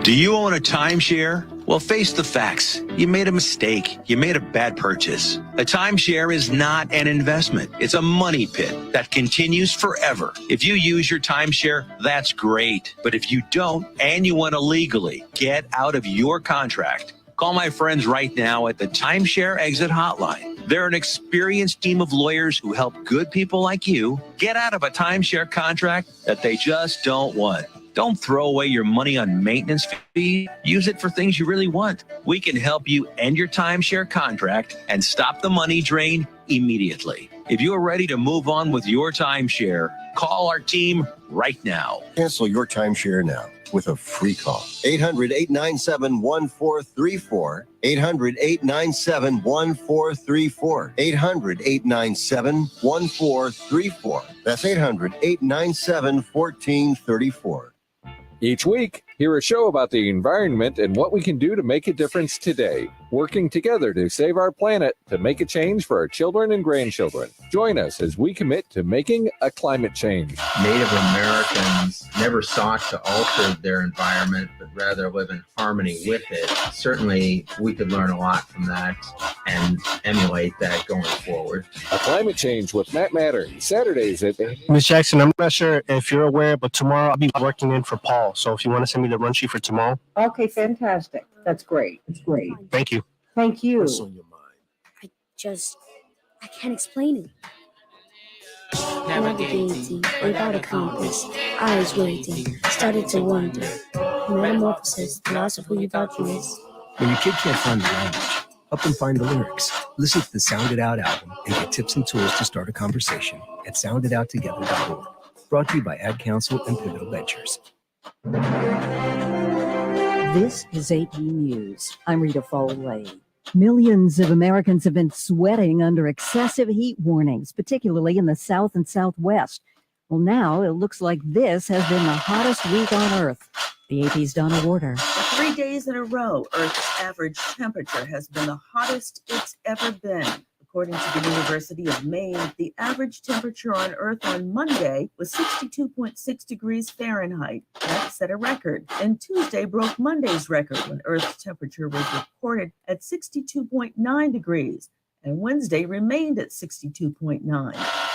Do you own a timeshare? Well, face the facts. You made a mistake. You made a bad purchase. A timeshare is not an investment. It's a money pit that continues forever. If you use your timeshare, that's great. But if you don't and you want to legally get out of your contract, call my friends right now at the Timeshare Exit Hotline. They're an experienced team of lawyers who help good people like you get out of a timeshare contract that they just don't want. Don't throw away your money on maintenance fees. Use it for things you really want. We can help you end your timeshare contract and stop the money drain immediately. If you're ready to move on with your timeshare, call our team right now. Cancel your timeshare now with a free call. 800-897-1434. 800-897-1434. 800-897-1434. That's 800-897-1434. Each week, hear a show about the environment and what we can do to make a difference today. Working together to save our planet, to make a change for our children and grandchildren. Join us as we commit to making a climate change. Native Americans never sought to alter their environment, but rather live in harmony with it. Certainly, we could learn a lot from that and emulate that going forward. A Climate Change with Matt Matter, Saturdays at 8. Ms. Jackson, I'm not sure if you're aware, but tomorrow I'll be working in for Paul. So if you want to send me the run sheet for tomorrow. Okay, fantastic. That's great. That's great. Thank you. Thank you. What's on your mind? I can't explain it. Navigating without a compass, eyes waiting, started to wonder. Metamorphosis, loss of who you thought you was. When your kid can't find the language, help them find the lyrics. Listen to the Sound It Out album and get tips and tools to start a conversation at sounditouttogether.org. Brought to you by Ad Council and Pivotal Ventures. This is AP News. I'm Rita Foley. Millions of Americans have been sweating under excessive heat warnings, particularly in the South and Southwest. Well, now it looks like this has been the hottest week on Earth. The AP's Donna Warder. 3 days in a row, Earth's average temperature has been the hottest it's ever been. According to the University of Maine, the average temperature on Earth on Monday was 62.6 degrees Fahrenheit. That set a record. And Tuesday broke Monday's record when Earth's temperature was reported at 62.9 degrees. And Wednesday remained at 62.9.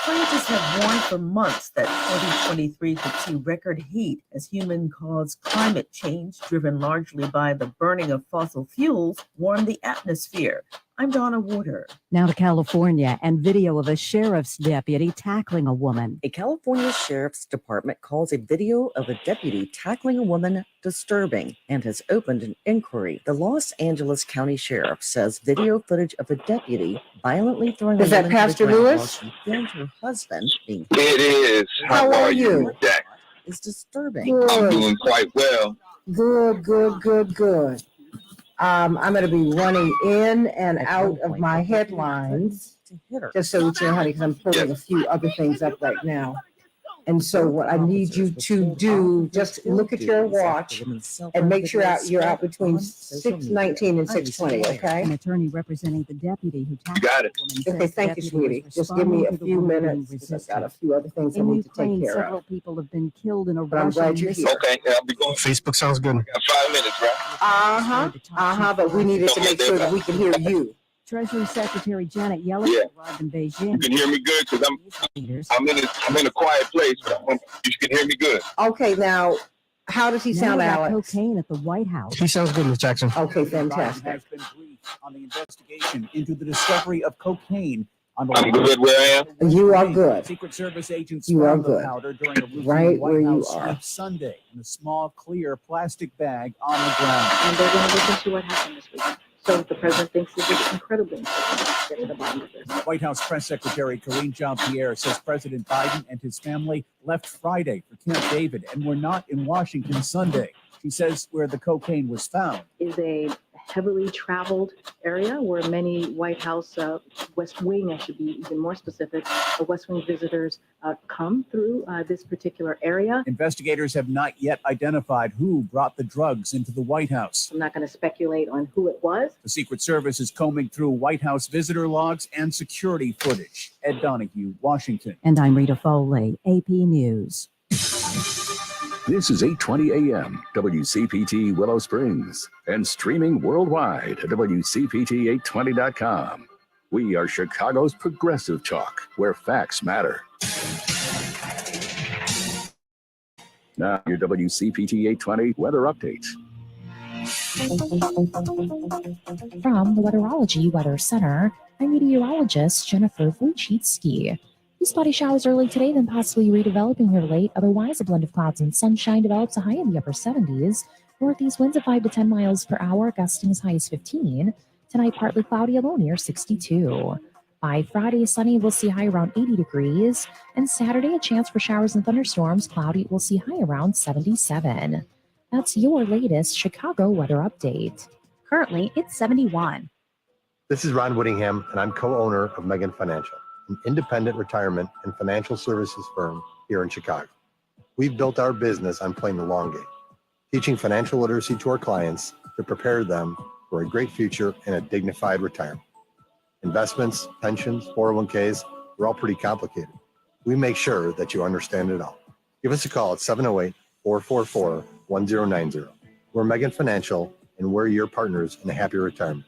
Scientists have warned for months that 2023 could see record heat as human-caused climate change, driven largely by the burning of fossil fuels, warm the atmosphere. I'm Donna Warder. Now to California and video of a sheriff's deputy tackling a woman. A California Sheriff's Department calls a video of a deputy tackling a woman disturbing and has opened an inquiry. The Los Angeles County Sheriff says video footage of a deputy violently throwing Is a that woman Pastor to the ground Lewis? while she filmed her husband being It is. How are you? Jack? is disturbing. Good. I'm doing quite well. Good. I'm going to be running in and out of my headlines, To hit her. just so that you know, honey, because I'm pulling a few other things up right now. And so what I need you to do, just look at your watch and make sure you're out between 6:19 and 6:20, okay? An attorney representing the deputy who tackled Got it. the woman says Okay, thank you, deputy sweetie. was Just give me a responding to the few woman being minutes, because I've got a resistant. few other things I In need to take Ukraine, care several of. people have been killed in a But I'm glad Russian you're missile. here. Okay, I'll be going. Facebook sounds good. Got 5 minutes, right? But we needed to make sure that we can hear you. Treasury Secretary Janet Yellen Yeah. arrived in Beijing. You can hear me good because I'm in a quiet place. But you can hear me good. Okay, now, how does he Now sound, about Alex? cocaine at the White House. He sounds good, Ms. Jackson. Okay, fantastic. has been briefed on the investigation into the discovery of cocaine on the I'm good where I am. You are good. Secret Service agents You are found the good. powder during a routine Right White where you House are. sweep Sunday in a small, clear plastic bag on the ground. And they're going to look into what happened this week. So the president thinks this is incredibly important to get to the bottom of this. White House Press Secretary Karine Jean-Pierre says President Biden and his family left Friday for Camp David and were not in Washington Sunday. She says where the cocaine was found Is a heavily traveled area where many White House, West Wing, I should be even more specific, West Wing visitors come through this particular area. Investigators have not yet identified who brought the drugs into the White House. I'm not going to speculate on who it was. The Secret Service is combing through White House visitor logs and security footage. Ed Donahue, Washington. And I'm Rita Foley, AP News. This is 8:20 a.m. WCPT Willow Springs and streaming worldwide at WCPT820.com. We are Chicago's progressive talk, where facts matter. Now your WCPT 820 weather update. From the Weatherology Weather Center, I'm meteorologist Jennifer Wojcicki. These spotty showers early today, then possibly redeveloping here late. Otherwise, a blend of clouds and sunshine develops, a high in the upper 70s. Northeast winds at 5 to 10 miles per hour, gusting as high as 15. Tonight, partly cloudy, a low near 62. By Friday, sunny, we'll see high around 80 degrees. And Saturday, a chance for showers and thunderstorms, cloudy, we'll see high around 77. That's your latest Chicago weather update. Currently, it's 71. This is Ron Whittingham, and I'm co-owner of Megan Financial, an independent retirement and financial services firm here in Chicago. We've built our business on playing the long game, teaching financial literacy to our clients to prepare them for a great future and a dignified retirement. Investments, pensions, 401ks, they're all pretty complicated. We make sure that you understand it all. Give us a call at 708-444-1090. We're Megan Financial, and we're your partners in a happier retirement.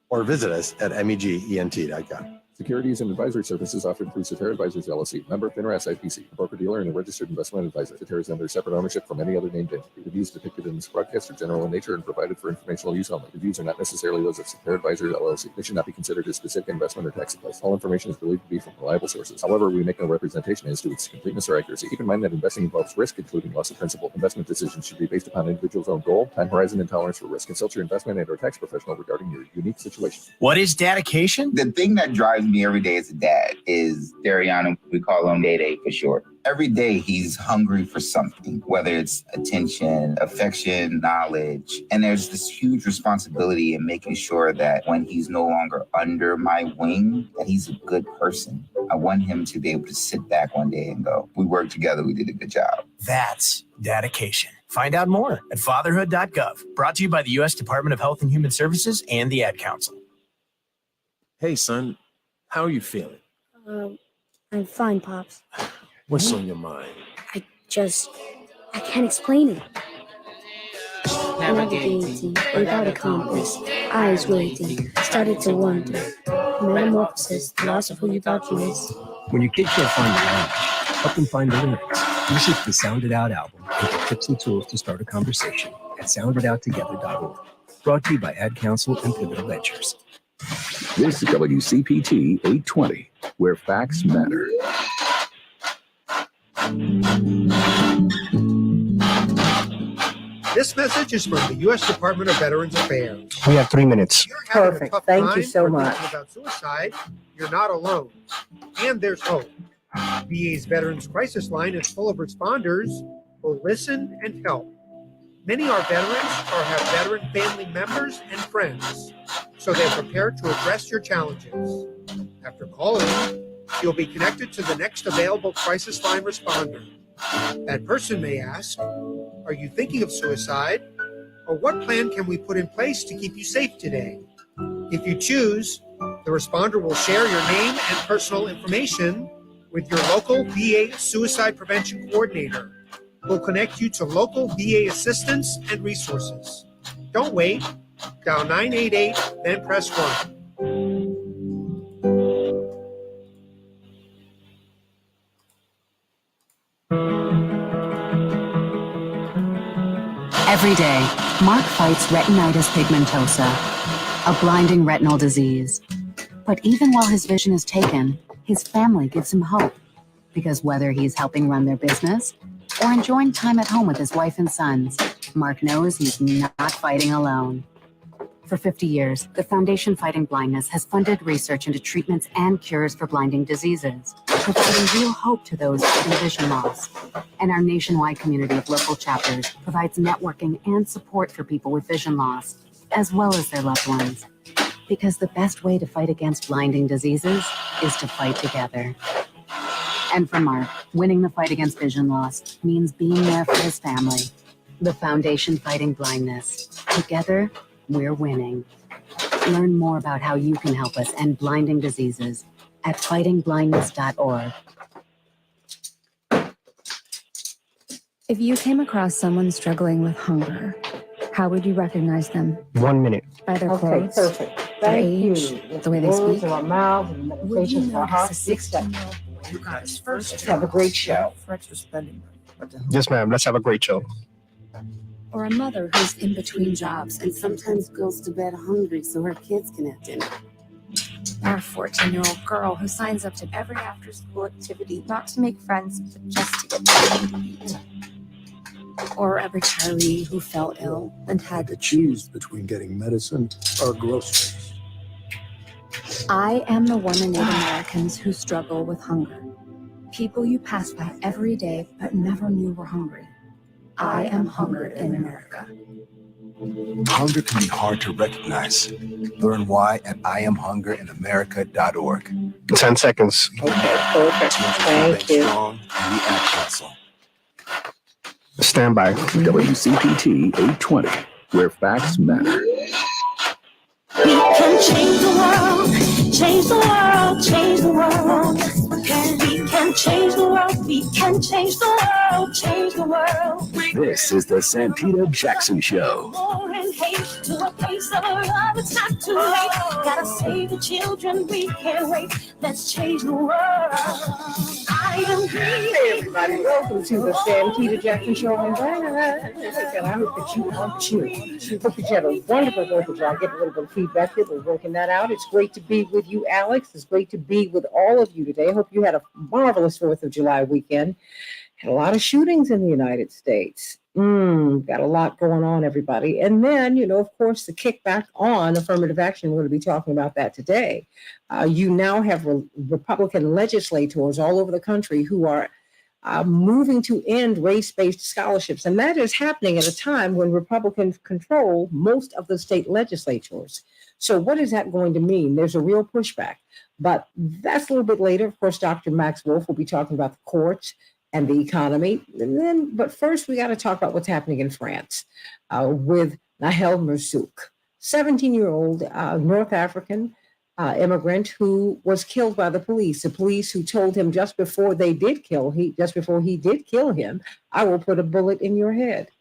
Or visit us at megent.com. Securities and advisory services offered through Santita Advisors LLC, member of FINRA SIPC, a broker-dealer and a registered investment advisor. Santita is under separate ownership from any other named entity. The views depicted in this broadcast are general in nature and provided for informational use only. The views are not necessarily those of Santita Advisors LLC. They should not be considered a specific investment or tax advice. All information is believed to be from reliable sources. However, we make no representation as to its completeness or accuracy. Keep in mind that investing involves risk, including loss of principal. Investment decisions should be based upon an individual's own goal, time horizon, and tolerance for risk. Consult your investment and/or tax professional regarding your unique situation. What is dedication? The thing that drives me every day as a dad is Dariano. We call him Day Day for short. Every day he's hungry for something, whether it's attention, affection, knowledge. And there's this huge responsibility in making sure that when he's no longer under my wing, that he's a good person. I want him to be able to sit back one day and go, we worked together, we did a good job. That's dedication. Find out more at fatherhood.gov. Brought to you by the U.S. Department of Health and Human Services and the Ad Council. Hey, son, how are you feeling? I'm fine, Pops. What's on your mind? I can't explain it. Navigating without a compass, eyes waiting, started to wonder. Metamorphosis, the loss of who you thought you was. When your kid can't find the language, help them find the lyrics. Listen to the Sound It Out album and get tips and tools to start a conversation at sounditouttogether.org. Brought to you by Ad Council and Pivotal Ventures. This is WCPT 820, where facts matter. This message is from the U.S. Department of Veterans Affairs. We have 3 minutes. Perfect. Thank you so much. About suicide, you're not alone. And there's hope. VA's Veterans Crisis Line is full of responders who listen and help. Many are veterans or have veteran family members and friends, so they're prepared to address your challenges. After calling, you'll be connected to the next available crisis line responder. That person may ask, are you thinking of suicide? Or what plan can we put in place to keep you safe today? If you choose, the responder will share your name and personal information with your local VA Suicide Prevention Coordinator. We'll connect you to local VA assistance and resources. Don't wait. Dial 988, then press 1. Every day, Mark fights retinitis pigmentosa, a blinding retinal disease. But even while his vision is taken, his family gives him hope. Because whether he's helping run their business or enjoying time at home with his wife and sons, Mark knows he's not fighting alone. For 50 years, the Foundation Fighting Blindness has funded research into treatments and cures for blinding diseases, providing real hope to those with vision loss. And our nationwide community of local chapters provides networking and support for people with vision loss, as well as their loved ones. Because the best way to fight against blinding diseases is to fight together. And for Mark, winning the fight against vision loss means being there for his family. The Foundation Fighting Blindness. Together, we're winning. Learn more about how you can help us end blinding diseases at fightingblindness.org. If you came across someone struggling with hunger, how would you recognize them? 1 minute. By their Okay, clothes, perfect. their Thank age, you. the way they Words speak? in our mouths and the Would you meditations of our notice a hearts. Big step. 16-year-old boy who got his first Let's have a great show. for extra spending money? Yes, ma'am. Let's have a great show. Or a mother who's in between jobs and sometimes goes to bed hungry so her kids can have dinner? Or a 14-year-old girl who signs up to every after-school activity not to make friends but just to get something to eat? Or a retiree who fell ill and had to choose between getting medicine or groceries. I am the one in Native Americans who struggle with hunger. People you pass by every day but never knew were hungry. I am hunger in America. Hunger can be hard to recognize. Learn why at IamHungerInAmerica.org. 10 seconds. Okay, perfect. Thank you. Strong and the Ad Council. Stand by. WCPT 820, where facts matter. We can change the world, change the world, change the world. We can change the world, we can change the world, change the world. This is the Santita Jackson Show. War and hate to a place of love, it's not too late. Gotta save the children, we can't wait. Let's change the world. I am Hey everybody, welcome to the Santita Jackson Show. And I hope that you are too. Hope that you had a wonderful 4th of July. Get a little bit of feedback here. We're working that out. It's great to be with you, Alex. It's great to be with all of you today. I hope you had a marvelous 4th of July weekend. Had a lot of shootings in the United States. Got a lot going on, everybody. And then, of course, the kickback on affirmative action. We're going to be talking about that today. You now have Republican legislators all over the country who are moving to end race-based scholarships. And that is happening at a time when Republicans control most of the state legislatures. So what is that going to mean? There's a real pushback. But that's a little bit later. Of course, Dr. Max Wolf will be talking about the courts and the economy. But first, we got to talk about what's happening in France with Nahel Merzouk, 17-year-old North African immigrant who was killed by the police. The police who told him just before he did kill him, I will put a bullet in your head.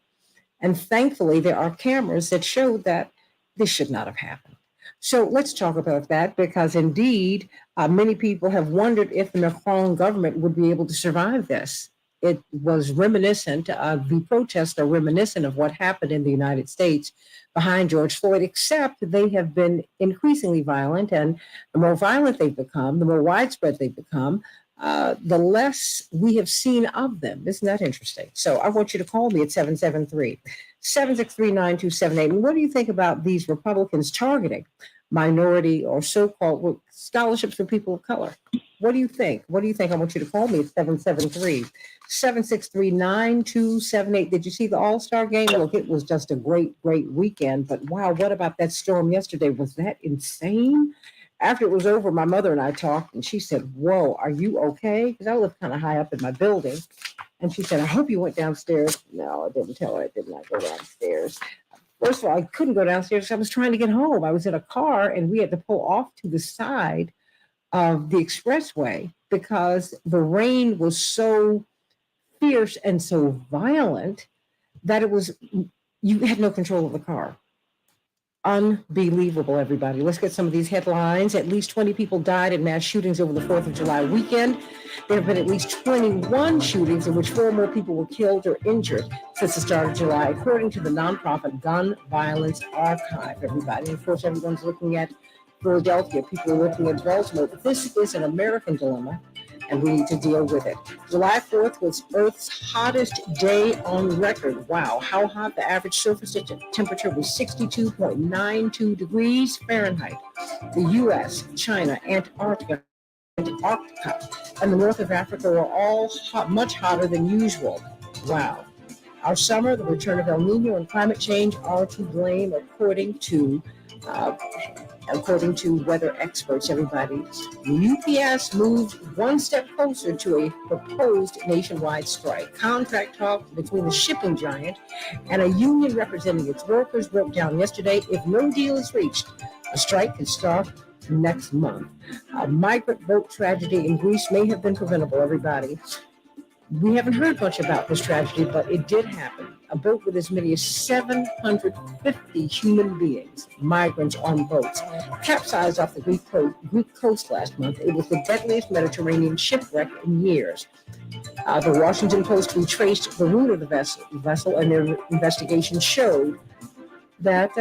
And thankfully, there are cameras that show that this should not have happened. So let's talk about that, because indeed, many people have wondered if the Macron government would be able to survive this. It was reminiscent of the protests are reminiscent of what happened in the United States behind George Floyd, except they have been increasingly violent. And the more violent they've become, the more widespread they've become, the less we have seen of them. Isn't that interesting? So I want you to call me at 773-763-9278. And what do you think about these Republicans targeting minority or so-called scholarships for people of color? What do you think? I want you to call me at 773-763-9278. Did you see the All-Star game? Look, it was just a great, great weekend. But wow, what about that storm yesterday? Was that insane? After it was over, my mother and I talked, and she said, whoa, are you okay? Because I live kind of high up in my building. And she said, I hope you went downstairs. No, I didn't tell her I did not go downstairs. First of all, I couldn't go downstairs because I was trying to get home. I was in a car, and we had to pull off to the side of the expressway because the rain was so fierce and so violent that you had no control of the car. Unbelievable, everybody. Let's get some of these headlines. At least 20 people died in mass shootings over the 4th of July weekend. There have been at least 21 shootings in which 4 more people were killed or injured since the start of July, according to the nonprofit Gun Violence Archive, everybody. And of course, everyone's looking at Philadelphia. People are looking at Baltimore. But this is an American dilemma, and we need to deal with it. July 4th was Earth's hottest day on record. Wow, how hot? The average surface temperature was 62.92 degrees Fahrenheit. The U.S., China, Antarctica, and the north of Africa were all much hotter than usual. Wow. Our summer, the return of El Nino, and climate change are to blame, according to weather experts, everybody. UPS moved one step closer to a proposed nationwide strike. Contract talks between the shipping giant and a union representing its workers broke down yesterday. If no deal is reached, a strike can start next month. A migrant boat tragedy in Greece may have been preventable, everybody. We haven't heard much about this tragedy, but it did happen. A boat with as many as 750 human beings, migrants on boats, capsized off the Greek coast last month. It was the deadliest Mediterranean shipwreck in years. The Washington Post retraced the route of the vessel, and their investigation showed that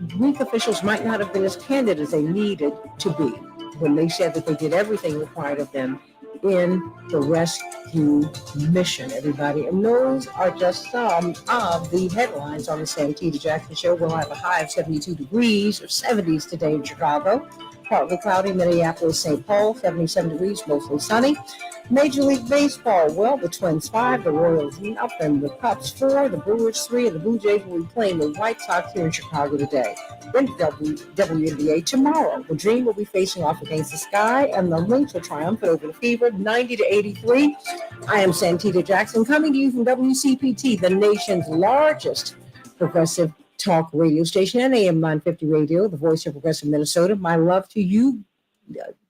Greek officials might not have been as candid as they needed to be when they said that they did everything required of them in the rescue mission, everybody. And those are just some of the headlines on the Santita Jackson Show. We'll have a high of 72 degrees or 70s today in Chicago. Partly cloudy, Minneapolis, St. Paul, 77 degrees, mostly sunny. Major League Baseball, well, the Twins 5, the Royals nothing, the Cubs 4, the Brewers 3, and the Blue Jays will be playing the White Sox here in Chicago today. Then WNBA tomorrow. The Dream will be facing off against the Sky, and the Lynx will triumph over the Fever, 90 to 83. I am Santita Jackson, coming to you from WCPT, the nation's largest progressive talk radio station, and AM 950 Radio, the voice of progressive Minnesota. My love to you,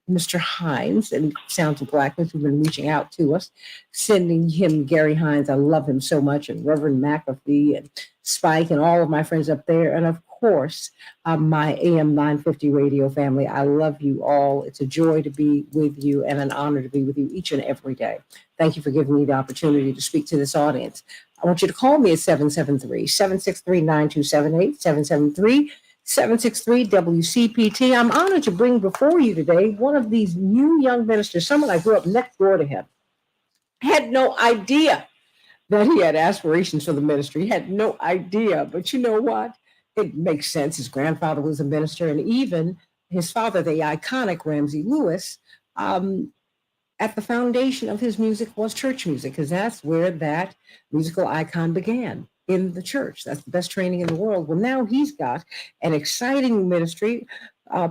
Mr. Hines and Sounds of Blackness, who've been reaching out to us, sending him Gary Hines. I love him so much, and Reverend McAfee and Spike and all of my friends up there. And of course, my AM 950 Radio family. I love you all. It's a joy to be with you and an honor to be with you each and every day. Thank you for giving me the opportunity to speak to this audience. I want you to call me at 773-763-9278, 763-WCPT. I'm honored to bring before you today one of these new young ministers, someone I grew up next door to him. Had no idea that he had aspirations for the ministry. Had no idea. But you know what? It makes sense. His grandfather was a minister, and even his father, the iconic Ramsey Lewis, at the foundation of his music was church music, because that's where that musical icon began, in the church. That's the best training in the world. Well, now he's got an exciting ministry,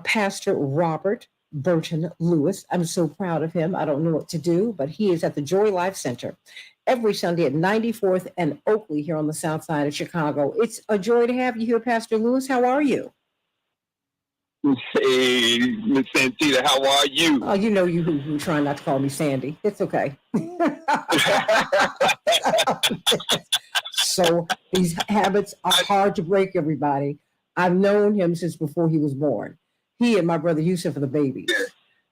Pastor Robert Burton Lewis. I'm so proud of him. I don't know what to do, but he is at the Joy Life Center every Sunday at 94th and Oakley here on the south side of Chicago. It's a joy to have you here, Pastor Lewis. How are you? Hey, Miss Santita, how are you? Oh, you know you trying not to call me Sandy. It's okay. So these habits are hard to break, everybody. I've known him since before he was born. He and my brother Yusuf are the babies.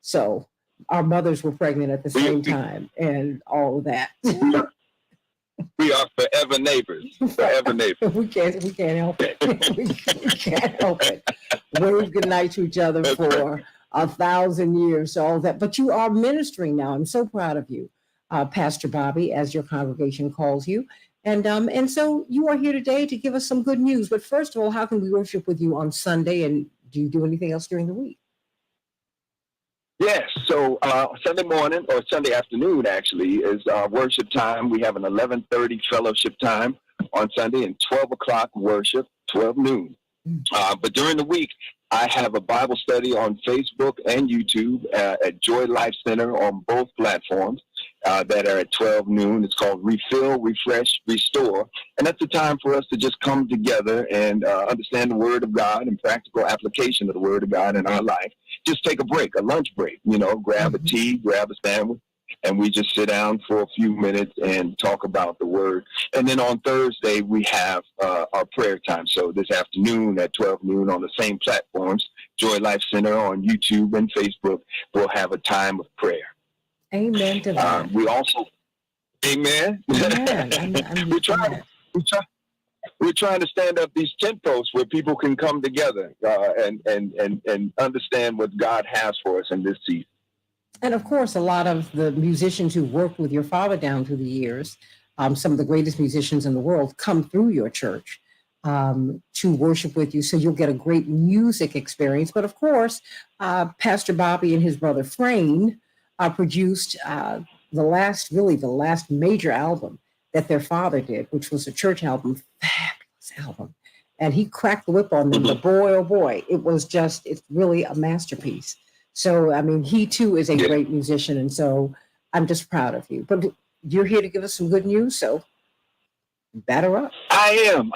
So our mothers were pregnant at the same time and all of that. We are forever neighbors. Forever neighbors. We can't help it. we can't help it. Wave goodnight to each other for 1,000 years, all that. But you are ministering now. I'm so proud of you, Pastor Bobby, as your congregation calls you. And so you are here today to give us some good news. But first of all, how can we worship with you on Sunday? And do you do anything else during the week? Yes, so Sunday morning or Sunday afternoon actually is worship time. We have an 11:30 fellowship time on Sunday and 12 o'clock worship, 12 noon. But during the week, I have a Bible study on Facebook and YouTube at Joy Life Center on both platforms that are at 12 noon. It's called Refill, Refresh, Restore. And that's a time for us to just come together and understand the Word of God and practical application of the Word of God in our life. Just take a break, a lunch break, grab a tea, grab a sandwich, and we just sit down for a few minutes and talk about the Word. And then on Thursday, we have our prayer time. So this afternoon at 12 noon on the same platforms, Joy Life Center on YouTube and Facebook, we'll have a time of prayer. Amen to that. We also, amen. We're trying to stand up these tent posts where people can come together and understand what God has for us in this season. And of course, a lot of the musicians who worked with your father down through the years, some of the greatest musicians in the world, come through your church to worship with you. So you'll get a great music experience. But of course, Pastor Bobby and his brother Frayne produced the last major album that their father did, which was a church album, fabulous album. And he cracked the whip on them, but boy, oh boy, it's really a masterpiece. So, I mean, he too is a great musician. And so I'm just proud of you. But you're here to give us some good news. So batter up. I am.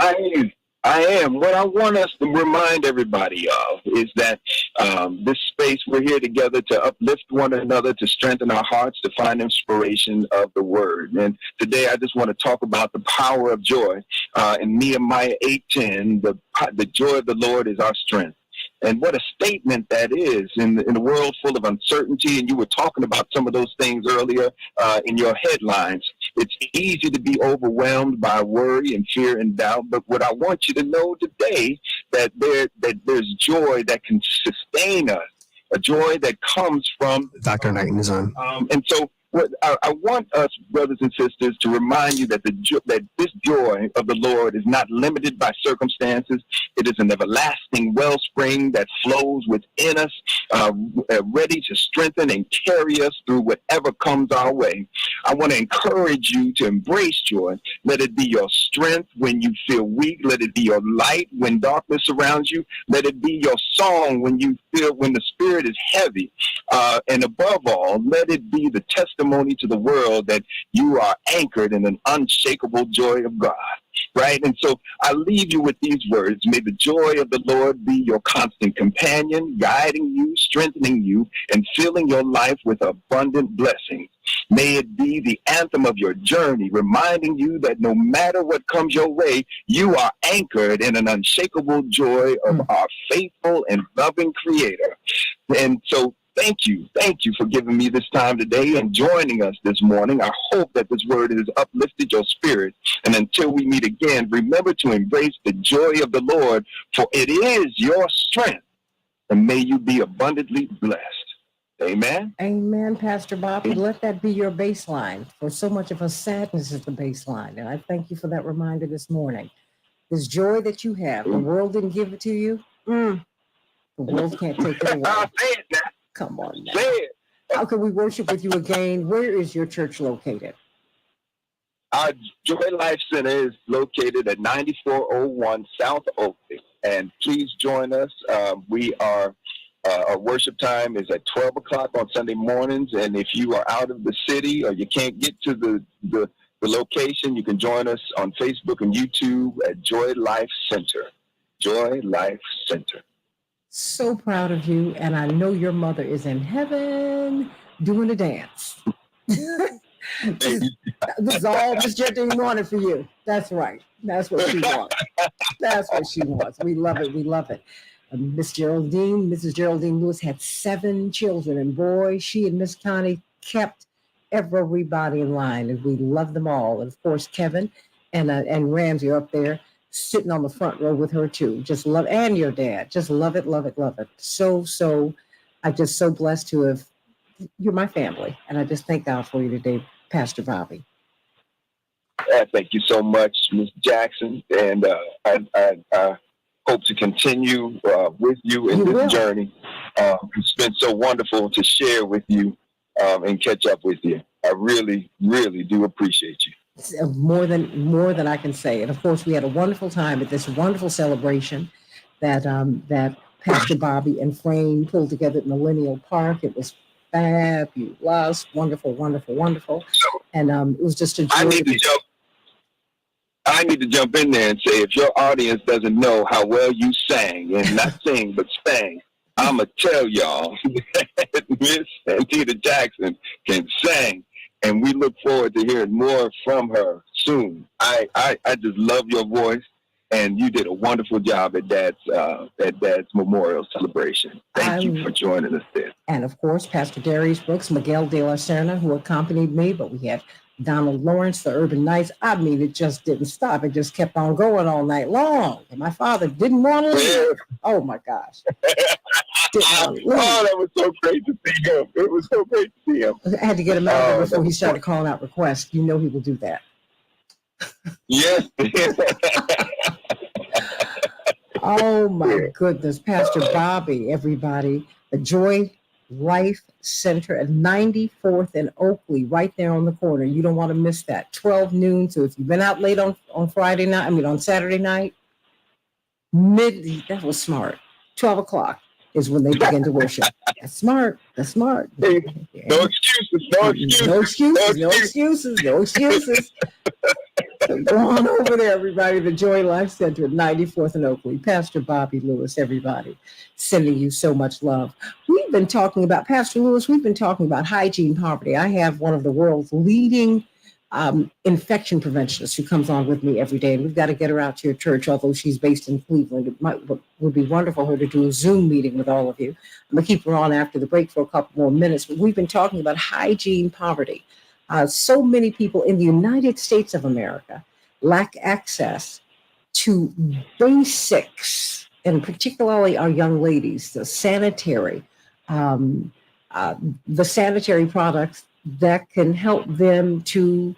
I am. What I want us to remind everybody of is that this space, we're here together to uplift one another, to strengthen our hearts, to find inspiration of the word. And today I just want to talk about the power of joy. In Nehemiah 8:10, the joy of the Lord is our strength. And what a statement that is in the world full of uncertainty. And you were talking about some of those things earlier in your headlines. It's easy to be overwhelmed by worry and fear and doubt. But what I want you to know today, that there's joy that can sustain us, a joy that comes from Dr. Knighton is on. And so what I want us, brothers and sisters, to remind you that that this joy of the Lord is not limited by circumstances. It is an everlasting wellspring that flows within us, ready to strengthen and carry us through whatever comes our way. I want to encourage you to embrace joy. Let it be your strength when you feel weak. Let it be your light when darkness surrounds you. Let it be your song when the spirit is heavy. And above all, let it be the testimony to the world that you are anchored in an unshakable joy of God. Right? And so I leave you with these words. May the joy of the Lord be your constant companion, guiding you, strengthening you, and filling your life with abundant blessings. May it be the anthem of your journey, reminding you that no matter what comes your way, you are anchored in an unshakable joy of our faithful and loving Creator. And so thank you for giving me this time today and joining us this morning. I hope that this word has uplifted your spirit. And until we meet again, remember to embrace the joy of the Lord, for it is your strength. And may you be abundantly blessed. Amen. Amen, Pastor Bobby. Let that be your baseline. For so much of us, sadness is the baseline. And I thank you for that reminder this morning. This joy that you have, the world didn't give it to you. The world can't take it away. Come on now. How can we worship with you again? Where is your church located? Our Joy Life Center is located at 9401 South Oakley. And please join us. Our worship time is at 12 o'clock on Sunday mornings. And if you are out of the city or you can't get to the location, you can join us on Facebook and YouTube at Joy Life Center. Joy Life Center. So proud of you. And I know your mother is in heaven doing a dance. This is all Miss Geraldine wanted for you. That's right. That's what she wants. That's what she wants. We love it. We love it. Mrs. Geraldine Lewis had 7 children, and boy, she and Miss Connie kept everybody in line, and we love them all. And of course, Kevin and Ramsey are up there sitting on the front row with her too. Just love, and your dad. Just love it, love it, love it. So, I'm just so blessed to have. You're my family, and I just thank God for you today, Pastor Bobby. Thank you so much, Ms. Jackson, and I hope to continue with you in this journey. It's been so wonderful to share with you and catch up with you. I really, really do appreciate you. More than I can say. And of course, we had a wonderful time at this wonderful celebration that Pastor Bobby and Frame pulled together at Millennial Park. It was fabulous, wonderful, wonderful, wonderful. And it was just a joy. I need to jump in there and say, if your audience doesn't know how well you sang, and not sing, but sang, I'm going to tell y'all that Miss Santita Jackson can sing. And we look forward to hearing more from her soon. I just love your voice, and you did a wonderful job at Dad's memorial celebration. Thank you for joining us there. And of course, Pastor Darius Brooks, Miguel de la Serna, who accompanied me, but we had Donald Lawrence, the Urban Knights. I mean, it just didn't stop. It just kept on going all night long. And my father didn't want to leave. Oh my gosh. Oh, that was so great to see him. It was so great to see him. I had to get him out there before he started calling out requests. You know he will do that. Yes. Oh my goodness. Pastor Bobby, everybody. The Joy Life Center at 94th and Oakley, right there on the corner. You don't want to miss that. 12 noon. So if you've been out late on Friday night, on Saturday night, that was smart. 12 o'clock is when they begin to worship. That's smart. That's smart. No excuses. No excuses. No excuses. No excuses. No excuses. Go on over there, everybody. The Joy Life Center at 94th and Oakley. Pastor Bobby Lewis, everybody, sending you so much love. We've been talking about, Pastor Lewis, we've been talking about hygiene poverty. I have one of the world's leading infection preventionists who comes on with me every day. And we've got to get her out to your church, although she's based in Cleveland. It would be wonderful for her to do a Zoom meeting with all of you. I'm going to keep her on after the break for a couple more minutes. But we've been talking about hygiene poverty. So many people in the United States of America lack access to basics, and particularly our young ladies, the sanitary products that can help them to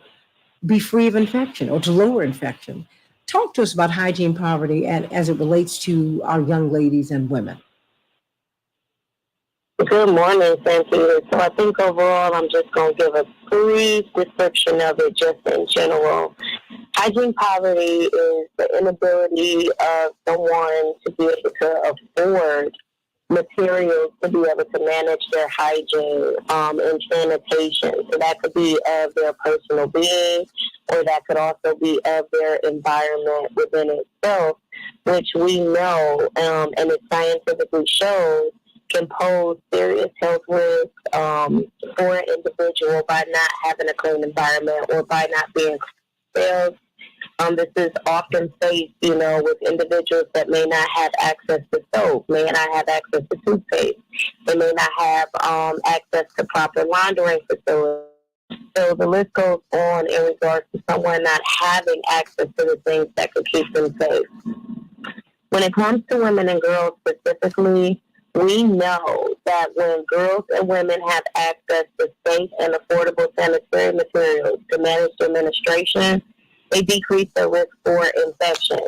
be free of infection or to lower infection. Talk to us about hygiene poverty and as it relates to our young ladies and women. Good morning, Santita. So I think overall, I'm just going to give a brief description of it just in general. Hygiene poverty is the inability of someone to be able to afford materials to be able to manage their hygiene and sanitation. So that could be of their personal being, or that could also be of their environment within itself, which we know and it scientifically shows can pose serious health risks for an individual by not having a clean environment or by not being clean. This is often faced, with individuals that may not have access to soap, may not have access to toothpaste, they may not have access to proper laundering facilities. So the list goes on in regards to someone not having access to the things that could keep them safe. When it comes to women and girls specifically, we know that when girls and women have access to safe and affordable sanitary materials to manage their menstruation, they decrease their risk for infection.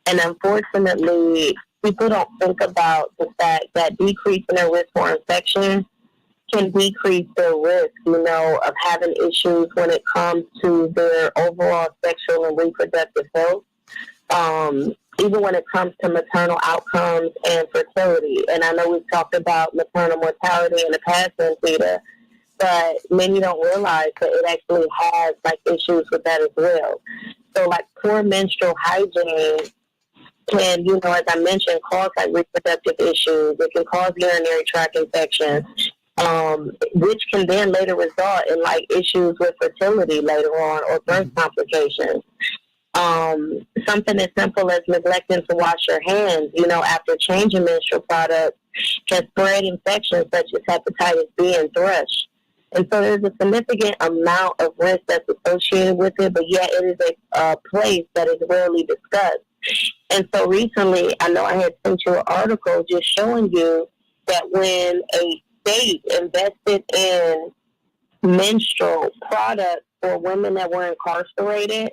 And unfortunately, people don't think about the fact that decreasing their risk for infection can decrease their risk, of having issues when it comes to their overall sexual and reproductive health. Even when it comes to maternal outcomes and fertility. And I know we've talked about maternal mortality in the past, Santita, but many don't realize that it actually has issues with that as well. So poor menstrual hygiene can, as I mentioned, cause reproductive issues. It can cause urinary tract infections, which can then later result in issues with fertility later on or birth complications. Something as simple as neglecting to wash your hands, after changing menstrual products can spread infections such as hepatitis B and thrush. And so there's a significant amount of risk that's associated with it, but yet it is a place that is rarely discussed. And so recently, I know I had sent you an article just showing you that when a state invested in menstrual products for women that were incarcerated,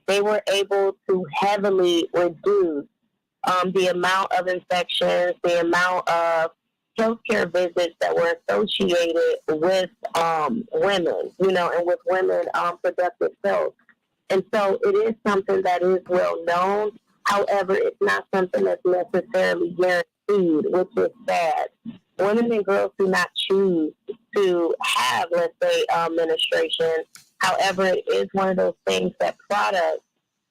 they were able to heavily reduce the amount of infections, the amount of healthcare visits that were associated with women, and with women productive health. And so it is something that is well known. However, it's not something that's necessarily guaranteed, which is sad. Women and girls do not choose to have, let's say, menstruation. However, it is one of those things that products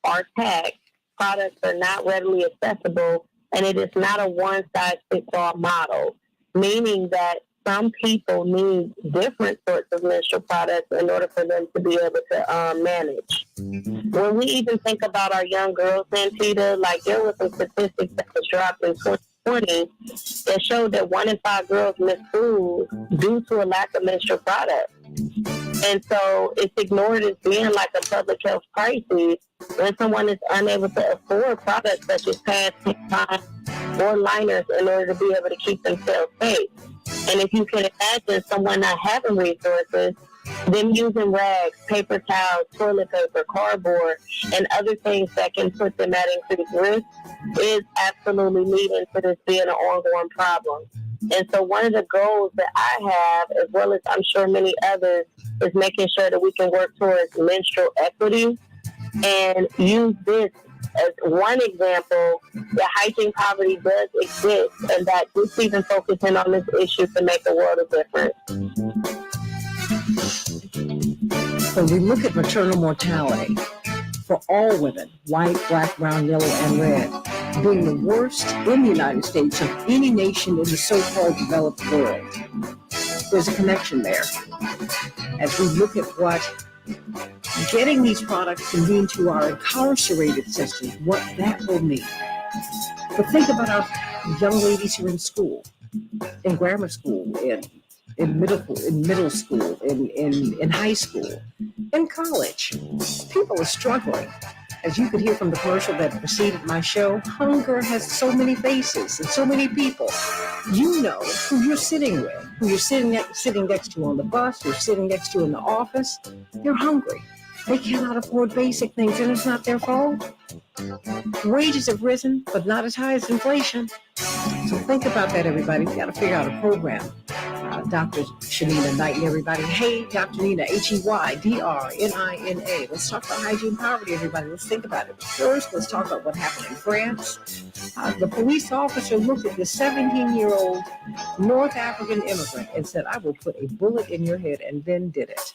are taxed. Products are not readily accessible, and it is not a one-size-fits-all model, meaning that some people need different sorts of menstrual products in order for them to be able to manage. When we even think about our young girls, Santita, there was some statistics that was dropped in 2020 that showed that 1 in 5 girls miss school due to a lack of menstrual products. And so it's ignored as being like a public health crisis when someone is unable to afford products such as pads, tampons, or liners in order to be able to keep themselves safe. And if you can imagine someone not having resources, them using rags, paper towels, toilet paper, cardboard, and other things that can put them at increased risk is absolutely leading to this being an ongoing problem. And so one of the goals that I have, as well as I'm sure many others, is making sure that we can work towards menstrual equity and use this as one example that hygiene poverty does exist and that just even focusing on this issue can make a world of difference. So we look at maternal mortality. for all women, white, black, brown, yellow, and red, being the worst in the United States of any nation in the so-called developed world. There's a connection there. As we look at what getting these products can mean to our incarcerated sisters, what that will mean. But think about our young ladies who are in school, in grammar school, in middle school, in high school, in college. People are struggling. As you could hear from the commercial that preceded my show, hunger has so many faces and so many people. You know who you're sitting with, who you're sitting next to on the bus, you're sitting next to in the office. They're hungry. They cannot afford basic things, and it's not their fault. Wages have risen, but not as high as inflation. So think about that, everybody. We got to figure out a program. Dr. Shanina Knight and everybody. Hey, Dr. Nina, Heydrnina. Let's talk about hygiene poverty, everybody. Let's think about it. First, let's talk about what happened in France. The police officer looked at the 17-year-old North African immigrant and said, I will put a bullet in your head, and then did it.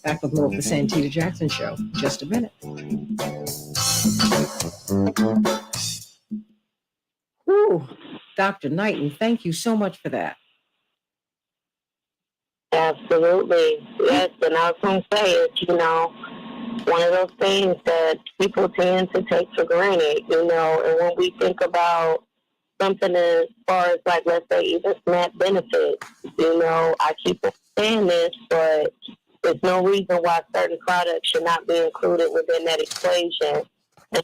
Back with more of the Santita Jackson Show. Just a minute. Whew. Dr. Knighton, thank you so much for that. Absolutely. Yes, and I was going to say it's, one of those things that people tend to take for granted, and when we think about something as far as, like, let's say even SNAP benefits, I keep saying this, but there's no reason why certain products should not be included within that equation. And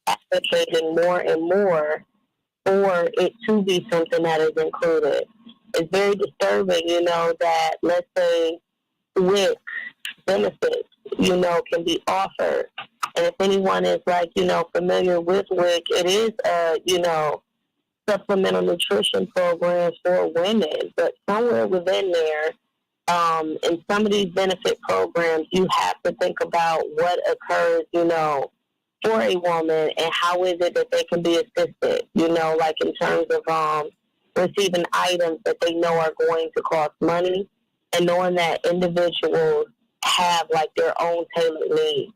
advocating more and more for it to be something that is included. It's very disturbing, that, let's say, WIC benefits, can be offered. And if anyone is, like, familiar with WIC, it is supplemental nutrition programs for women. But somewhere within there, in some of these benefit programs, you have to think about what occurs, for a woman and how is it that they can be assisted, like in terms of receiving items that they know are going to cost money, and knowing that individuals have, like, their own tailored needs,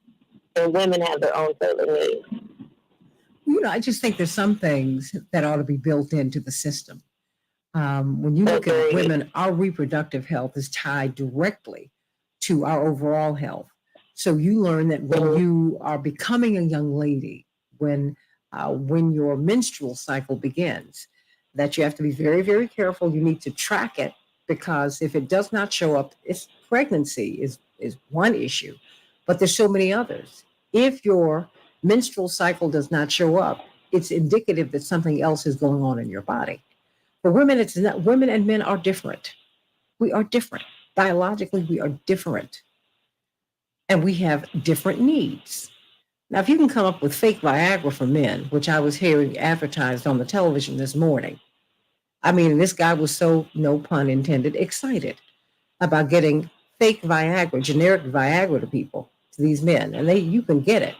and women have their own tailored needs. I just think there's some things that ought to be built into the system. When you look at women, our reproductive health is tied directly to our overall health. So you learn that when you are becoming a young lady, when your menstrual cycle begins, that you have to be very, very careful. You need to track it, because if it does not show up, pregnancy is one issue, but there's so many others. If your menstrual cycle does not show up, it's indicative that something else is going on in your body. For women, it's not. Women and men are different. We are different. Biologically, we are different. And we have different needs. Now, if you can come up with fake Viagra for men, which I was hearing advertised on the television this morning, this guy was so, no pun intended, excited about getting fake Viagra, generic Viagra to people, to these men, and you can get it.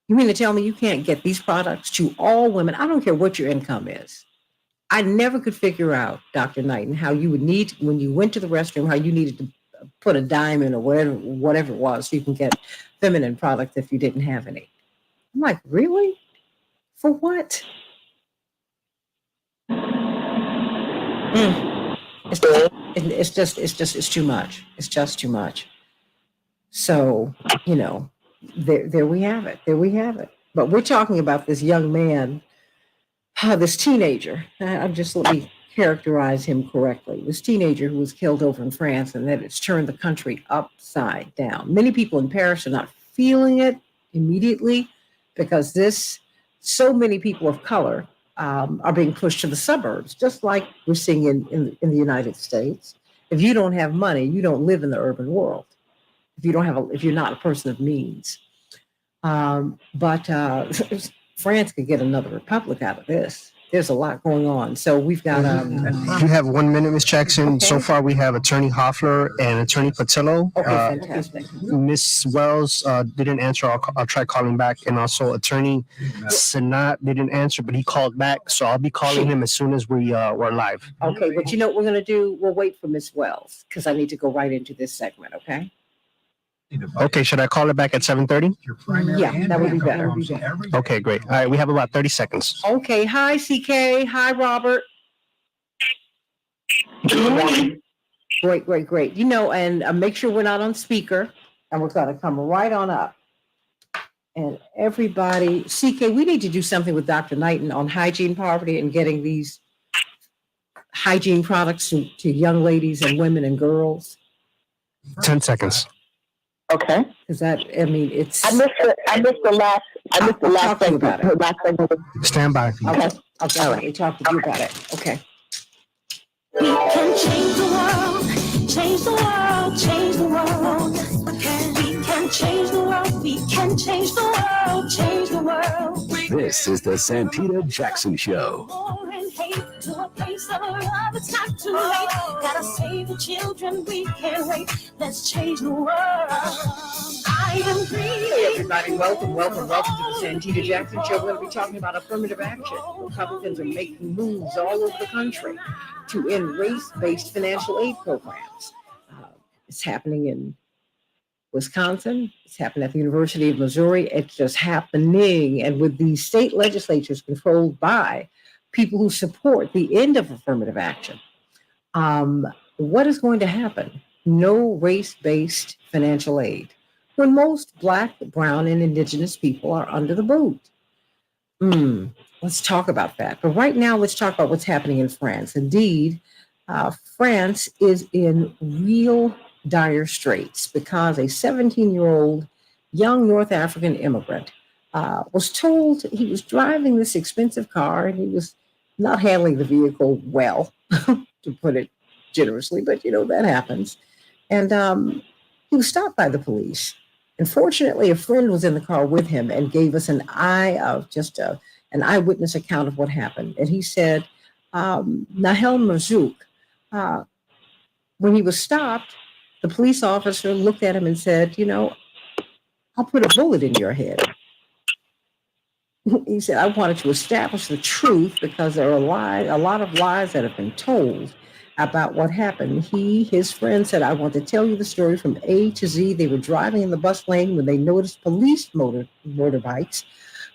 You mean to tell me you can't get these products to all women? I don't care what your income is. I never could figure out, Dr. Knighton, how you would need, when you went to the restroom, how you needed to put a dime in or whatever it was so you can get feminine products if you didn't have any. I'm like, really? For what? It's too much. It's just too much. So, there we have it. There we have it. But we're talking about this young man, this teenager. Let me characterize him correctly. This teenager who was killed over in France, and that it's turned the country upside down. Many people in Paris are not feeling it immediately because so many people of color are being pushed to the suburbs, just like we're seeing in the United States. If you don't have money, you don't live in the urban world. If you're not a person of means. But France could get another republic out of this. There's a lot going on. So we've got... We have 1 minute, Ms. Jackson. Okay. So far, we have Attorney Hoffler and Attorney Patillo. Okay, fantastic. Ms. Wells didn't answer. I'll try calling back. And also Attorney Sanat didn't answer, but he called back. So I'll be calling him as soon as we're live. Okay, but you know what we're going to do? We'll wait for Ms. Wells because I need to go right into this segment, okay? Okay, should I call it back at 7:30? Yeah, that would be better. Okay, great. All right, we have about 30 seconds. Okay, hi CK, hi Robert. Good morning. Great. You know, and make sure we're not on speaker, and we're going to come right on up. And everybody, CK, we need to do something with Dr. Knighton on hygiene poverty and getting these hygiene products to young ladies and women and girls. 10 seconds. Okay. Because that, I mean, it's. I missed the last Talk to you about it. Stand by. Okay. I'll definitely talk to you about it. Okay. We can change the world, change the world, change the world. We can change the world, we can change the world, change the world. This is the Santita Jackson Show. War and hate to a place of love, it's not too late. Gotta save the children, we can't wait. Let's change the world. I am green. Hey everybody, welcome to the Santita Jackson Show. We're going to be talking about affirmative action. Republicans are making moves all over the country to end race-based financial aid programs. It's happening in Wisconsin. It's happening at the University of Missouri. It's just happening. And with these state legislatures controlled by people who support the end of affirmative action, what is going to happen? No race-based financial aid when most Black, brown, and indigenous people are under the boot. Let's talk about that. But right now, let's talk about what's happening in France. Indeed, France is in real dire straits because a 17-year-old young North African immigrant was told he was driving this expensive car and he was not handling the vehicle well, to put it generously, but you know, that happens. And he was stopped by the police. And fortunately, a friend was in the car with him and gave us an eyewitness account of what happened. And he said, Nahel Marzouk, when he was stopped, the police officer looked at him and said, you know, I'll put a bullet in your head. He said, I wanted to establish the truth because there are a lot of lies that have been told about what happened. His friend said, I want to tell you the story from A to Z. They were driving in the bus lane when they noticed police motorbikes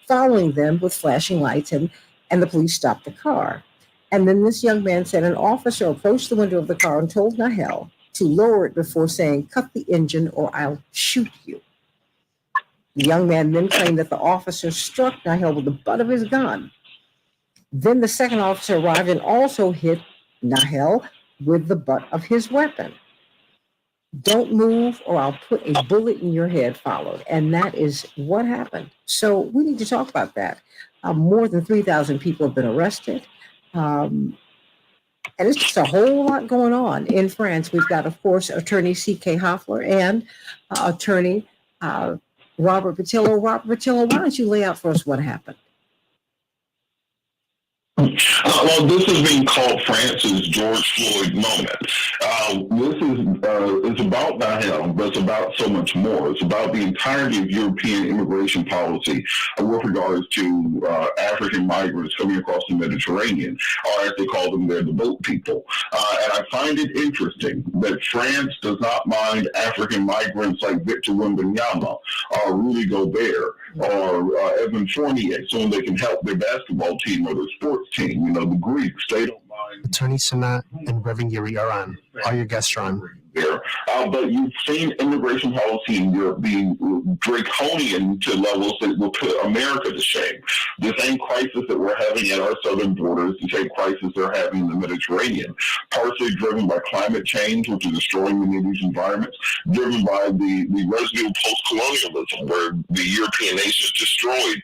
following them with flashing lights, and the police stopped the car. And then this young man said an officer approached the window of the car and told Nahel to lower it before saying, cut the engine or I'll shoot you. The young man then claimed that the officer struck Nahel with the butt of his gun. Then the second officer arrived and also hit Nahel with the butt of his weapon. Don't move or I'll put a bullet in your head followed. And that is what happened. So we need to talk about that. More than 3,000 people have been arrested. And it's just a whole lot going on in France. We've got, of course, attorney C.K. Hoffler and attorney Robert Patillo. Robert Patillo, why don't you lay out for us what happened? Well, this is being called France's George Floyd moment. This is about Nahel, but it's about so much more. It's about the entirety of European immigration policy with regards to African migrants coming across the Mediterranean, or as they call them, they're the boat people. And I find it interesting that France does not mind African migrants like Victor Wembanyama or Rudy Gobert or Evan Fournier, so they can help their basketball team or their sports team. You know, the Greeks, they don't mind. Attorney Sanat and Reverend Yuri are on. All your guests are on. There. But you've seen immigration policy in Europe being draconian to levels that will put America to shame. The same crisis that we're having at our southern borders, the same crisis they're having in the Mediterranean, partially driven by climate change, which is destroying many of these environments, driven by the residual post-colonialism, where the European nations destroyed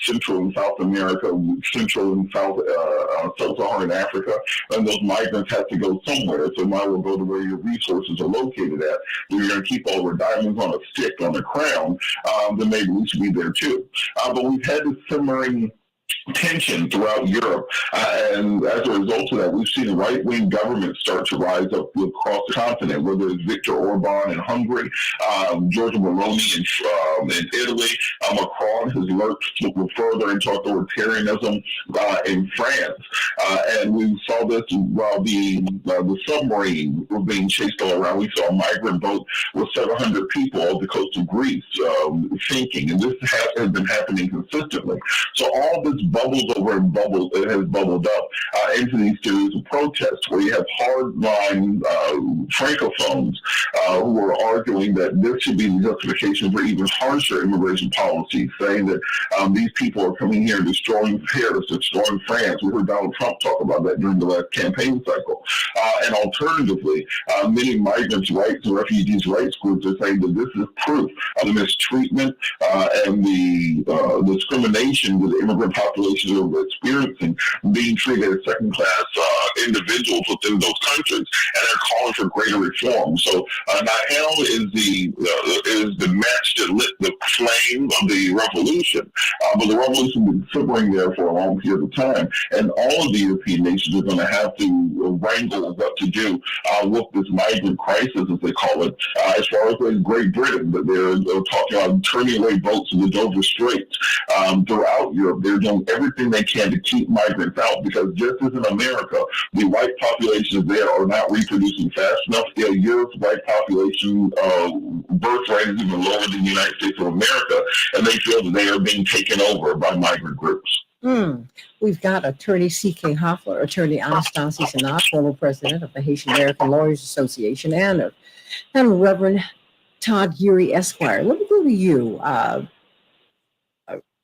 Central and South America, Central and Sub-Saharan Africa, and those migrants have to go somewhere. So might well go to where your resources are located at. If you're going to keep all their diamonds on a stick, on a crown, then maybe we should be there too. But we've had this simmering tension throughout Europe. And as a result of that, we've seen right-wing governments start to rise up across the continent, whether it's Viktor Orban in Hungary, Giorgia Meloni in Italy, Macron has lurched further into authoritarianism in France. And we saw this while the submarine was being chased all around. We saw a migrant boat with 700 people off the coast of Greece sinking. And this has been happening consistently. So all this bubbles over and has bubbled up into these series of protests where you have hardline francophones who are arguing that this should be the justification for even harsher immigration policies, saying that these people are coming here and destroying Paris, destroying France. We heard Donald Trump talk about that during the last campaign cycle. And alternatively, many migrants' rights and refugees' rights groups are saying that this is proof of the mistreatment and the discrimination that the immigrant populations are experiencing, being treated as second-class individuals within those countries, and they're calling for greater reform. So Nahel is the match that lit the flame of the revolution, but the revolution has been simmering there for a long period of time, and all of the European nations are going to have to wrangle what to do with this migrant crisis, as they call it, as far as Great Britain, but they're talking about turning away boats in the Dover Straits. Throughout Europe, they're doing everything they can to keep migrants out, because just as in America, the white populations there are not reproducing fast enough. Europe's white population birth rate is even lower than the United States of America, and they feel that they are being taken over by migrant groups. We've got Attorney C.K. Hoffler, Attorney Anastasia Sanat, former president of the Haitian American Lawyers Association, and Reverend Todd Urey Esquire. Let me go to you,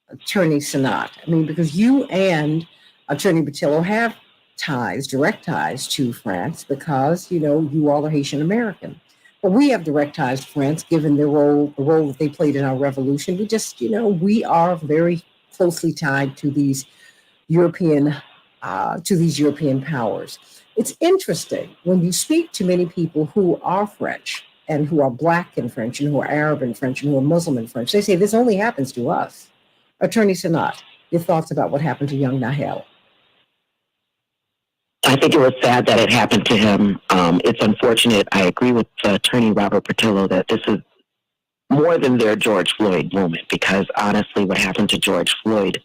Attorney Sanat. I mean, because you and Attorney Patillo have ties, direct ties to France, because, you know, you all are Haitian American. But we have direct ties to France, given the role that they played in our revolution. We just, you know, we are very closely tied to these European powers. It's interesting when you speak to many people who are French and who are Black in French and who are Arab in French and who are Muslim in French. They say this only happens to us. Attorney Sanat, your thoughts about what happened to young Nahel? I think it was sad that it happened to him. It's unfortunate. I agree with Attorney Robert Patillo that this is more than their George Floyd moment, because honestly, what happened to George Floyd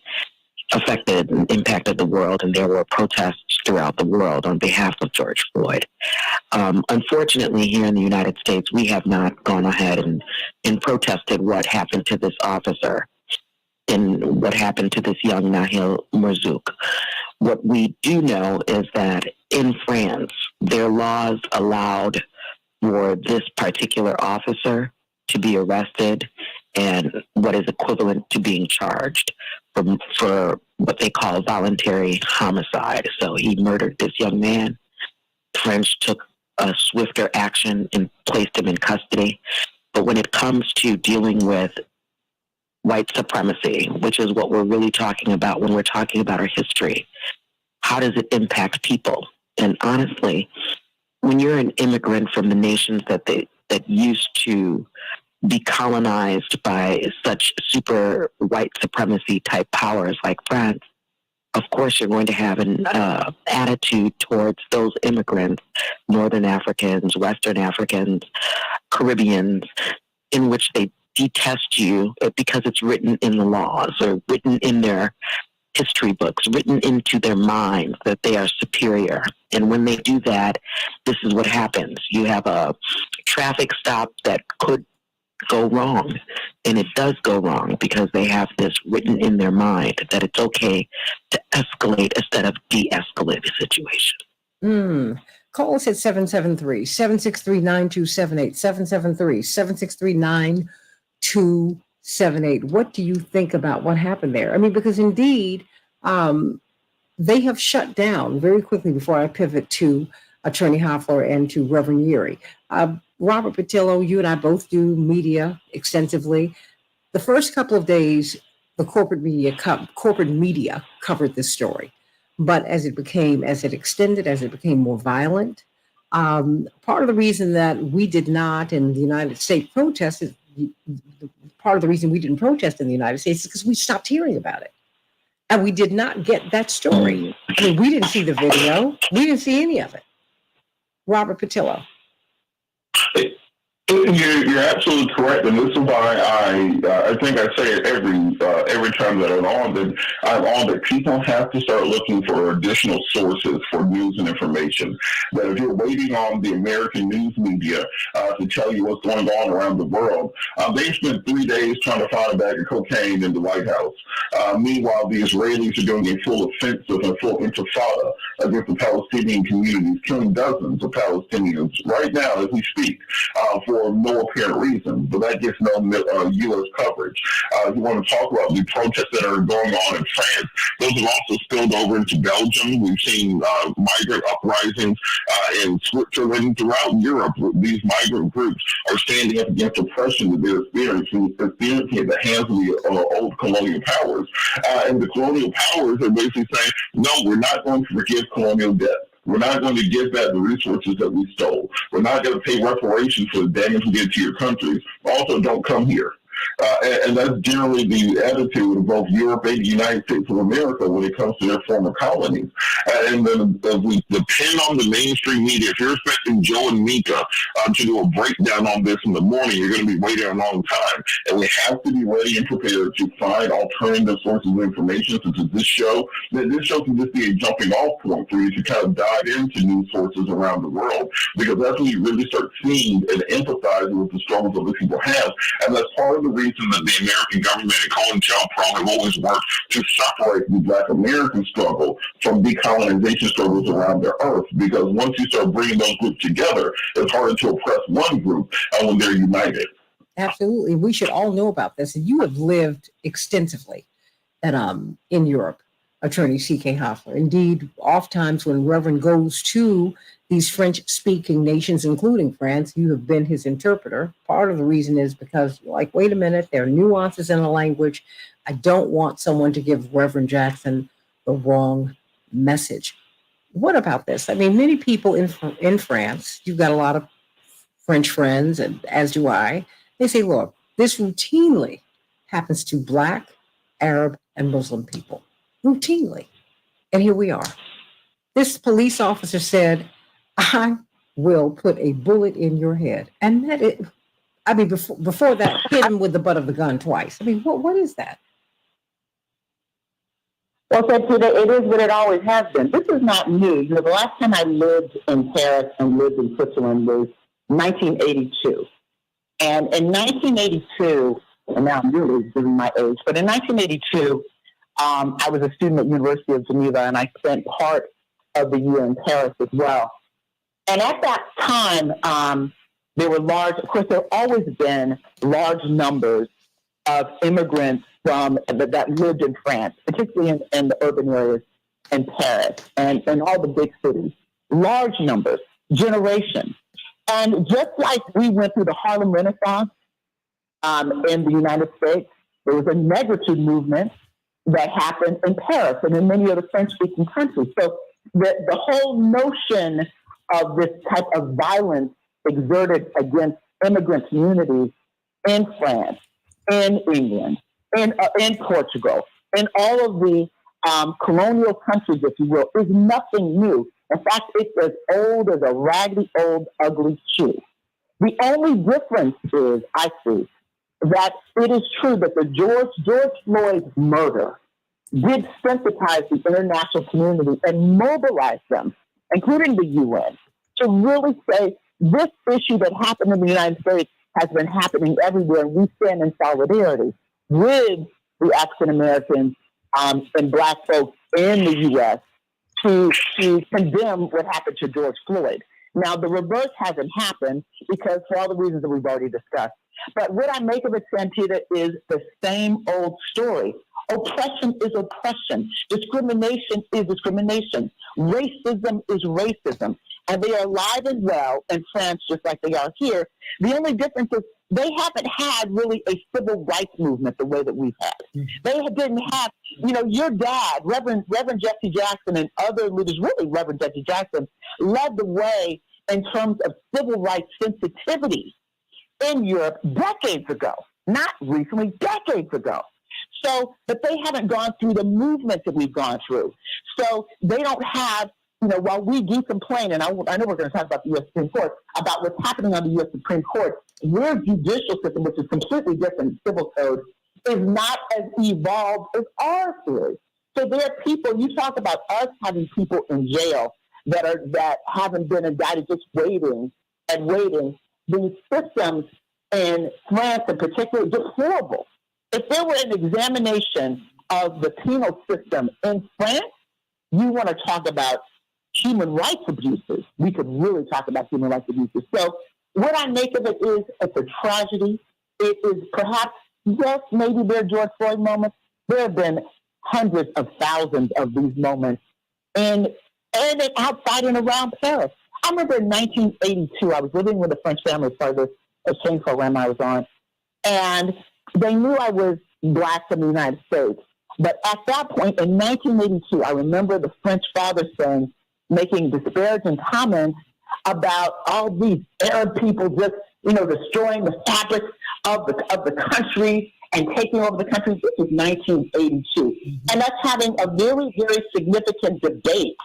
affected and impacted the world, and there were protests throughout the world on behalf of George Floyd. Unfortunately, here in the United States, we have not gone ahead and protested what happened to this officer and what happened to this young Nahel Merzouk. What we do know is that in France, their laws allowed for this particular officer to be arrested and what is equivalent to being charged for what they call voluntary homicide. So he murdered this young man. The French took a swifter action and placed him in custody. But when it comes to dealing with white supremacy, which is what we're really talking about when we're talking about our history, how does it impact people? And honestly, when you're an immigrant from the nations that used to be colonized by such super white supremacy type powers like France, of course you're going to have an attitude towards those immigrants, Northern Africans, Western Africans, Caribbeans, in which they detest you because it's written in the laws or written in their history books, written into their minds that they are superior. And when they do that, this is what happens. You have a traffic stop that could go wrong, and it does go wrong because they have this written in their mind that it's okay to escalate instead of de-escalate the situation. Call us at 773-763-9278, 773-763-9278. What do you think about what happened there? I mean, because indeed, they have shut down very quickly before I pivot to Attorney Hoffler and to Reverend Urey. Robert Patillo, you and I both do media extensively. The first couple of days, the corporate media covered this story. But as it extended, as it became more violent, part of the reason that we did not in the United States protest is part of the reason we didn't protest in the United States is because we stopped hearing about it. And we did not get that story. I mean, we didn't see the video. We didn't see any of it. Robert Patillo. You're absolutely correct, and this is why I think I say it every time that I'm on that people have to start looking for additional sources for news and information. That if you're waiting on the American news media to tell you what's going on around the world, they spent 3 days trying to find a bag of cocaine in the White House. Meanwhile, the Israelis are doing a full offensive and full intifada against the Palestinian communities, killing dozens of Palestinians right now as we speak. For no apparent reason, but that gets no U.S. coverage. You want to talk about the protests that are going on in France, those have also spilled over into Belgium. We've seen migrant uprisings in Switzerland, throughout Europe. These migrant groups are standing up against oppression that they're experiencing at the hands of the old colonial powers. And the colonial powers are basically saying, no, we're not going to forgive colonial debt. We're not going to give back the resources that we stole. We're not going to pay reparations for the damage we did to your countries. Also, don't come here. And that's generally the attitude of both Europe and the United States of America when it comes to their former colonies. And then we depend on the mainstream media. If you're expecting Joe and Mika to do a breakdown on this in the morning, you're going to be waiting a long time. And we have to be ready and prepared to find alternative sources of information, such as this show. This show can just be a jumping off point for you to kind of dive into news sources around the world, because that's when you really start seeing and empathizing with the struggles that the people have. And that's part of the reason that the American government and COINTELPRO have always worked to separate the Black American struggle from decolonization struggles around the earth. Because once you start bringing those groups together, it's harder to oppress one group when they're united. Absolutely. We should all know about this. And you have lived extensively in Europe, Attorney C.K. Hoffler. Indeed, oftentimes when Reverend goes to these French-speaking nations, including France, you have been his interpreter. Part of the reason is because you're like, wait a minute, there are nuances in the language. I don't want someone to give Reverend Jackson the wrong message. What about this? I mean, many people in France, you've got a lot of French friends, and as do I, they say, look, this routinely happens to Black, Arab, and Muslim people. Routinely. And here we are. This police officer said, I will put a bullet in your head. And that it, I mean, before that, hit him with the butt of the gun twice. I mean, what is that? Well, Santita, it is what it always has been. This is not new. You know, the last time I lived in Paris and lived in Switzerland was 1982. And in 1982, and now I'm really giving my age, but in 1982, I was a student at University of Geneva, and I spent part of the year in Paris as well. And at that time, there were of course, there have always been large numbers of immigrants that lived in France, particularly in the urban areas in Paris and in all the big cities. Large numbers, generations. And just like we went through the Harlem Renaissance in the United States, there was a negritude movement that happened in Paris and in many other French-speaking countries. So the whole notion of this type of violence exerted against immigrant communities in France, in England, in Portugal, in all of the colonial countries, if you will, is nothing new. In fact, it's as old as a raggedy old ugly shoe. The only difference is, I see, that it is true that the George Floyd murder did sensitize the international community and mobilize them, including the UN, to really say this issue that happened in the United States has been happening everywhere, and we stand in solidarity with the African Americans and Black folks in the U.S. to condemn what happened to George Floyd. Now, the reverse hasn't happened because for all the reasons that we've already discussed. But what I make of it, Santita, is the same old story. Oppression is oppression. Discrimination is discrimination. Racism is racism. And they are alive and well in France just like they are here. The only difference is they haven't had really a civil rights movement the way that we've had. They didn't have, your dad, Reverend Jesse Jackson and other leaders, really Reverend Jesse Jackson, led the way in terms of civil rights sensitivity in Europe decades ago, not recently, decades ago. So, but they haven't gone through the movement that we've gone through. So they don't have, while we do complain, and I know we're going to talk about the U.S. Supreme Court, about what's happening on the U.S. Supreme Court, their judicial system, which is completely different, civil code, is not as evolved as ours is. So there are people, you talk about us having people in jail that haven't been indicted, just waiting and waiting. These systems in France in particular, just horrible. If there were an examination of the penal system in France, you want to talk about human rights abuses. We could really talk about human rights abuses. So what I make of it is it's a tragedy. It is perhaps, yes, maybe there are George Floyd moments. There have been hundreds of thousands of these moments and outside and around Paris. I remember in 1982, I was living with a French family as part of this exchange program I was on, and they knew I was Black from the United States. But at that point, in 1982, I remember the French father making disparaging comments about all these Arab people just, destroying the fabric of the country and taking over the country. This was 1982. And that's having a very, very significant debate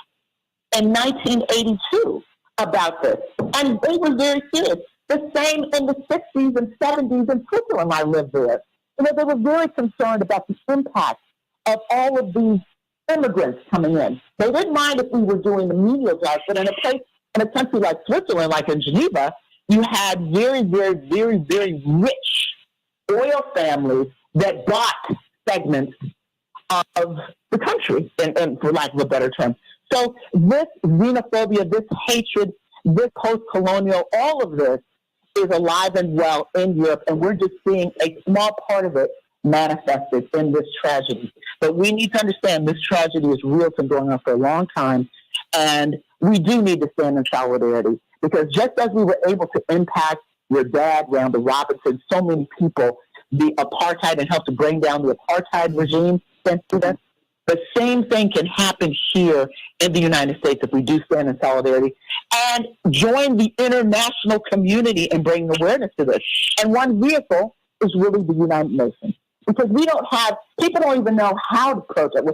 in 1982 about this. And they were very serious. The same in the 60s and 70s in Switzerland. I lived there. They were very concerned about the impact of all of these immigrants coming in. They didn't mind if we were doing the menial jobs, but in a country like Switzerland, like in Geneva, you had very, very, very, very rich oil families that bought segments of the country, and for lack of a better term. So this xenophobia, this hatred, this post-colonial, all of this is alive and well in Europe, and we're just seeing a small part of it manifested in this tragedy. But we need to understand this tragedy is real, it's been going on for a long time, and we do need to stand in solidarity, because just as we were able to impact your dad, Randall Robinson, so many people, the apartheid, and help to bring down the apartheid regime, Santita, the same thing can happen here in the United States if we do stand in solidarity and join the international community and bring awareness to this. And one vehicle is really the United Nations, because people don't even know how to protest.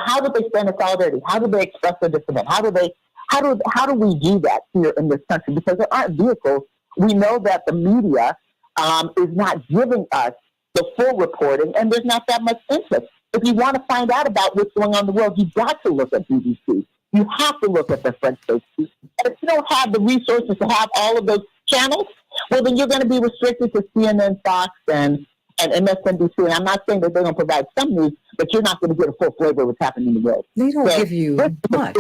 How do they stand in solidarity? How do they express their dissent? How do we do that here in this country? Because there aren't vehicles. We know that the media is not giving us the full reporting, and there's not that much interest. If you want to find out about what's going on in the world, you've got to look at BBC. You have to look at the French station. And if you don't have the resources to have all of those channels, well, then you're going to be restricted to CNN, Fox, and MSNBC. And I'm not saying that they're going to provide some news, but you're not going to get a full flavor of what's happening in the world. They don't give you much.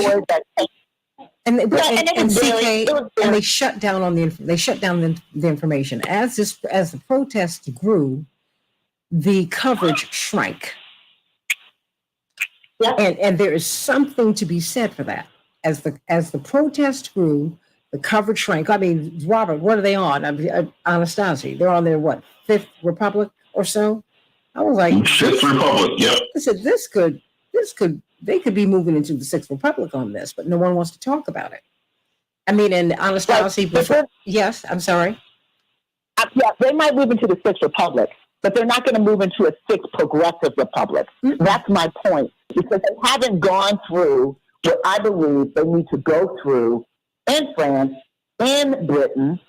And they shut down the information. As the protests grew, the coverage shrank. Yeah. And there is something to be said for that. As the protest grew, the coverage shrank. I mean, Robert, what are they on? Anastasia, they're on their Fifth Republic or so. I was like, Fifth Republic, yeah. I said they could be moving into the Sixth Republic on this, but no one wants to talk about it. I mean, and Anastasia, yes, I'm sorry. Yeah, they might move into the Sixth Republic, but they're not going to move into a Sixth Progressive Republic. Mm-hmm. That's my point, because they haven't gone through what I believe they need to go through in France, in Britain,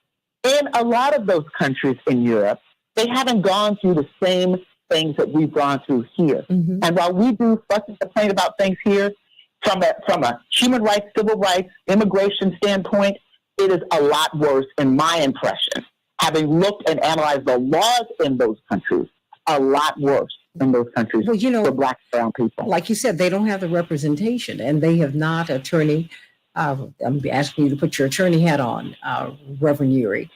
in a lot of those countries in Europe. They haven't gone through the same things that we've gone through here. Mm-hmm. And while we do fuss and complain about things here, from a human rights, civil rights, immigration standpoint, it is a lot worse in my impression. Having looked and analyzed the laws in those countries, a lot worse in those countries for Black and brown people. Like you said, they don't have the representation, and they have not attorney. I'm asking you to put your attorney hat on, Reverend Uri.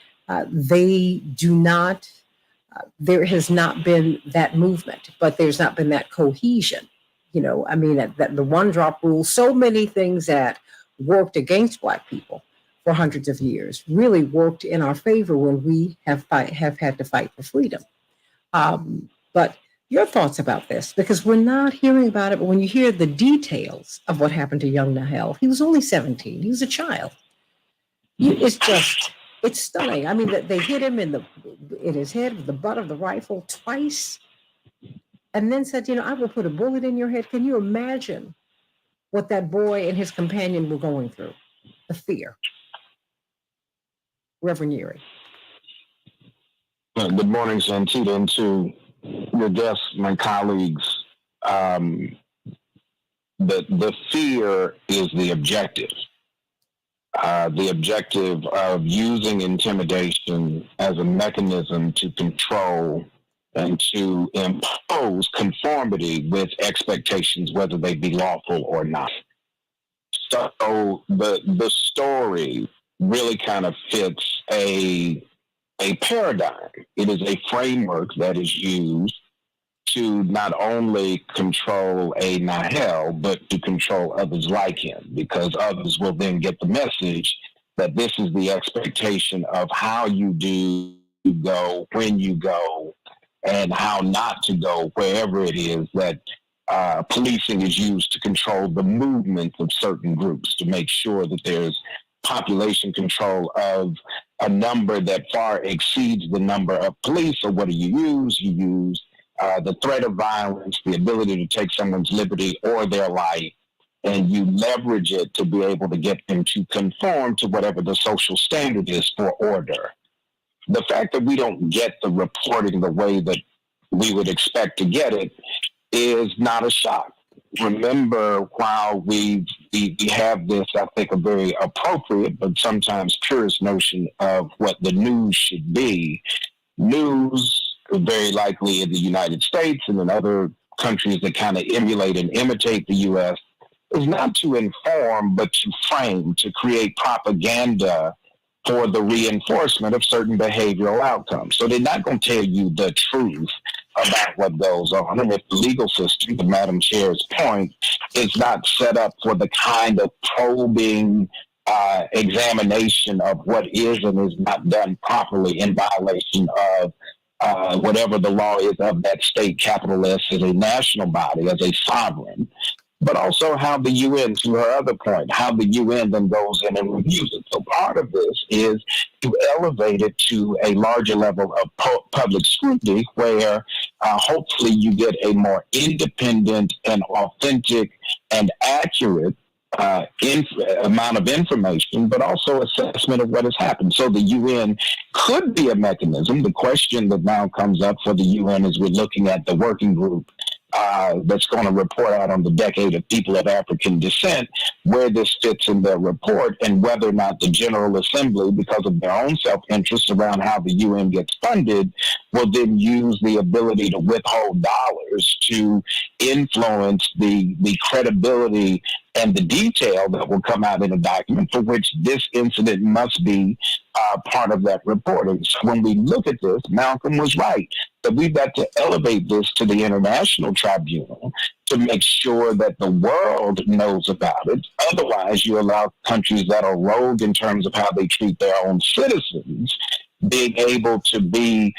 They do not. There has not been that movement, but there's not been that cohesion. That the one-drop rule, so many things that worked against Black people for hundreds of years really worked in our favor when we have had to fight for freedom. But your thoughts about this, because we're not hearing about it, but when you hear the details of what happened to young Nahel, he was only 17. He was a child. It's stunning. I mean, they hit him in his head with the butt of the rifle twice. and then said, I will put a bullet in your head. Can you imagine what that boy and his companion were going through? The fear. Reverend Yeary. Good morning, Santita, and to your guests, my colleagues. The fear is the objective. The objective of using intimidation as a mechanism to control and to impose conformity with expectations, whether they be lawful or not. So the story really kind of fits a paradigm. It is a framework that is used to not only control a Nahel, but to control others like him, because others will then get the message that this is the expectation of how you do go, when you go, and how not to go wherever it is that policing is used to control the movement of certain groups, to make sure that there's population control of a number that far exceeds the number of police. So what do you use? You use the threat of violence, the ability to take someone's liberty or their life, and you leverage it to be able to get them to conform to whatever the social standard is for order. The fact that we don't get the reporting the way that we would expect to get it is not a shock. Remember, while we have this, I think, a very appropriate but sometimes purist notion of what the news should be, news very likely in the United States and in other countries that kind of emulate and imitate the U.S. is not to inform, but to frame, to create propaganda for the reinforcement of certain behavioral outcomes. So they're not going to tell you the truth about what goes on. And if the legal system, to Madam Chair's point, is not set up for the kind of probing examination of what is and is not done properly in violation of whatever the law is of that state, capital S, as a national body, as a sovereign, but also how the UN, to her other point, how the UN then goes in and reviews it. So part of this is to elevate it to a larger level of public scrutiny where hopefully you get a more independent and authentic and accurate amount of information, but also assessment of what has happened. So the UN could be a mechanism. The question that now comes up for the UN is we're looking at the working group that's going to report out on the decade of people of African descent, where this fits in their report, and whether or not the General Assembly, because of their own self-interest around how the UN gets funded, will then use the ability to withhold dollars to influence the credibility and the detail that will come out in a document for which this incident must be part of that reporting. So when we look at this, Malcolm was right, that we've got to elevate this to the international tribunal to make sure that the world knows about it. Otherwise, you allow countries that are rogue in terms of how they treat their own citizens being able to be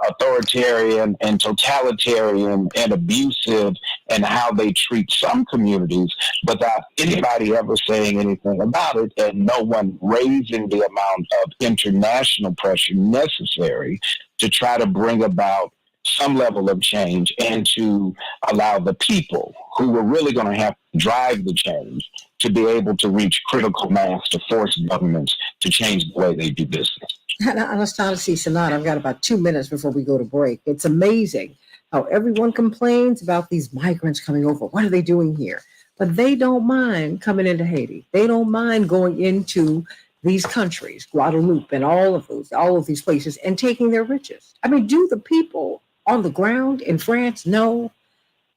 authoritarian and totalitarian and abusive and how they treat some communities without anybody ever saying anything about it, and no one raising the amount of international pressure necessary to try to bring about some level of change and to allow the people who are really going to have to drive the change to be able to reach critical mass to force governments to change the way they do business. Anastasia Sanat, I've got about 2 minutes before we go to break. It's amazing how everyone complains about these migrants coming over. What are they doing here? But they don't mind coming into Haiti. They don't mind going into these countries, Guadeloupe and all of these places, and taking their riches. I mean, do the people on the ground in France know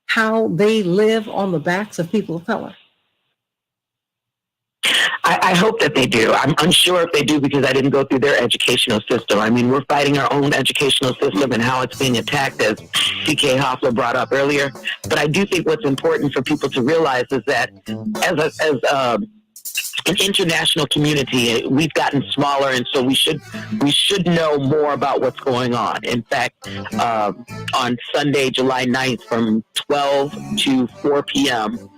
how they live on the backs of people of color? I hope that they do. I'm unsure if they do because I didn't go through their educational system. I mean, we're fighting our own educational system and how it's being attacked, as C.K. Hoffler brought up earlier. But I do think what's important for people to realize is that as an international community, we've gotten smaller, and so we should know more about what's going on. In fact, on Sunday, July 9th, from 12 to 4 p.m.,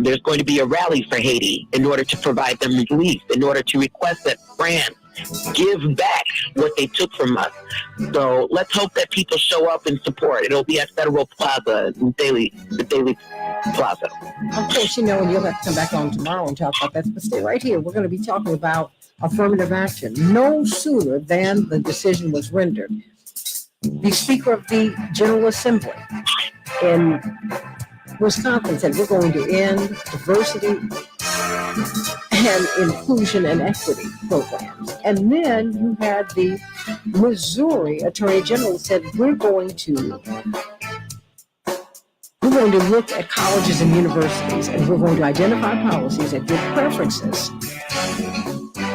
there's going to be a rally for Haiti in order to provide them relief, in order to request that France give back what they took from us. So let's hope that people show up and support. It'll be at Federal Plaza, the Daily Plaza. Of course, and you'll have to come back on tomorrow and talk about that. But stay right here. We're going to be talking about affirmative action no sooner than the decision was rendered. The Speaker of the General Assembly in Wisconsin said we're going to end diversity and inclusion and equity programs. And then you had the Missouri Attorney General said we're going to look at colleges and universities, and we're going to identify policies that give preferences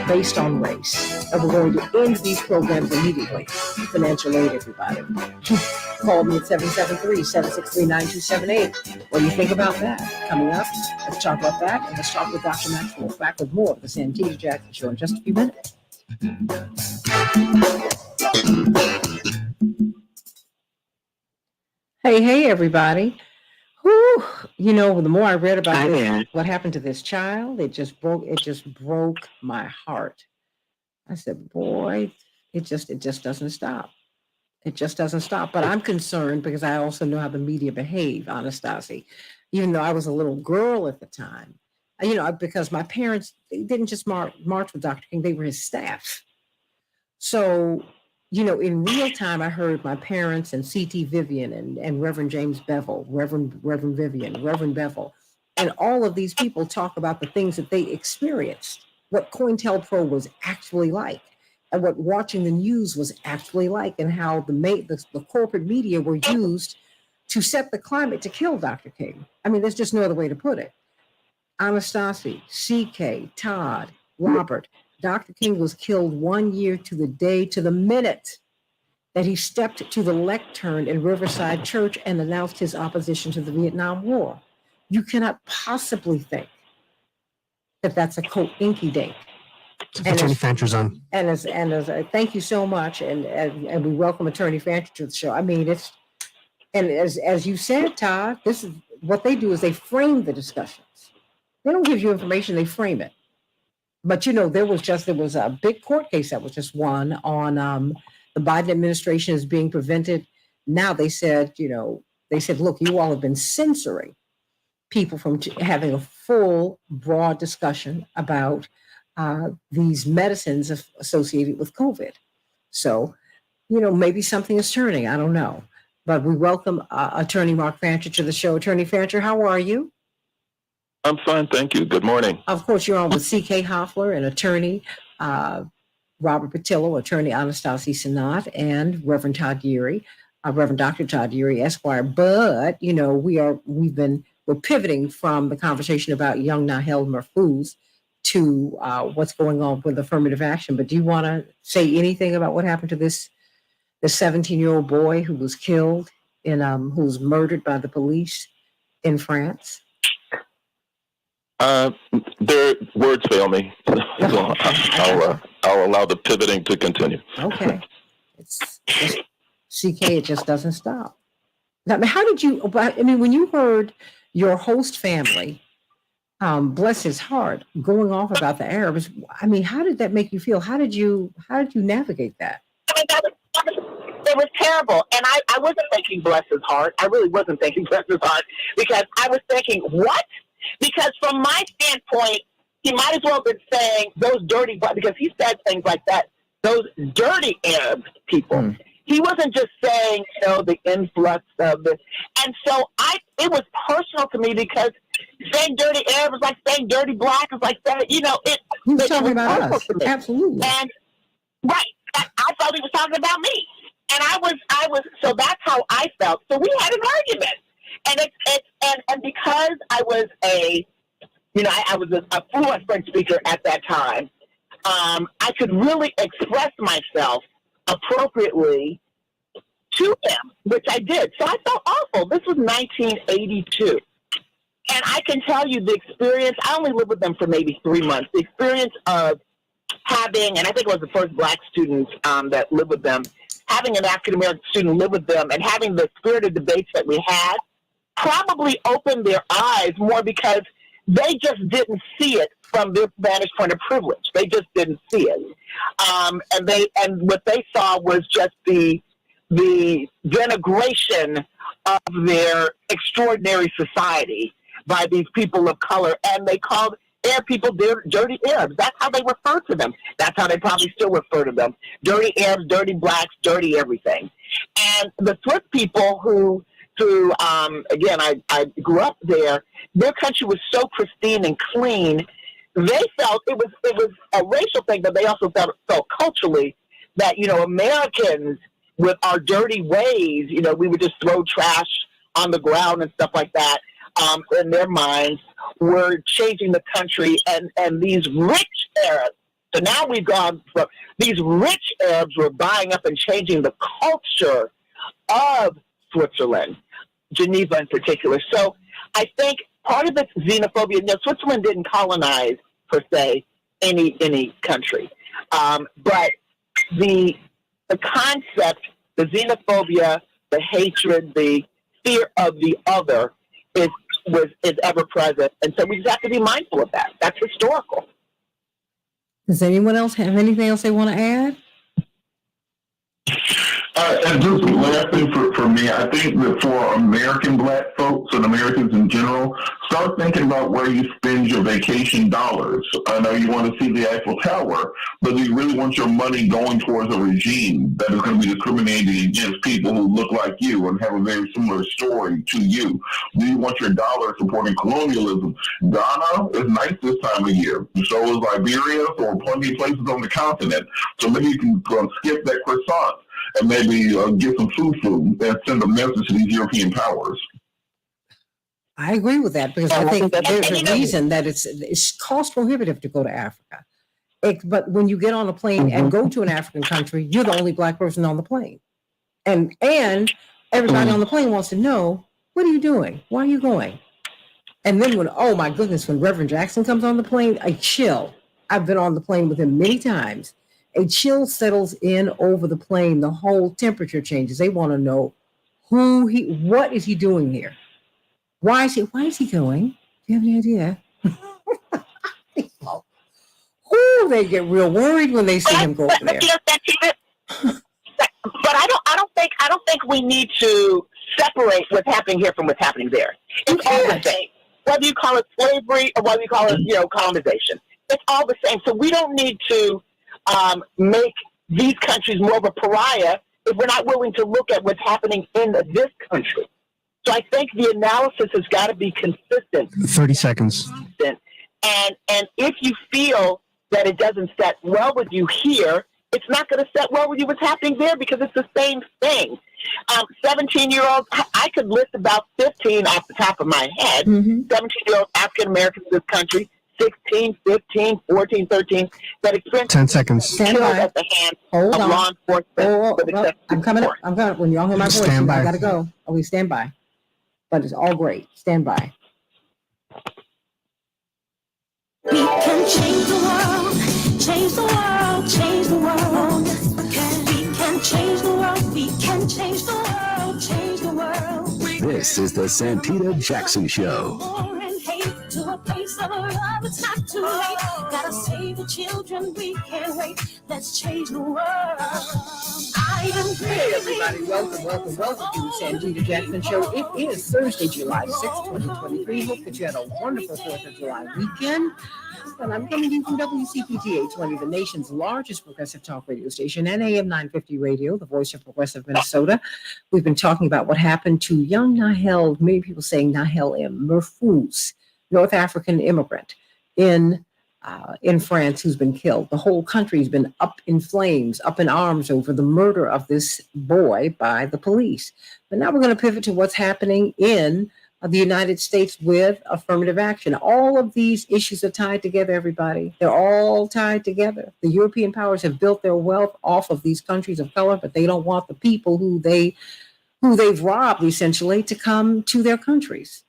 based on race. And we're going to end these programs immediately. Financial aid, everybody. Call me at 773-763-9278. What do you think about that? Coming up, let's talk about that, and let's talk with Dr. Maxwell. Back with more of the Santita Jackson Show in just a few minutes. Hey, everybody. Whew. The more I read about this, what happened to this child, it just broke my heart. I said, boy, it just doesn't stop. It just doesn't stop. But I'm concerned because I also know how the media behave, Anastasia. Even though I was a little girl at the time, because my parents, they didn't just march with Dr. King, they were his staff. So, in real time, I heard my parents and C.T. Vivian and Reverend James Bevel, Reverend Vivian, Reverend Bevel, and all of these people talk about the things that they experienced, what COINTELPRO was actually like, and what watching the news was actually like, and how the corporate media were used to set the climate to kill Dr. King. I mean, there's just no other way to put it. Anastasia, C.K., Todd, Robert, Dr. King was killed 1 year to the day, to the minute that he stepped to the lectern in Riverside Church and announced his opposition to the Vietnam War. You cannot possibly think that that's a co-inky-dink. Attorney Fancher's on. And as thank you so much, and we welcome Attorney Fancher to the show. I mean, as you said, Todd, this is what they do is they frame the discussions. They don't give you information; they frame it. But there was a big court case that was just won on the Biden administration is being prevented. Now they said, look, you all have been censoring people from having a full, broad discussion about these medicines associated with COVID. So, maybe something is turning. I don't know. But we welcome Attorney Mark Fancher to the show. Attorney Fancher, how are you? I'm fine, thank you. Good morning. Of course, you're on with C.K. Hoffler and Attorney Robert Patillo, Attorney Anastasia Sanat, and Reverend Todd Yeary, Reverend Dr. Todd Yeary, Esquire. But we're pivoting from the conversation about young Nahel Mahfouz to what's going on with affirmative action. But do you want to say anything about what happened to the 17-year-old boy who was killed who was murdered by the police in France? Their words fail me, so I'll allow the pivoting to continue. Okay. It's CK, it just doesn't stop. Now, how did you, when you heard your host family, bless his heart, going off about the Arabs, how did that make you feel? How did you navigate that? It was terrible. And I wasn't thinking bless his heart. I really wasn't thinking bless his heart, because I was thinking, what? Because from my standpoint, he might as well have been saying those dirty, because he said things like that, those dirty Arab people. He wasn't just saying, the influx of this. And so it was personal to me, because saying dirty Arab is like saying dirty black, is like saying, he was talking about us. Absolutely. And right. I thought he was talking about me. And I was, so that's how I felt. So we had an argument. And because I was I was a fluent French speaker at that time, I could really express myself appropriately to him, which I did. So I felt awful. This was 1982. And I can tell you the experience, I only lived with them for maybe 3 months, the experience of having, and I think it was the first black student that lived with them, having an African-American student live with them and having the spirited debates that we had, probably opened their eyes more, because they just didn't see it from their vantage point of privilege. They just didn't see it. And what they saw was just the denigration of their extraordinary society by these people of color, and they called Arab people dirty Arabs. That's how they refer to them. That's how they probably still refer to them. Dirty Arabs, dirty blacks, dirty everything. And the Swiss people who again, I grew up there, their country was so pristine and clean. They felt it was a racial thing, but they also felt culturally that, Americans with our dirty ways, we would just throw trash on the ground and stuff like that. In their minds, were changing the country, and these rich Arabs. So now we've gone from these rich Arabs were buying up and changing the culture of Switzerland, Geneva in particular. So I think part of it's xenophobia. Now, Switzerland didn't colonize per se any country, but the concept, the xenophobia, the hatred, the fear of the other is ever present, and so we just have to be mindful of that. That's historical. Does anyone else have anything else they want to add? And just last thing for me, I think that for American black folks and Americans in general, start thinking about where you spend your vacation dollars. I know you want to see the Eiffel Tower, but do you really want your money going towards a regime that is going to be discriminating against people who look like you and have a very similar story to you? Do you want your dollars supporting colonialism? Ghana is nice this time of year. So is Liberia, or plenty of places on the continent. So maybe you can skip that croissant and maybe get some food and send a message to these European powers. I agree with that, because I think that there's a reason that it's cost prohibitive to go to Africa. But when you get on a plane and go to an African country, you're the only black person on the plane. And everybody on the plane wants to know, what are you doing? Why are you going? And then oh my goodness, when Reverend Jackson comes on the plane, a chill. I've been on the plane with him many times. A chill settles in over the plane. The whole temperature changes. They want to know what is he doing here? Why is he going? Do you have any idea? They get real worried when they see him go over there. But I don't think we need to separate what's happening here from what's happening there. It's all the same. Whether you call it slavery or whether you call it, colonization, it's all the same. So we don't need to make these countries more of a pariah if we're not willing to look at what's happening in this country. So I think the analysis has got to be consistent. 30 seconds. And if you feel that it doesn't set well with you here, it's not going to set well with you what's happening there, because it's the same thing. 17-year-olds, I could list about 15 off the top of my head, 17-year-old African-Americans in this country, 16, 15, 14, 13, that experienced 10 seconds. killed at the hands of law enforcement. I'm coming up. When y'all hear my voice, Stand by. I got to go. Okay, stand by. But it's all great. Stand by. We can change the world, change the world, change the world. We can change the world, we can change the world, change the world. This is the Santita Jackson Show. War and hate to a place of love, it's not too late. Gotta save the children, we can't wait. Let's change the world. Hey everybody, welcome to the Santita Jackson Show. It is Thursday, July 6th, 2023. Hope that you had a wonderful 4th of July weekend. And I'm coming to you from WCPT 820, the nation's largest progressive talk radio station, and AM 950 Radio, the voice of progressive Minnesota. We've been talking about what happened to young Nahel, many people saying Nahel M. Merfouz, North African immigrant in France, who's been killed. The whole country's been up in flames, up in arms over the murder of this boy by the police. But now we're going to pivot to what's happening in the United States with affirmative action. All of these issues are tied together, everybody. They're all tied together. The European powers have built their wealth off of these countries of color, but they don't want the people who they've robbed, essentially, to come to their countries,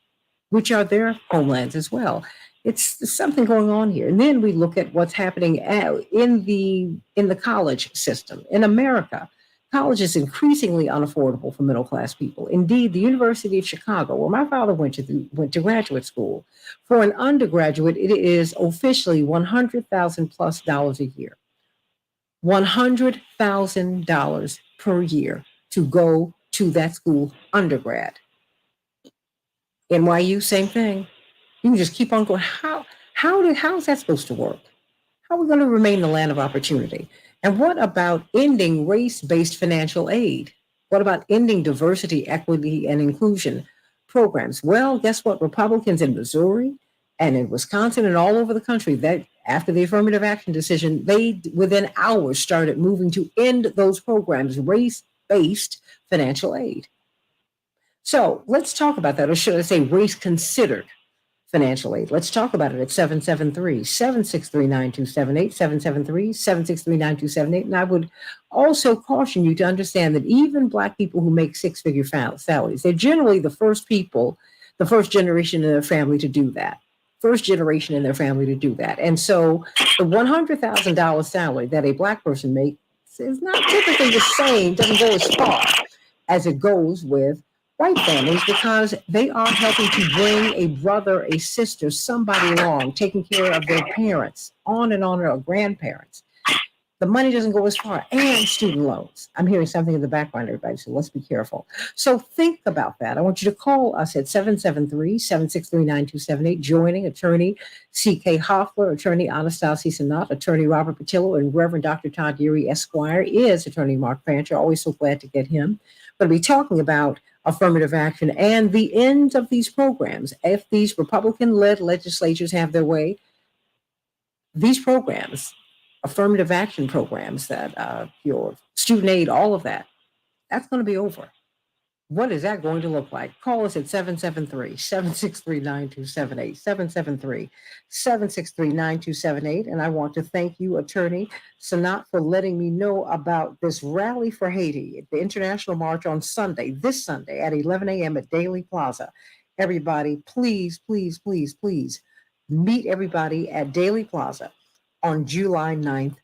which are their homelands as well. It's something going on here. And then we look at what's happening in the college system in America. College is increasingly unaffordable for middle-class people. Indeed, the University of Chicago, where my father went to graduate school, for an undergraduate, it is officially $100,000 plus dollars a year. $100,000 per year to go to that school undergrad. NYU, same thing. You can just keep on going. How's that supposed to work? How are we going to remain the land of opportunity? And what about ending race-based financial aid? What about ending diversity, equity, and inclusion programs? Well, guess what? Republicans in Missouri and in Wisconsin and all over the country, that after the affirmative action decision, they within hours started moving to end those programs, race-based financial aid. So let's talk about that, or should I say race-considered financial aid. Let's talk about it at 773-763-9278, 773-763-9278. And I would also caution you to understand that even Black people who make six-figure salaries, they're generally the first generation in their family to do that. And so the $100,000 salary that a Black person makes is not typically the same, doesn't go as far as it goes with white families, because they are helping to bring a brother, a sister, somebody along, taking care of their parents, on, or grandparents. The money doesn't go as far. And student loans. I'm hearing something in the background, everybody, so let's be careful. So think about that. I want you to call us at 773-763-9278, joining attorney C.K. Hoffler, attorney Anastasia Sanat, attorney Robert Patillo, and Reverend Dr. Todd Geary, Esquire, is attorney Mark Fancher. Always so glad to get him. We're going to be talking about affirmative action and the end of these programs. If these Republican-led legislatures have their way, these programs, affirmative action programs, that your student aid, all of that, that's going to be over. What is that going to look like? Call us at 773-763-9278, 773-763-9278. And I want to thank you, Attorney Sanat, for letting me know about this rally for Haiti, the International March on Sunday, this Sunday at 11 a.m. at Daley Plaza. Everybody, please, please, please, please meet everybody at Daley Plaza on July 9th,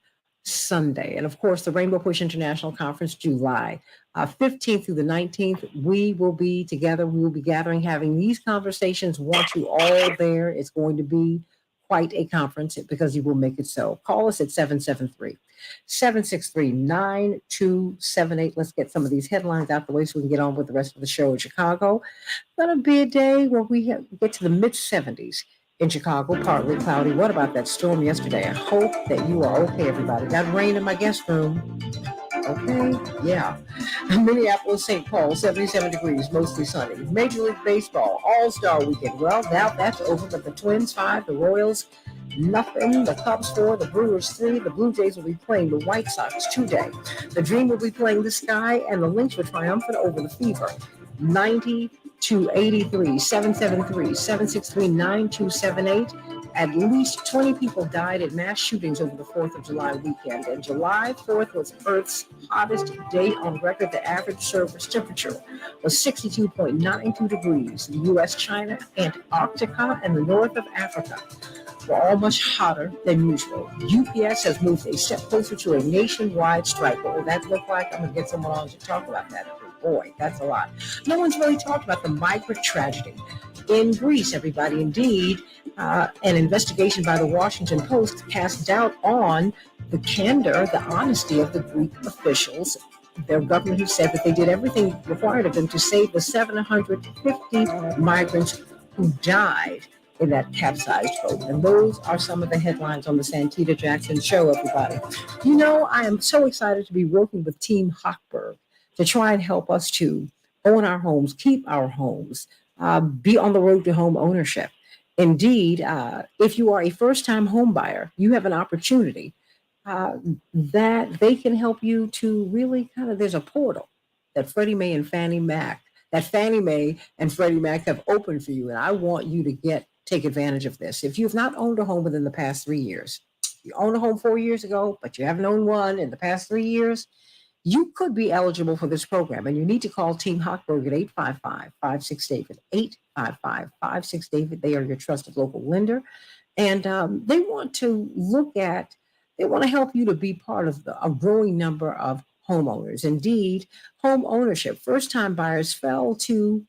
Sunday. And of course, the Rainbow Push International Conference, July 15th through the 19th, we will be together. We will be gathering, having these conversations. Want you all there. It's going to be quite a conference because you will make it so. Call us at 773-763-9278. Let's get some of these headlines out the way so we can get on with the rest of the show in Chicago. It's going to be a day where we get to the mid-70s. In Chicago, partly cloudy. What about that storm yesterday? I hope that you are okay, everybody. Got rain in my guest room. Okay, yeah. Minneapolis, St. Paul, 77 degrees, mostly sunny. Major League Baseball, All-Star Weekend. Well, now that's over, but the Twins 5, the Royals nothing, the Cubs 4, the Brewers 3, the Blue Jays will be playing the White Sox today. The Dream will be playing the Sky, and the Lynx were triumphant over the Fever. 90-83, 773-763-9278. At least 20 people died in mass shootings over the 4th of July weekend. And July 4th was Earth's hottest day on record. The average surface temperature was 62.92 degrees. The U.S., China, Antarctica, and the north of Africa were all much hotter than usual. UPS has moved a step closer to a nationwide strike. What will that look like? I'm going to get someone on to talk about that. Boy, that's a lot. No one's really talked about the migrant tragedy in Greece, everybody. Indeed, an investigation by the Washington Post cast doubt on the candor, the honesty of the Greek officials. Their government who said that they did everything required of them to save the 750 migrants who died in that capsized boat. And those are some of the headlines on the Santita Jackson Show, everybody. You know, I am so excited to be working with Team Hochberg to try and help us to own our homes, keep our homes, be on the road to home ownership. Indeed, if you are a first-time home buyer, you have an opportunity that they can help you to really there's a portal that Fannie Mae and Freddie Mac have opened for you. And I want you to take advantage of this. If you've not owned a home within the past 3 years, you owned a home 4 years ago, but you haven't owned one in the past 3 years, you could be eligible for this program, and you need to call Team Hochberg at 855-56-DAVID, 855-56-DAVID. They are your trusted local lender, and they want to help you to be part of a growing number of homeowners. Indeed, home ownership, first-time buyers fell to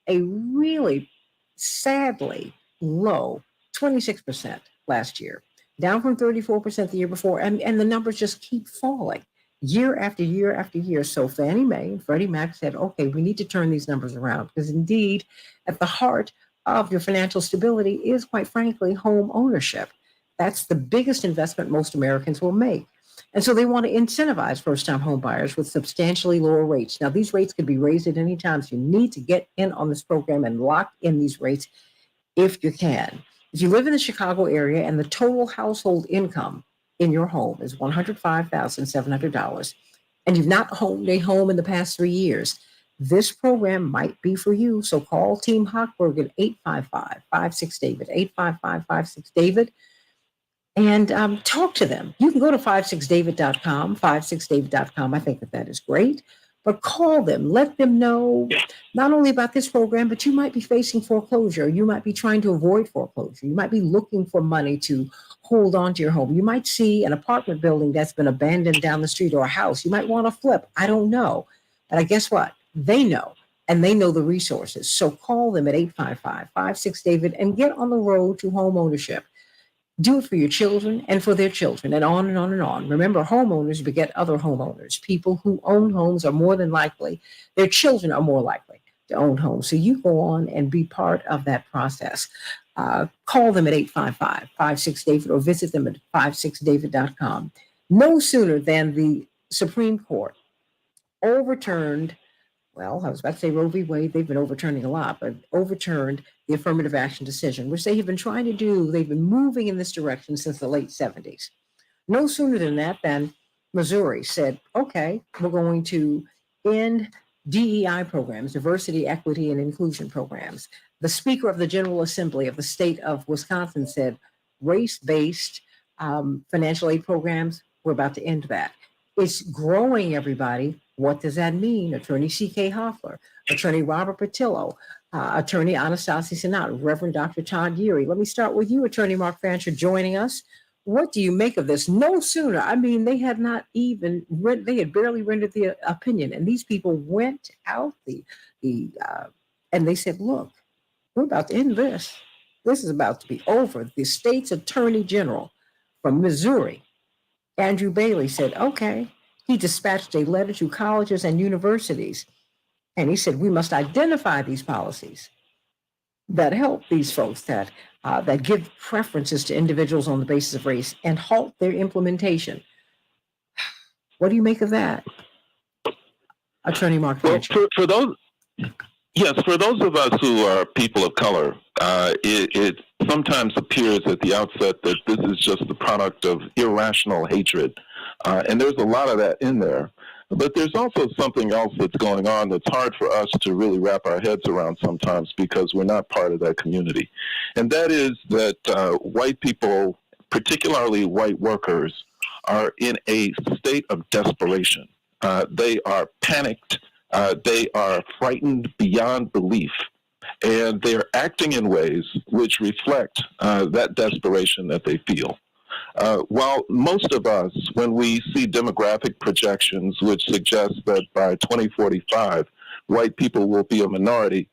a really sadly low 26% last year, down from 34% the year before. And the numbers just keep falling year after year after year. So Fannie Mae and Freddie Mac said, okay, we need to turn these numbers around, because indeed, at the heart of your financial stability is, quite frankly, home ownership. That's the biggest investment most Americans will make. And so they want to incentivize first-time home buyers with substantially lower rates. Now, these rates could be raised at any time, so you need to get in on this program and lock in these rates if you can. If you live in the Chicago area and the total household income in your home is $105,700, and you've not owned a home in the past 3 years, this program might be for you. So call Team Hochberg at 855-56-DAVID, 855-56-DAVID, and talk to them. You can go to 56david.com, 56david.com. I think that is great. But call them, let them know not only about this program, but you might be facing foreclosure. You might be trying to avoid foreclosure. You might be looking for money to hold on to your home. You might see an apartment building that's been abandoned down the street, or a house you might want to flip. I don't know. But I guess what? They know, and they know the resources. So call them at 855-56-DAVID and get on the road to home ownership. Do it for your children and for their children, and on and on and on. Remember, homeowners beget other homeowners. People who own homes are more than likely, their children are more likely to own homes. So you go on and be part of that process. Call them at 855-56-DAVID or visit them at 56david.com. No sooner than the Supreme Court overturned, well, I was about to say Roe v. Wade, they've been overturning a lot, but overturned the affirmative action decision, which they have been trying to do. They've been moving in this direction since the late 70s. No sooner than that, than Missouri said, okay, we're going to end DEI programs, diversity, equity, and inclusion programs. The Speaker of the General Assembly of the state of Wisconsin said, race-based financial aid programs, we're about to end that. It's growing, everybody. What does that mean? Attorney C.K. Hoffler, Attorney Robert Patillo, Attorney Anastasia Sinat, Reverend Dr. Todd Geary. Let me start with you, Attorney Mark Fancher, joining us. What do you make of this? No sooner, I mean, they had not even, they had barely rendered the opinion, and these people went out and they said, look, we're about to end this. This is about to be over. The state's Attorney General from Missouri, Andrew Bailey, said, okay. He dispatched a letter to colleges and universities, and he said, we must identify these policies that help these folks, that give preferences to individuals on the basis of race, and halt their implementation. What do you make of that, Attorney Mark Fancher? Well, for those of us who are people of color, it sometimes appears at the outset that this is just the product of irrational hatred. And there's a lot of that in there. But there's also something else that's going on that's hard for us to really wrap our heads around sometimes, because we're not part of that community. And that is that white people, particularly white workers, are in a state of desperation. They are panicked. They are frightened beyond belief. And they are acting in ways which reflect that desperation that they feel. While most of us, when we see demographic projections which suggest that by 2045, white people will be a minority,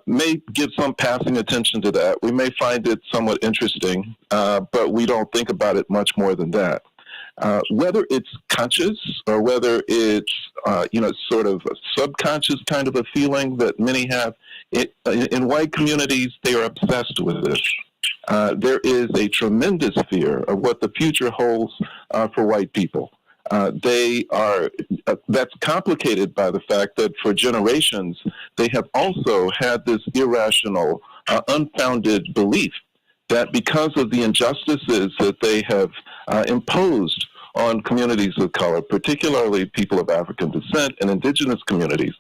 may give some passing attention to that. We may find it somewhat interesting, but we don't think about it much more than that. Whether it's conscious or whether it's, sort of a subconscious kind of a feeling that many have, in white communities, they are obsessed with this. There is a tremendous fear of what the future holds for white people. That's complicated by the fact that for generations, they have also had this irrational, unfounded belief that because of the injustices that they have imposed on communities of color, particularly people of African descent and indigenous communities,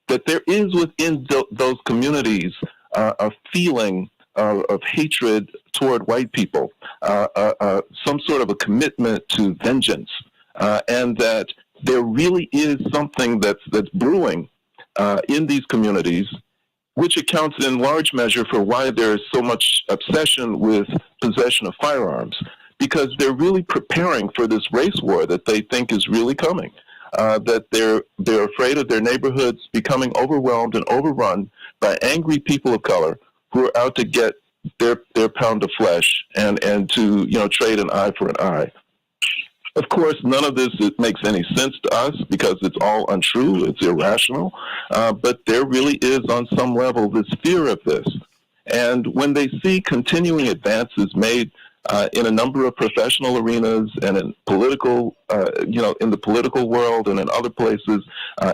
that there is within those communities a feeling of hatred toward white people, some sort of a commitment to vengeance, and that there really is something that's brewing in these communities, which accounts in large measure for why there is so much obsession with possession of firearms, because they're really preparing for this race war that they think is really coming. that they're afraid of their neighborhoods becoming overwhelmed and overrun by angry people of color who are out to get their pound of flesh and to trade an eye for an eye. Of course, none of this makes any sense to us because it's all untrue, it's irrational, but there really is on some level this fear of this. And when they see continuing advances made in a number of professional arenas and in political, in the political world and in other places,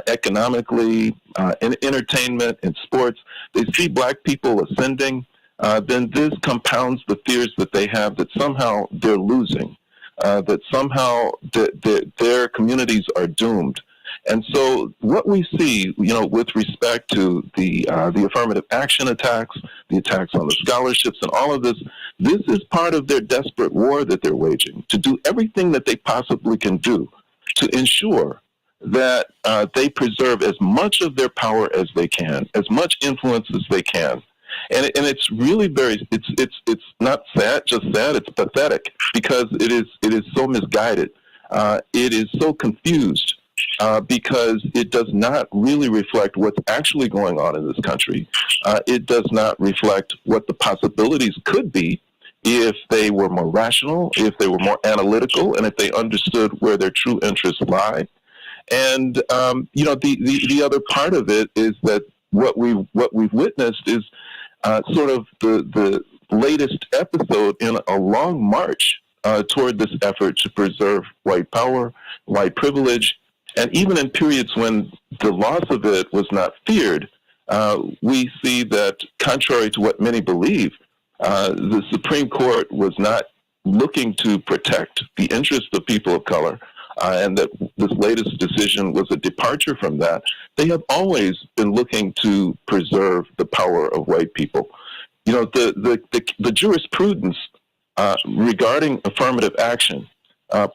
economically, in entertainment, in sports, they see Black people ascending, then this compounds the fears that they have that somehow they're losing. That somehow their communities are doomed. And so what we see, with respect to the affirmative action attacks, the attacks on the scholarships and all of this is part of their desperate war that they're waging to do everything that they possibly can do to ensure that they preserve as much of their power as they can, as much influence as they can. And it's really it's not sad, just sad, it's pathetic because it is so misguided. It is so confused because it does not really reflect what's actually going on in this country. It does not reflect what the possibilities could be if they were more rational, if they were more analytical, and if they understood where their true interests lie. And the other part of it is that what we've witnessed is sort of the latest episode in a long march toward this effort to preserve white power, white privilege, and even in periods when the loss of it was not feared, we see that contrary to what many believe, the Supreme Court was not looking to protect the interests of people of color, and that this latest decision was a departure from that. They have always been looking to preserve the power of white people. The jurisprudence regarding affirmative action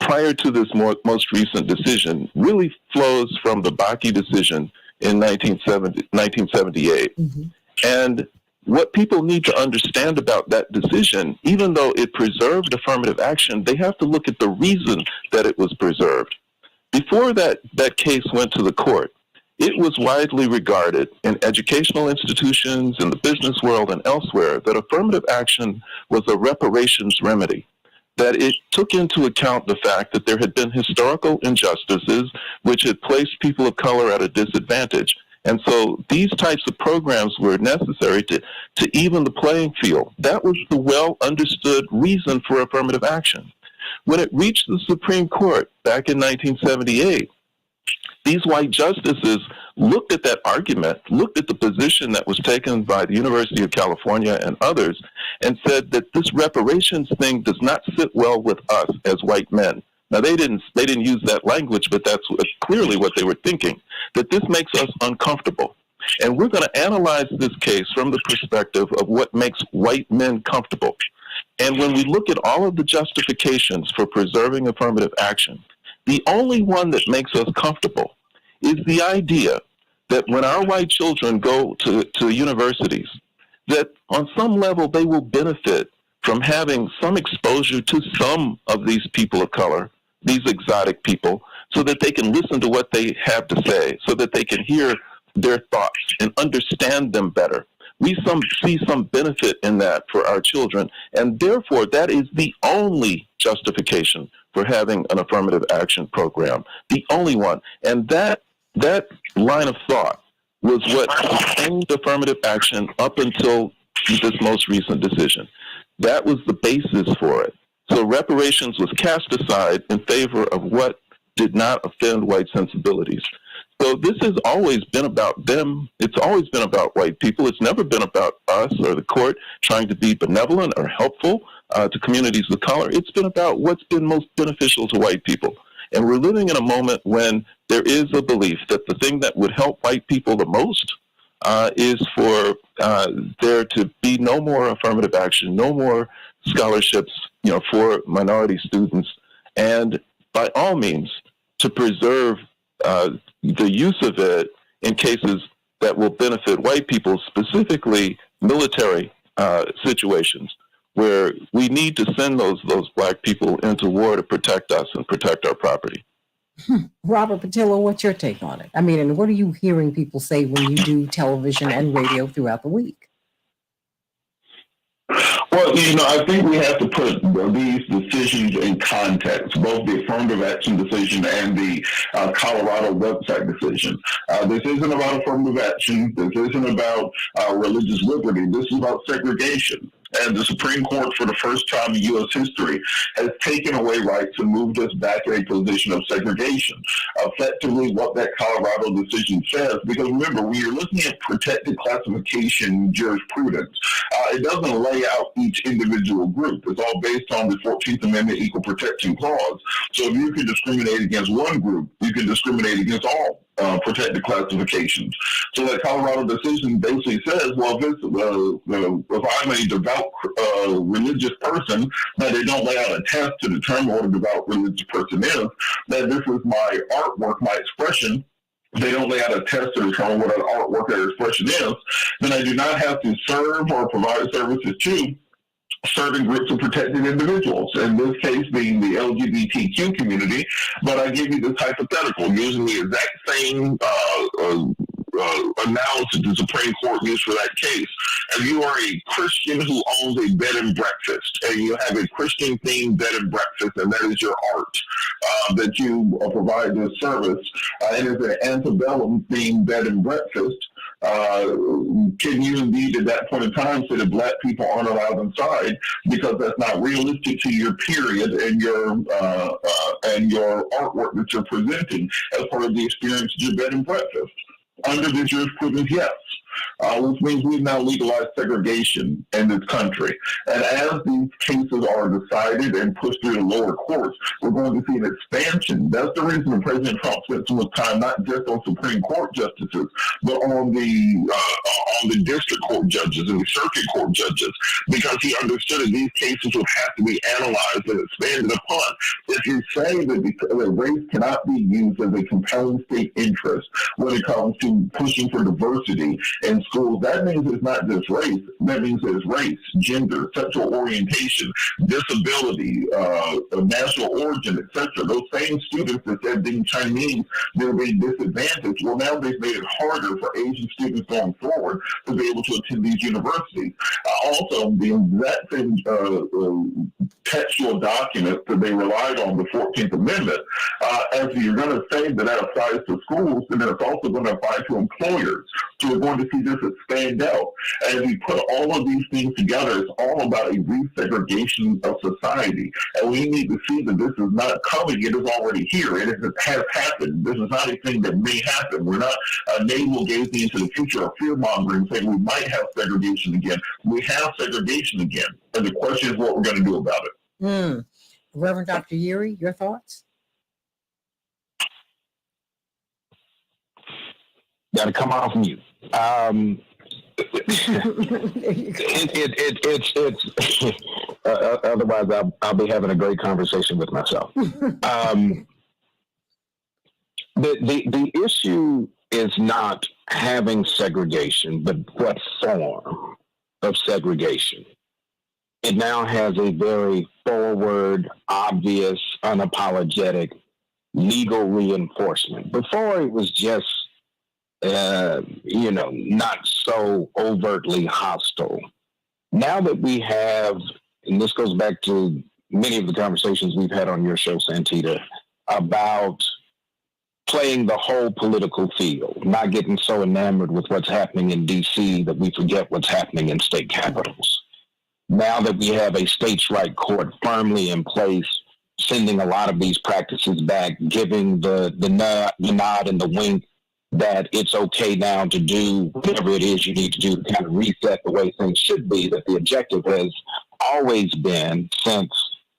prior to this most recent decision really flows from the Bakke decision in 1978. Mm-hmm. And what people need to understand about that decision, even though it preserved affirmative action, they have to look at the reason that it was preserved. Before that case went to the court, it was widely regarded in educational institutions, in the business world, and elsewhere that affirmative action was a reparations remedy, that it took into account the fact that there had been historical injustices which had placed people of color at a disadvantage. And so these types of programs were necessary to even the playing field. That was the well-understood reason for affirmative action. When it reached the Supreme Court back in 1978, these white justices looked at that argument, looked at the position that was taken by the University of California and others, and said that this reparations thing does not sit well with us as white men. Now, they didn't use that language, but that's clearly what they were thinking, that this makes us uncomfortable. And we're going to analyze this case from the perspective of what makes white men comfortable. And when we look at all of the justifications for preserving affirmative action, the only one that makes us comfortable is the idea that when our white children go to universities, that on some level they will benefit from having some exposure to some of these people of color, these exotic people, so that they can listen to what they have to say, so that they can hear their thoughts and understand them better. We see some benefit in that for our children, and therefore that is the only justification for having an affirmative action program, the only one. And that line of thought was what sustained affirmative action up until this most recent decision. That was the basis for it. So reparations was cast aside in favor of what did not offend white sensibilities. So this has always been about them. It's always been about white people. It's never been about us or the court trying to be benevolent or helpful to communities of color. It's been about what's been most beneficial to white people. And we're living in a moment when there is a belief that the thing that would help white people the most is for there to be no more affirmative action, no more scholarships, for minority students, and by all means to preserve the use of it in cases that will benefit white people, specifically military situations where we need to send those black people into war to protect us and protect our property. Robert Patillo, what's your take on it? I mean, and what are you hearing people say when you do television and radio throughout the week? Well, I think we have to put these decisions in context, both the affirmative action decision and the Colorado website decision. This isn't about affirmative action. This isn't about religious liberty. This is about segregation. And the Supreme Court, for the first time in U.S. history, has taken away rights and moved us back in a position of segregation. Effectively, what that Colorado decision says, because remember, when you're looking at protected classification jurisprudence, it doesn't lay out each individual group. It's all based on the 14th Amendment Equal Protection Clause. So if you can discriminate against one group, you can discriminate against all protected classifications. So that Colorado decision basically says, well, if I'm a devout religious person, that they don't lay out a test to determine what a devout religious person is, that this is my artwork, my expression, they don't lay out a test to determine what an artwork or expression is, then I do not have to serve or provide services to certain groups of protected individuals, in this case being the LGBTQ community. But I give you this hypothetical using the exact same analysis the Supreme Court used for that case. If you are a Christian who owns a bed and breakfast, and you have a Christian-themed bed and breakfast, and that is your art that you provide this service, and it's an antebellum-themed bed and breakfast, can you indeed at that point in time say that Black people aren't allowed inside because that's not realistic to your period and your artwork that you're presenting as part of the experience of your bed and breakfast? Under the jurisprudence, yes. Which means we've now legalized segregation in this country. And as these cases are decided and pushed through the lower courts, we're going to see an expansion. That's the reason that President Trump spent so much time not just on Supreme Court justices, but on the district court judges and the circuit court judges, because he understood that these cases would have to be analyzed and expanded upon. If you say that race cannot be used as a compelling state interest when it comes to pushing for diversity in schools, that means it's not just race. That means it's race, gender, sexual orientation, disability, national origin, etc. Those same students that said being Chinese, they're being disadvantaged. Well, now they've made it harder for Asian students going forward to be able to attend these universities. Also, the exact same textual document that they relied on, the 14th Amendment, if you're going to say that applies to schools, then it's also going to apply to employers. So we're going to see this expand out. As we put all of these things together, it's all about a resegregation of society. And we need to see that this is not coming, it is already here. It has happened. This is not a thing that may happen. We're not navel gazing into the future or fear mongering saying we might have segregation again. We have segregation again. And the question is what we're going to do about it. Reverend Dr. Yeary, your thoughts? Got to come off mute. Otherwise I'll be having a great conversation with myself. The issue is not having segregation, but what form of segregation. It now has a very forward, obvious, unapologetic legal reinforcement. Before it was just not so overtly hostile. Now that we have, and this goes back to many of the conversations we've had on your show, Santita, about playing the whole political field, not getting so enamored with what's happening in D.C. that we forget what's happening in state capitals. Now that we have a states' right court firmly in place, sending a lot of these practices back, giving the nod and the wink that it's okay now to do whatever it is you need to do to kind of reset the way things should be, that the objective has always been since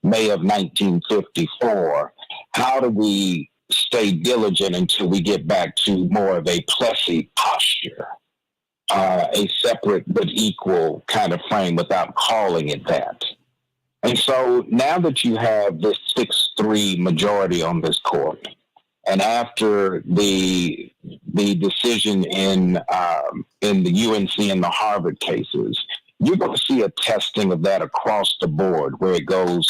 May of 1954, how do we stay diligent until we get back to more of a Plessy posture, a separate but equal kind of frame without calling it that. And so now that you have this 6-3 majority on this court, and after the decision in the UNC and the Harvard cases, you're going to see a testing of that across the board, where it goes,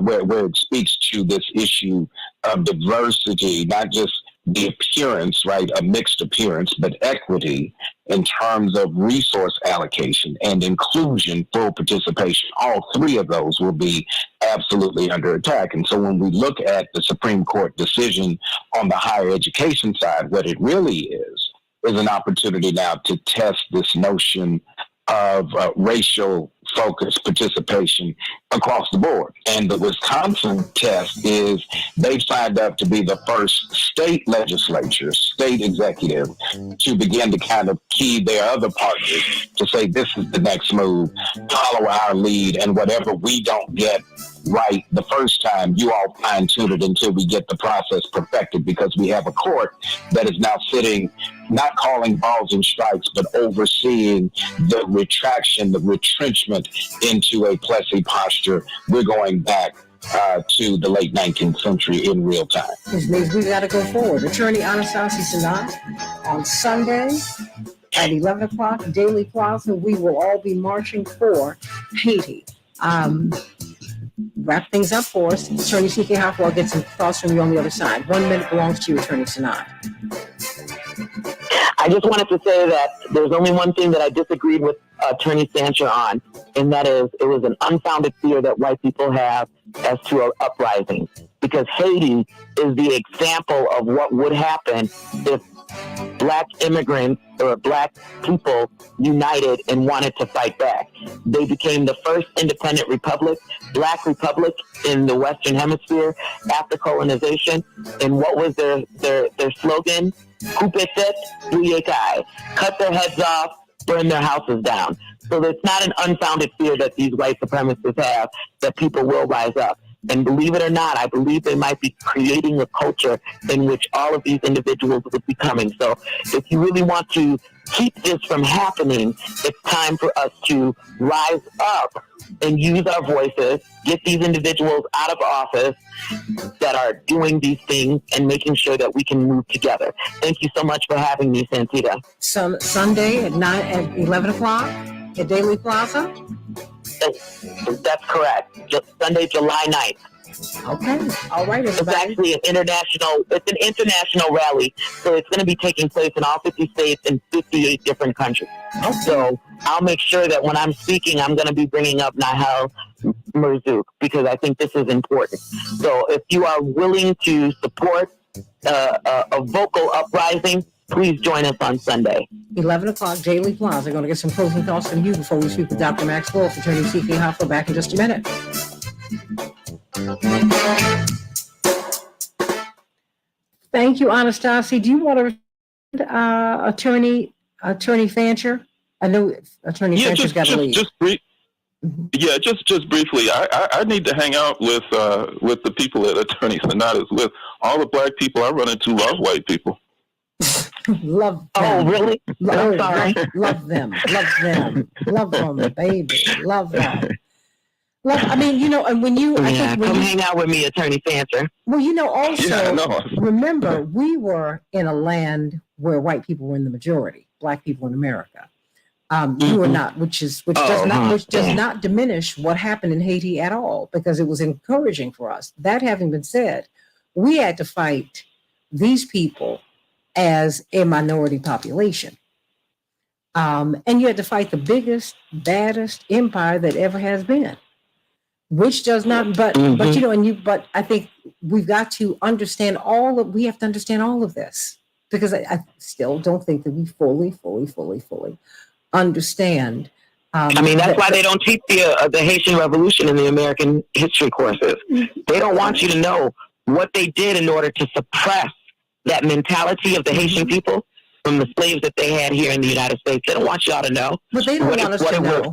where it speaks to this issue of diversity, not just the appearance, right, a mixed appearance, but equity in terms of resource allocation and inclusion, full participation. All three of those will be absolutely under attack. And so when we look at the Supreme Court decision on the higher education side, what it really is an opportunity now to test this notion of racial focused participation across the board. And the Wisconsin test is they've signed up to be the first state legislature, state executive, to begin to kind of key their other partners to say, this is the next move, follow our lead, and whatever we don't get right the first time, you all fine tune it until we get the process perfected, because we have a court that is now sitting, not calling balls and strikes, but overseeing the retraction, the retrenchment into a Plessy posture. We're going back to the late 19th century in real time. Which means we've got to go forward. Attorney Anastasia Sanat, on Sunday at 11 o'clock, Daily Plaza, we will all be marching for Haiti. Wrap things up for us. Attorney C.K. Hopper, I'll get some thoughts from you on the other side. 1 minute belongs to you, Attorney Sanat. I just wanted to say that there's only one thing that I disagreed with Attorney Sancher on, and that is it was an unfounded fear that white people have as to an uprising. Because Haiti is the example of what would happen if black immigrants or black people united and wanted to fight back. They became the first independent republic, black republic in the Western Hemisphere after colonization. And what was their slogan? Coupe tête, brûlez caille. Cut their heads off, burn their houses down. So it's not an unfounded fear that these white supremacists have that people will rise up. And believe it or not, I believe they might be creating a culture in which all of these individuals would be coming. So if you really want to keep this from happening, it's time for us to rise up and use our voices, get these individuals out of office that are doing these things, and making sure that we can move together. Thank you so much for having me, Santita. Sunday at 11 o'clock at Daily Plaza? That's correct. Sunday, July 9th. Okay. All right, It's actually an international rally. So it's going to be taking place in all 50 states and 58 different countries. Okay. So I'll make sure that when I'm speaking, I'm going to be bringing up Nahel Merzouk, because I think this is important. So if you are willing to support a vocal uprising, please join us on Sunday. 11 o'clock, Daily Plaza. Going to get some closing thoughts from you before we speak with Dr. Max Wolf. Attorney C.K. Hopper, back in just a minute. Thank you, Anastasia. Do you want to Attorney Fancher? I know Attorney Fancher's got to leave. Just briefly, I need to hang out with the people that Attorney Sanat is with. All the black people I run into love white people. Love them. Oh, really? Love them, baby. Love them. I mean, and when you... come hang out with me, Attorney Fancher. Well, also, remember, we were in a land where white people were in the majority, black people in America. You were not, which does not diminish what happened in Haiti at all, because it was encouraging for us. That having been said, we had to fight these people as a minority population. And you had to fight the biggest, baddest empire that ever has been, which does not, but I think we've got to understand we have to understand all of this, because I still don't think that we fully understand. That's why they don't teach the Haitian Revolution in the American history courses. They don't want you to know what they did in order to suppress that mentality of the Haitian people from the slaves that they had here in the United States. They don't want y'all to know. But they don't want us to know.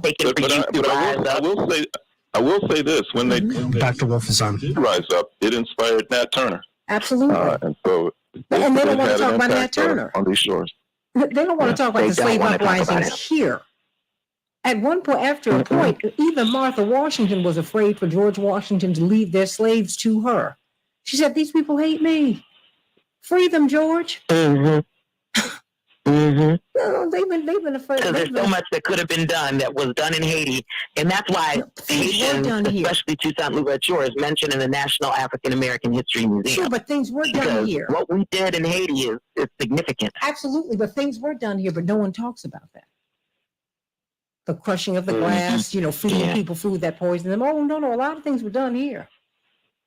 I will say this: when they Dr. Wolf is on. Rise Up, it inspired Nat Turner. Absolutely. And they don't want to talk about Nat Turner on these shores. They don't want to talk about the slave uprisings here. At one point, after a point, even Martha Washington was afraid for George Washington to leave their slaves to her. She said, "These people hate me. Free them, George." Mm-hmm. No, they've been afraid. Because there's so much that could have been done that was done in Haiti, and that's why Haitians, especially Toussaint Louverture, is mentioned in the National African American History Museum. Sure, but things were done Because here. what we did in Haiti is significant. Absolutely, but things were done here, but no one talks about that. The crushing of the glass, feeding people food that poisoned them. Oh, no, a lot of things were done here.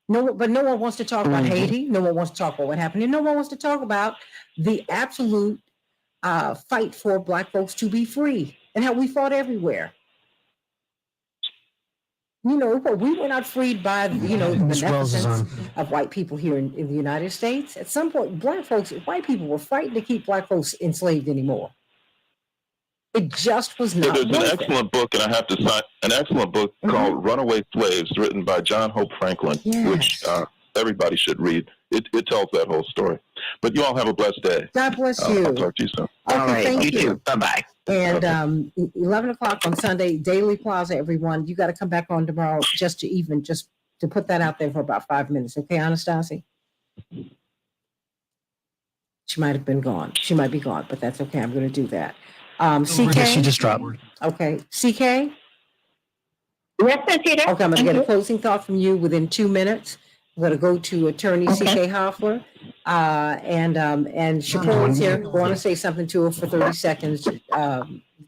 But no one wants to talk about Haiti. No one wants to talk about what happened here. No one wants to talk about the absolute fight for Black folks to be free and how we fought everywhere. But we were not freed by, the beneficence of white people here in the United States. At some point, white people were fighting to keep Black folks enslaved anymore. It just was not. There's an excellent book, and I have to cite an excellent book called "Runaway Slaves," written by John Hope Franklin, which everybody should read. It tells that whole story. But you all have a blessed day. God bless you. I'll talk to you soon. Okay, All right, thank you too. Bye-bye. And 11 o'clock on Sunday, Daily Plaza, everyone. You got to come back on tomorrow just to put that out there for about 5 minutes. Okay, Anastasia? She might have been gone. She might be gone, but that's okay. I'm going to do that. CK? She just dropped. Okay. CK? Yes, Santita. Okay, I'm going to get a closing thought from you within 2 minutes. I'm going to go to Attorney CK Hoffler. And Chappelle's here. I want to say something to her for 30 seconds,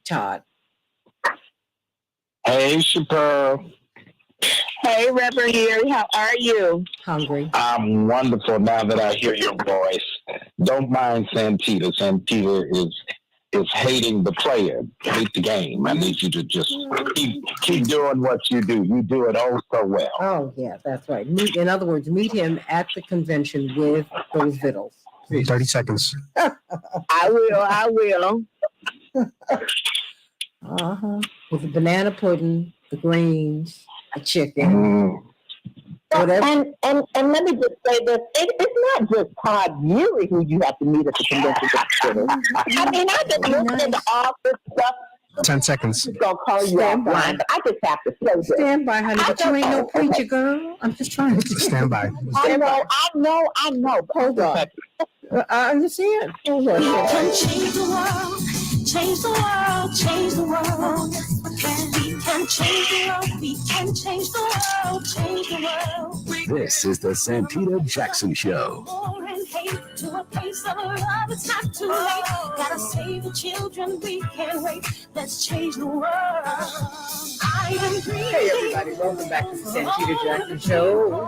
Todd. Hey, Chappelle. Hey, Reverend Erie, how are you? Hungry. I'm wonderful now that I hear your voice. Don't mind Santita. Santita is hating the player, hate the game. I need you to just keep doing what you do. You do it oh so well. Oh, yeah, that's right. In other words, meet him at the convention with those vittles. 30 seconds. I will. With the banana pudding, the greens, the chicken. Whatever. And let me just say this: it's not just Todd Neary who you have to meet at the convention. I mean, I just listen into all this stuff. 10 seconds. I'm gonna call you offline, but I just have to say this. Stand by, honey. But you ain't no preacher, girl. I'm just trying to stand by. I know. Hold on. I understand. We can change the world, change the world, change the world. We can change the world, we can change the world, change the world. This is the Santita Jackson Show. War and hate to a place of love, it's not too late. Gotta save the children, we can't wait. Let's change the world. I am free. Hey everybody, welcome back to the Santita Jackson Show.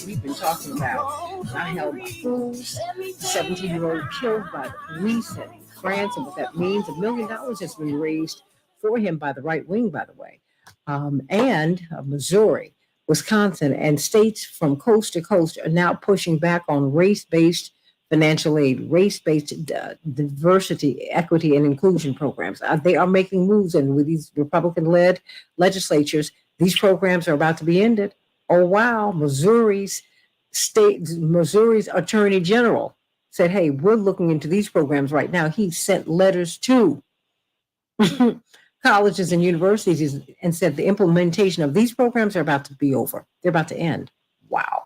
We've been talking about I held my fools, 17-year-old killed by the police in France, and what that means. $1 million has been raised for him by the right wing, by the way, and Missouri, Wisconsin, and states from coast to coast are now pushing back on race-based financial aid, race-based diversity, equity, and inclusion programs. They are making moves, and with these Republican-led legislatures, these programs are about to be ended. Oh, wow. Missouri's Attorney General said, hey, we're looking into these programs right now. He sent letters to colleges and universities and said the implementation of these programs are about to be over. They're about to end. Wow.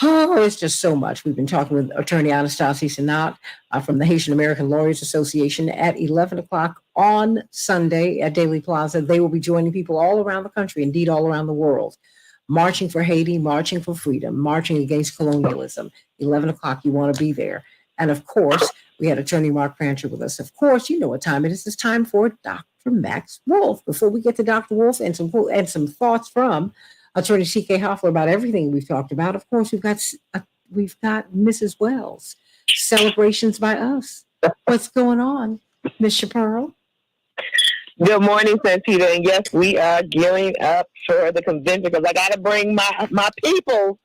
Oh, it's just so much. We've been talking with Attorney Anastasia Sanat from the Haitian American Lawyers Association at 11 o'clock on Sunday at Daily Plaza. They will be joining people all around the country, indeed all around the world, marching for Haiti, marching for freedom, marching against colonialism. 11 o'clock, you want to be there. And of course, we had Attorney Mark Prancher with us. Of course, you know what time it is. It's time for Dr. Max Wolf. Before we get to Dr. Wolf and some thoughts from Attorney C.K. Hoffler about everything we've talked about, of course, we've got Mrs. Wells. Celebrations by us. What's going on, Miss Chaparro? Good morning, Santita. And yes, we are gearing up for the convention because I got to bring my people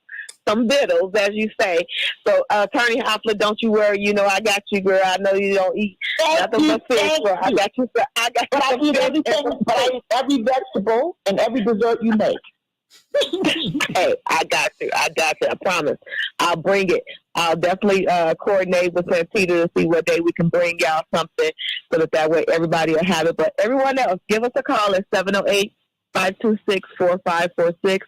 some vittles, as you say. So, Attorney Hoffler, don't you worry. You know I got you, girl. I know you don't eat nothing but fish. So I got you. But I eat everything. But I eat every vegetable and every dessert you make. Hey, I got you. I promise. I'll bring it. I'll definitely coordinate with Santita to see what day we can bring y'all something so that way everybody will have it. But everyone else, give us a call at 708-526-4546.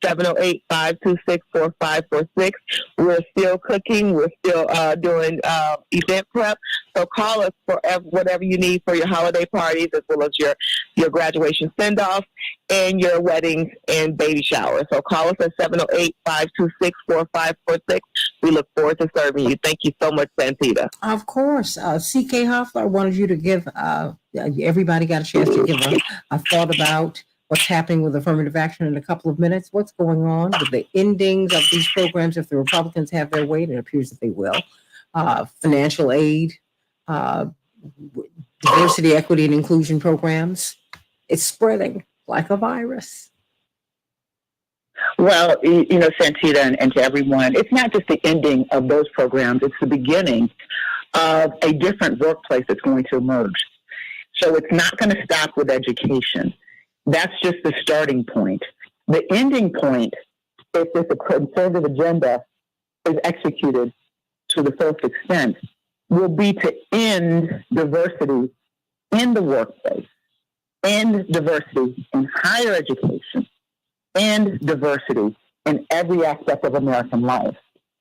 708-526-4546. We're still cooking. We're still doing event prep. So call us for whatever you need for your holiday parties, as well as your graduation send-offs and your weddings and baby showers. So call us at 708-526-4546. We look forward to serving you. Thank you so much, Santita. Of course. C.K. Hoffler, I wanted you to give, everybody got a chance to give a thought about what's happening with affirmative action in a couple of minutes. What's going on with the endings of these programs if the Republicans have their way, and it appears that they will. Financial aid, diversity, equity, and inclusion programs. It's spreading like a virus. Well, Santita, and to everyone, it's not just the ending of those programs, it's the beginning of a different workplace that's going to emerge. So it's not going to stop with education. That's just the starting point. The ending point, if this conservative agenda is executed to the fullest extent, will be to end diversity in the workplace, end diversity in higher education, and diversity in every aspect of American life.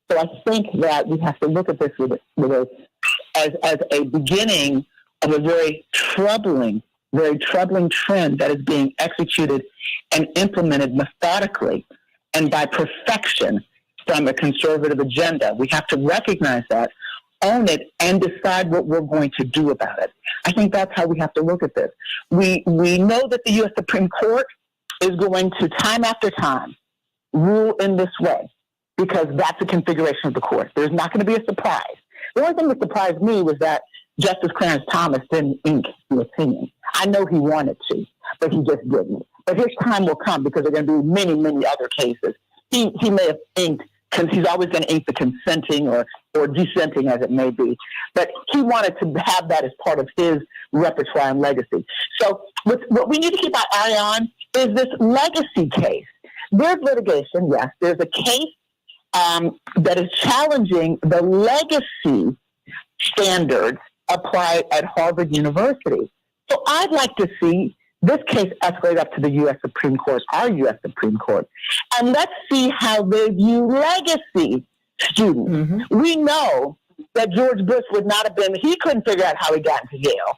So I think that we have to look at this as a beginning of a very troubling trend that is being executed and implemented methodically and by perfection from a conservative agenda. We have to recognize that, own it, and decide what we're going to do about it. I think that's how we have to look at this. We know that the U.S. Supreme Court is going to, time after time, rule in this way because that's the configuration of the court. There's not going to be a surprise. The only thing that surprised me was that Justice Clarence Thomas didn't ink the opinion. I know he wanted to, but he just didn't. But his time will come because there are going to be many, many other cases. He may have inked, because he's always going to ink the consenting or dissenting, as it may be. But he wanted to have that as part of his repertoire and legacy. So what we need to keep our eye on is this legacy case. There's litigation, yes. There's a case that is challenging the legacy standards applied at Harvard University. So I'd like to see this case escalate up to the U.S. Supreme Court, our U.S. Supreme Court, and let's see how they view legacy students. Mm-hmm. We know that George Bush would not have been, he couldn't figure out how he got into Yale,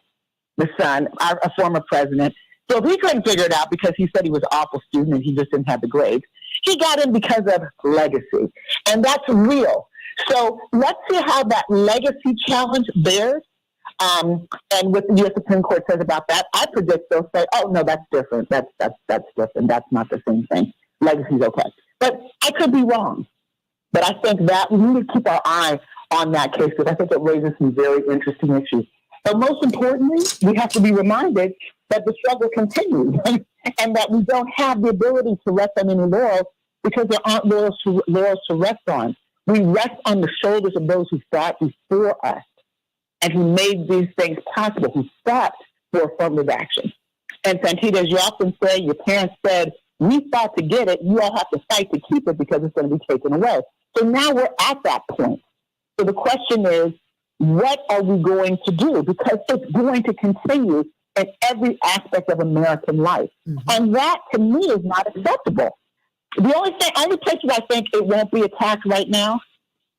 the son, a former president. So if he couldn't figure it out because he said he was an awful student and he just didn't have the grades, he got in because of legacy. And that's real. So let's see how that legacy challenge bears. And what the U.S. Supreme Court says about that, I predict they'll say, "Oh no, that's different. That's different. That's not the same thing. Legacy's okay." But I could be wrong. But I think that we need to keep our eye on that case because I think it raises some very interesting issues. But most importantly, we have to be reminded that the struggle continues and that we don't have the ability to rest on any laurels because there aren't laurels to rest on. We rest on the shoulders of those who fought before us and who made these things possible, who fought for affirmative action. And Santita, as you often say, your parents said, we fought to get it, you all have to fight to keep it because it's going to be taken away. So now we're at that point. So the question is, what are we going to do? Because it's going to continue in every aspect of American life. Mm-hmm. And that, to me, is not acceptable. The only place where I think it won't be attacked right now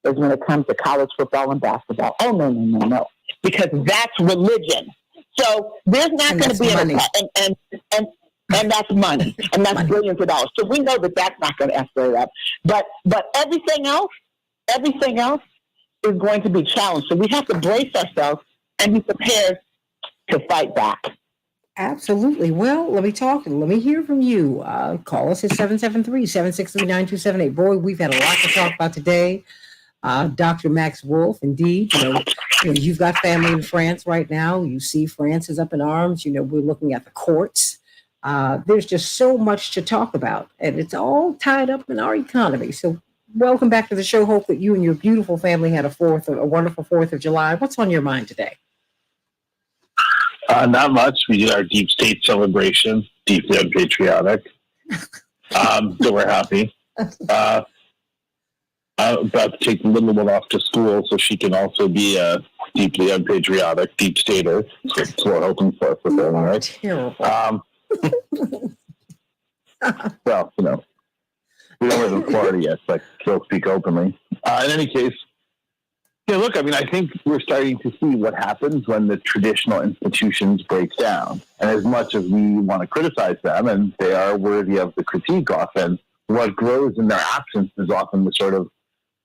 is when it comes to college football and basketball. Oh, no. Because that's religion. So there's not going to be an attack. And that's money. And that's billions of dollars. So we know that that's not going to escalate up. But everything else is going to be challenged. So we have to brace ourselves and be prepared to fight back. Absolutely. Well, let me hear from you. Call us at 773-763-9278. Boy, we've had a lot to talk about today. Dr. Max Wolf, indeed, you've got family in France right now. You see France is up in arms. We're looking at the courts. There's just so much to talk about, and it's all tied up in our economy. So welcome back to the show. Hope that you and your beautiful family had a wonderful 4th of July. What's on your mind today? Not much. We did our deep state celebration, deeply unpatriotic. So we're happy. I'm about to take the little one off to school so she can also be a deeply unpatriotic deep stater. That's what we're hoping for them, right? Terrible. Well, Florida yet, but still speak openly. In any case, yeah, look, I mean, I think we're starting to see what happens when the traditional institutions break down. And as much as we want to criticize them, and they are worthy of the critique often, what grows in their absence is often the sort of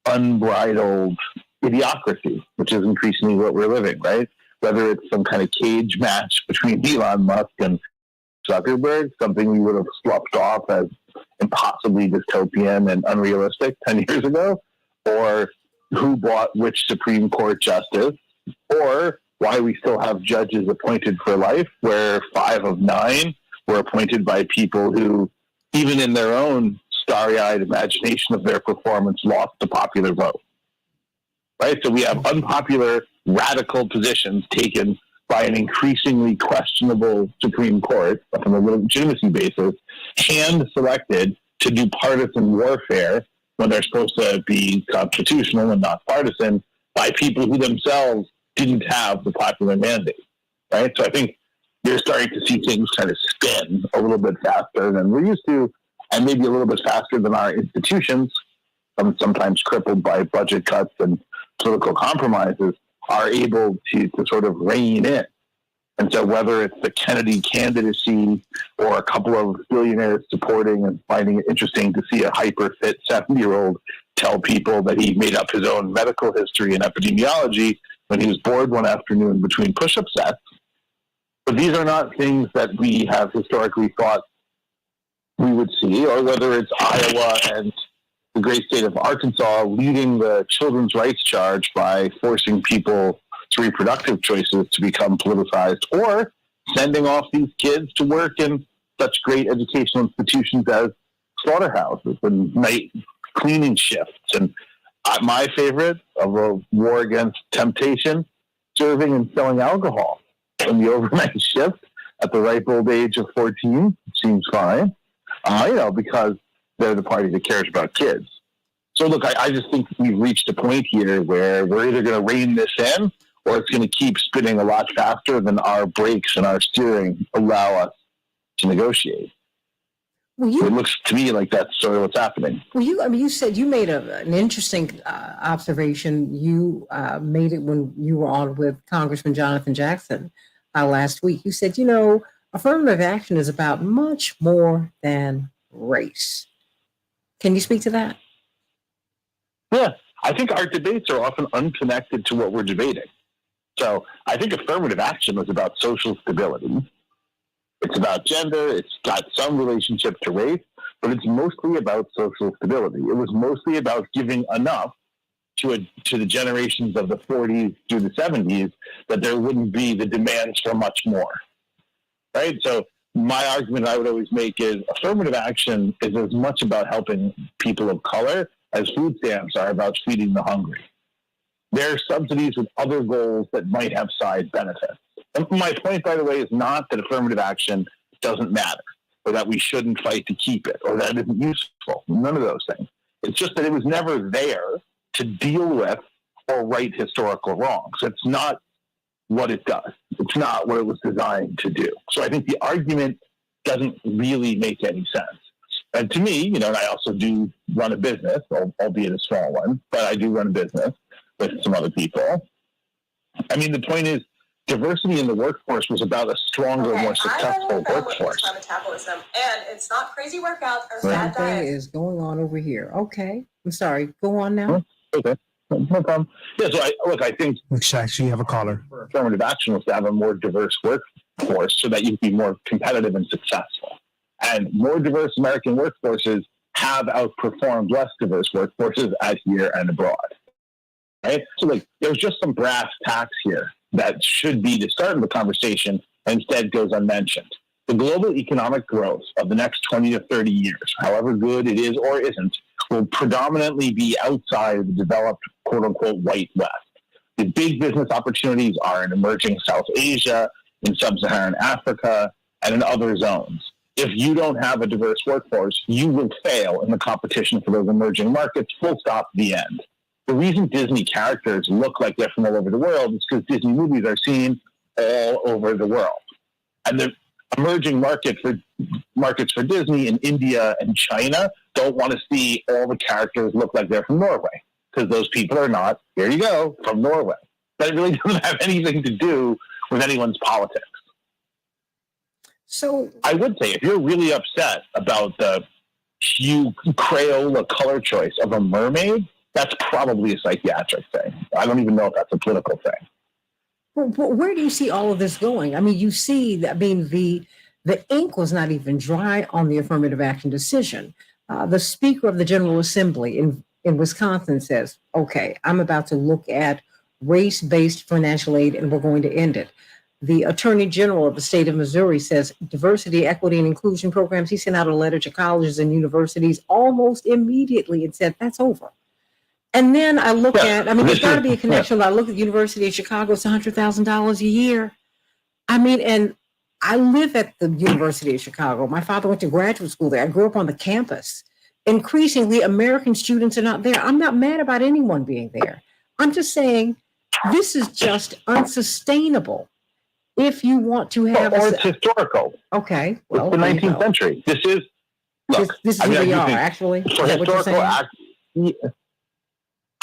unbridled idiocracy, which is increasingly what we're living, right? Whether it's some kind of cage match between Elon Musk and Zuckerberg, something we would have sloughed off as impossibly dystopian and unrealistic 10 years ago, or who bought which Supreme Court justice, or why we still have judges appointed for life, where 5 of 9 were appointed by people who, even in their own starry-eyed imagination of their performance, lost the popular vote. Right? So we have unpopular, radical positions taken by an increasingly questionable Supreme Court from a legitimacy basis, hand-selected to do partisan warfare when they're supposed to be constitutional and not partisan, by people who themselves didn't have the popular mandate, right? So I think you're starting to see things kind of spin a little bit faster than we're used to, and maybe a little bit faster than our institutions, sometimes crippled by budget cuts and political compromises, are able to sort of rein in. And so whether it's the Kennedy candidacy or a couple of billionaires supporting and finding it interesting to see a hyper-fit 70-year-old tell people that he made up his own medical history and epidemiology when he was bored one afternoon between push-up sets. But these are not things that we have historically thought we would see, or whether it's Iowa and the great state of Arkansas leading the children's rights charge by forcing people reproductive choices to become politicized, or sending off these kids to work in such great educational institutions as slaughterhouses and night cleaning shifts. And my favorite of a war against temptation, serving and selling alcohol in the overnight shift at the ripe old age of 14 seems fine, because they're the party that cares about kids. So look, I just think we've reached a point here where we're either going to rein this in, or it's going to keep spinning a lot faster than our brakes and our steering allow us to negotiate. It looks to me like that's sort of what's happening. Well, you said you made an interesting observation. You made it when you were on with Congressman Jonathan Jackson last week. You said, affirmative action is about much more than race. Can you speak to that? Yeah, I think our debates are often unconnected to what we're debating. So I think affirmative action was about social stability. It's about gender. It's got some relationship to race, but it's mostly about social stability. It was mostly about giving enough to the generations of the 40s through the 70s that there wouldn't be the demands for much more. Right? So my argument I would always make is affirmative action is as much about helping people of color as food stamps are about feeding the hungry. There are subsidies with other goals that might have side benefits. And my point, by the way, is not that affirmative action doesn't matter, or that we shouldn't fight to keep it, or that it isn't useful. None of those things. It's just that it was never there to deal with or right historical wrongs. It's not what it does. It's not what it was designed to do. So I think the argument doesn't really make any sense. And to me, and I also do run a business, albeit a small one, but I do run a business with some other people. I mean, the point is, diversity in the workforce was about a stronger, more successful workforce. Metabolism, and it's not crazy workouts or bad Something diets. is going on over here. Okay, I'm sorry. Go on now. Okay, no problem. Yeah, so I think actually you have a caller. Affirmative action was to have a more diverse workforce so that you can be more competitive and successful. And more diverse American workforces have outperformed less diverse workforces here and abroad. Right? So there's just some brass tacks here that should be the start of the conversation and instead goes unmentioned. The global economic growth of the next 20 to 30 years, however good it is or isn't, will predominantly be outside of the developed, quote-unquote, white West. The big business opportunities are in emerging South Asia, in sub-Saharan Africa, and in other zones. If you don't have a diverse workforce, you will fail in the competition for those emerging markets, full stop, the end. The reason Disney characters look like they're from all over the world is because Disney movies are seen all over the world. And the emerging markets for Disney in India and China don't want to see all the characters look like they're from Norway, because those people are not, here you go, from Norway. That really doesn't have anything to do with anyone's politics. So I would say if you're really upset about the hue Crayola color choice of a mermaid, that's probably a psychiatric thing. I don't even know if that's a political thing. But where do you see all of this going? I mean, you see that. I mean, the ink was not even dry on the affirmative action decision. The Speaker of the General Assembly in Wisconsin says, "Okay, I'm about to look at race-based financial aid, and we're going to end it." The Attorney General of the state of Missouri says diversity, equity, and inclusion programs. He sent out a letter to colleges and universities almost immediately and said, "That's over." And then I look at, I mean, there's got to be a connection. I look at the University of Chicago, it's $100,000 a year. I mean, and I live at the University of Chicago. My father went to graduate school there. I grew up on the campus. Increasingly, American students are not there. I'm not mad about anyone being there. I'm just saying this is just unsustainable. If you want to have, or it's historical. Okay, well, it's the 19th century. This is look. This is who we are, actually. For historical act.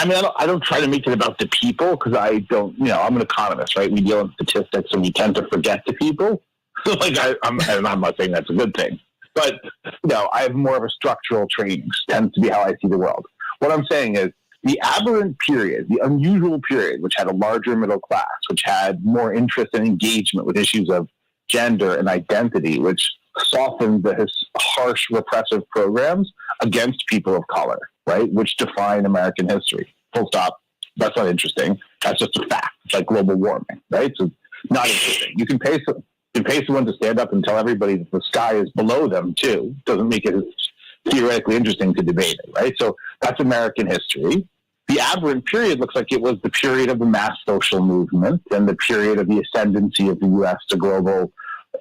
I mean, I don't try to make it about the people, because I don't. I'm an economist, right? We deal in statistics, and we tend to forget the people. I'm not saying that's a good thing, but I have more of a structural training. Tends to be how I see the world. What I'm saying is, the aberrant period, the unusual period, which had a larger middle class, which had more interest and engagement with issues of gender and identity, which softened the harsh repressive programs against people of color, right? Which define American history. Full stop. That's not interesting. That's just a fact. It's like global warming, right? So not interesting. You can pay someone to stand up and tell everybody that the sky is below them too. Doesn't make it theoretically interesting to debate it, right? So that's American history. The aberrant period looks like it was the period of the mass social movement and the period of the ascendancy of the U.S. to global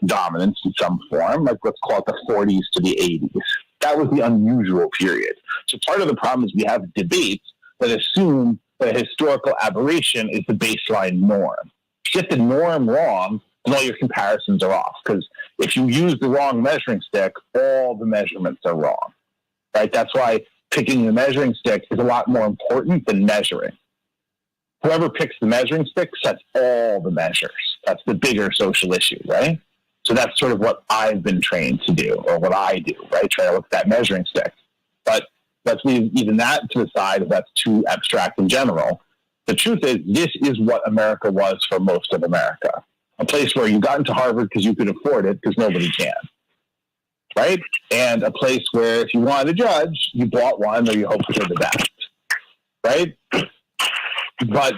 dominance in some form, like let's call it the 40s to the 80s. That was the unusual period. So part of the problem is we have debates that assume that a historical aberration is the baseline norm. You get the norm wrong, and all your comparisons are off. Because if you use the wrong measuring stick, all the measurements are wrong. Right? That's why picking the measuring stick is a lot more important than measuring. Whoever picks the measuring stick sets all the measures. That's the bigger social issue, right? So that's sort of what I've been trained to do, or what I do, right? Try to look at that measuring stick. But let's leave even that to the side if that's too abstract in general. The truth is, this is what America was for most of America. A place where you got into Harvard because you could afford it, because nobody can. Right? And a place where if you wanted a judge, you bought one or you hoped for the best. Right? But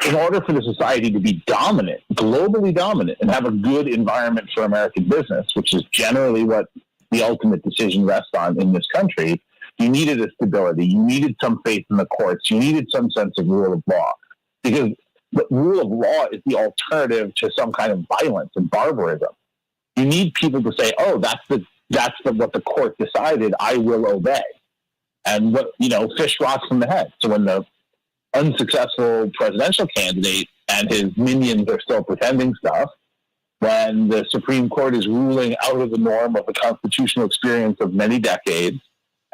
in order for the society to be dominant, globally dominant, and have a good environment for American business, which is generally what the ultimate decision rests on in this country, you needed a stability. You needed some faith in the courts. You needed some sense of rule of law. Because the rule of law is the alternative to some kind of violence and barbarism. You need people to say, oh, that's what the court decided, I will obey. And fish rots from the head. So when the unsuccessful presidential candidate and his minions are still pretending stuff, when the Supreme Court is ruling out of the norm of the constitutional experience of many decades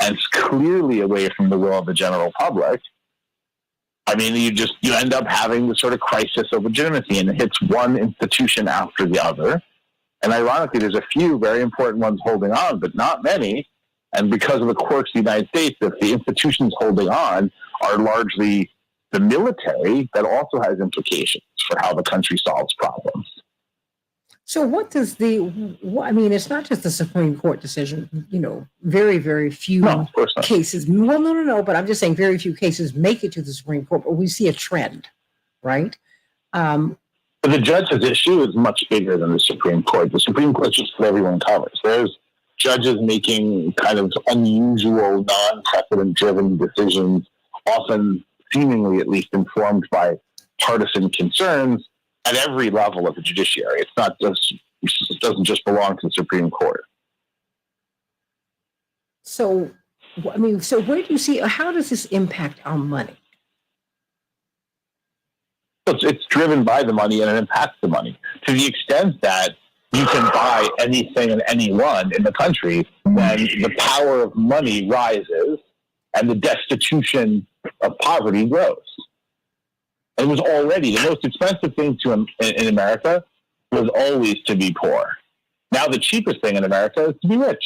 and it's clearly away from the will of the general public, I mean, you end up having the sort of crisis of legitimacy, and it hits one institution after the other. And ironically, there's a few very important ones holding on, but not many. And because of the quirks of the United States, if the institutions holding on are largely the military, that also has implications for how the country solves problems. So what does it's not just the Supreme Court decision, very, very few cases. Well, no, but I'm just saying very few cases make it to the Supreme Court, but we see a trend, right? But the judge's issue is much bigger than the Supreme Court. The Supreme Court is just what everyone covers. There's judges making kind of unusual, non-precedent-driven decisions, often seemingly at least informed by partisan concerns at every level of the judiciary. It doesn't just belong to the Supreme Court. So where do you see, how does this impact our money? It's driven by the money and it impacts the money to the extent that you can buy anything and anyone in the country, then the power of money rises and the destitution of poverty grows. It was already the most expensive thing in America was always to be poor. Now the cheapest thing in America is to be rich.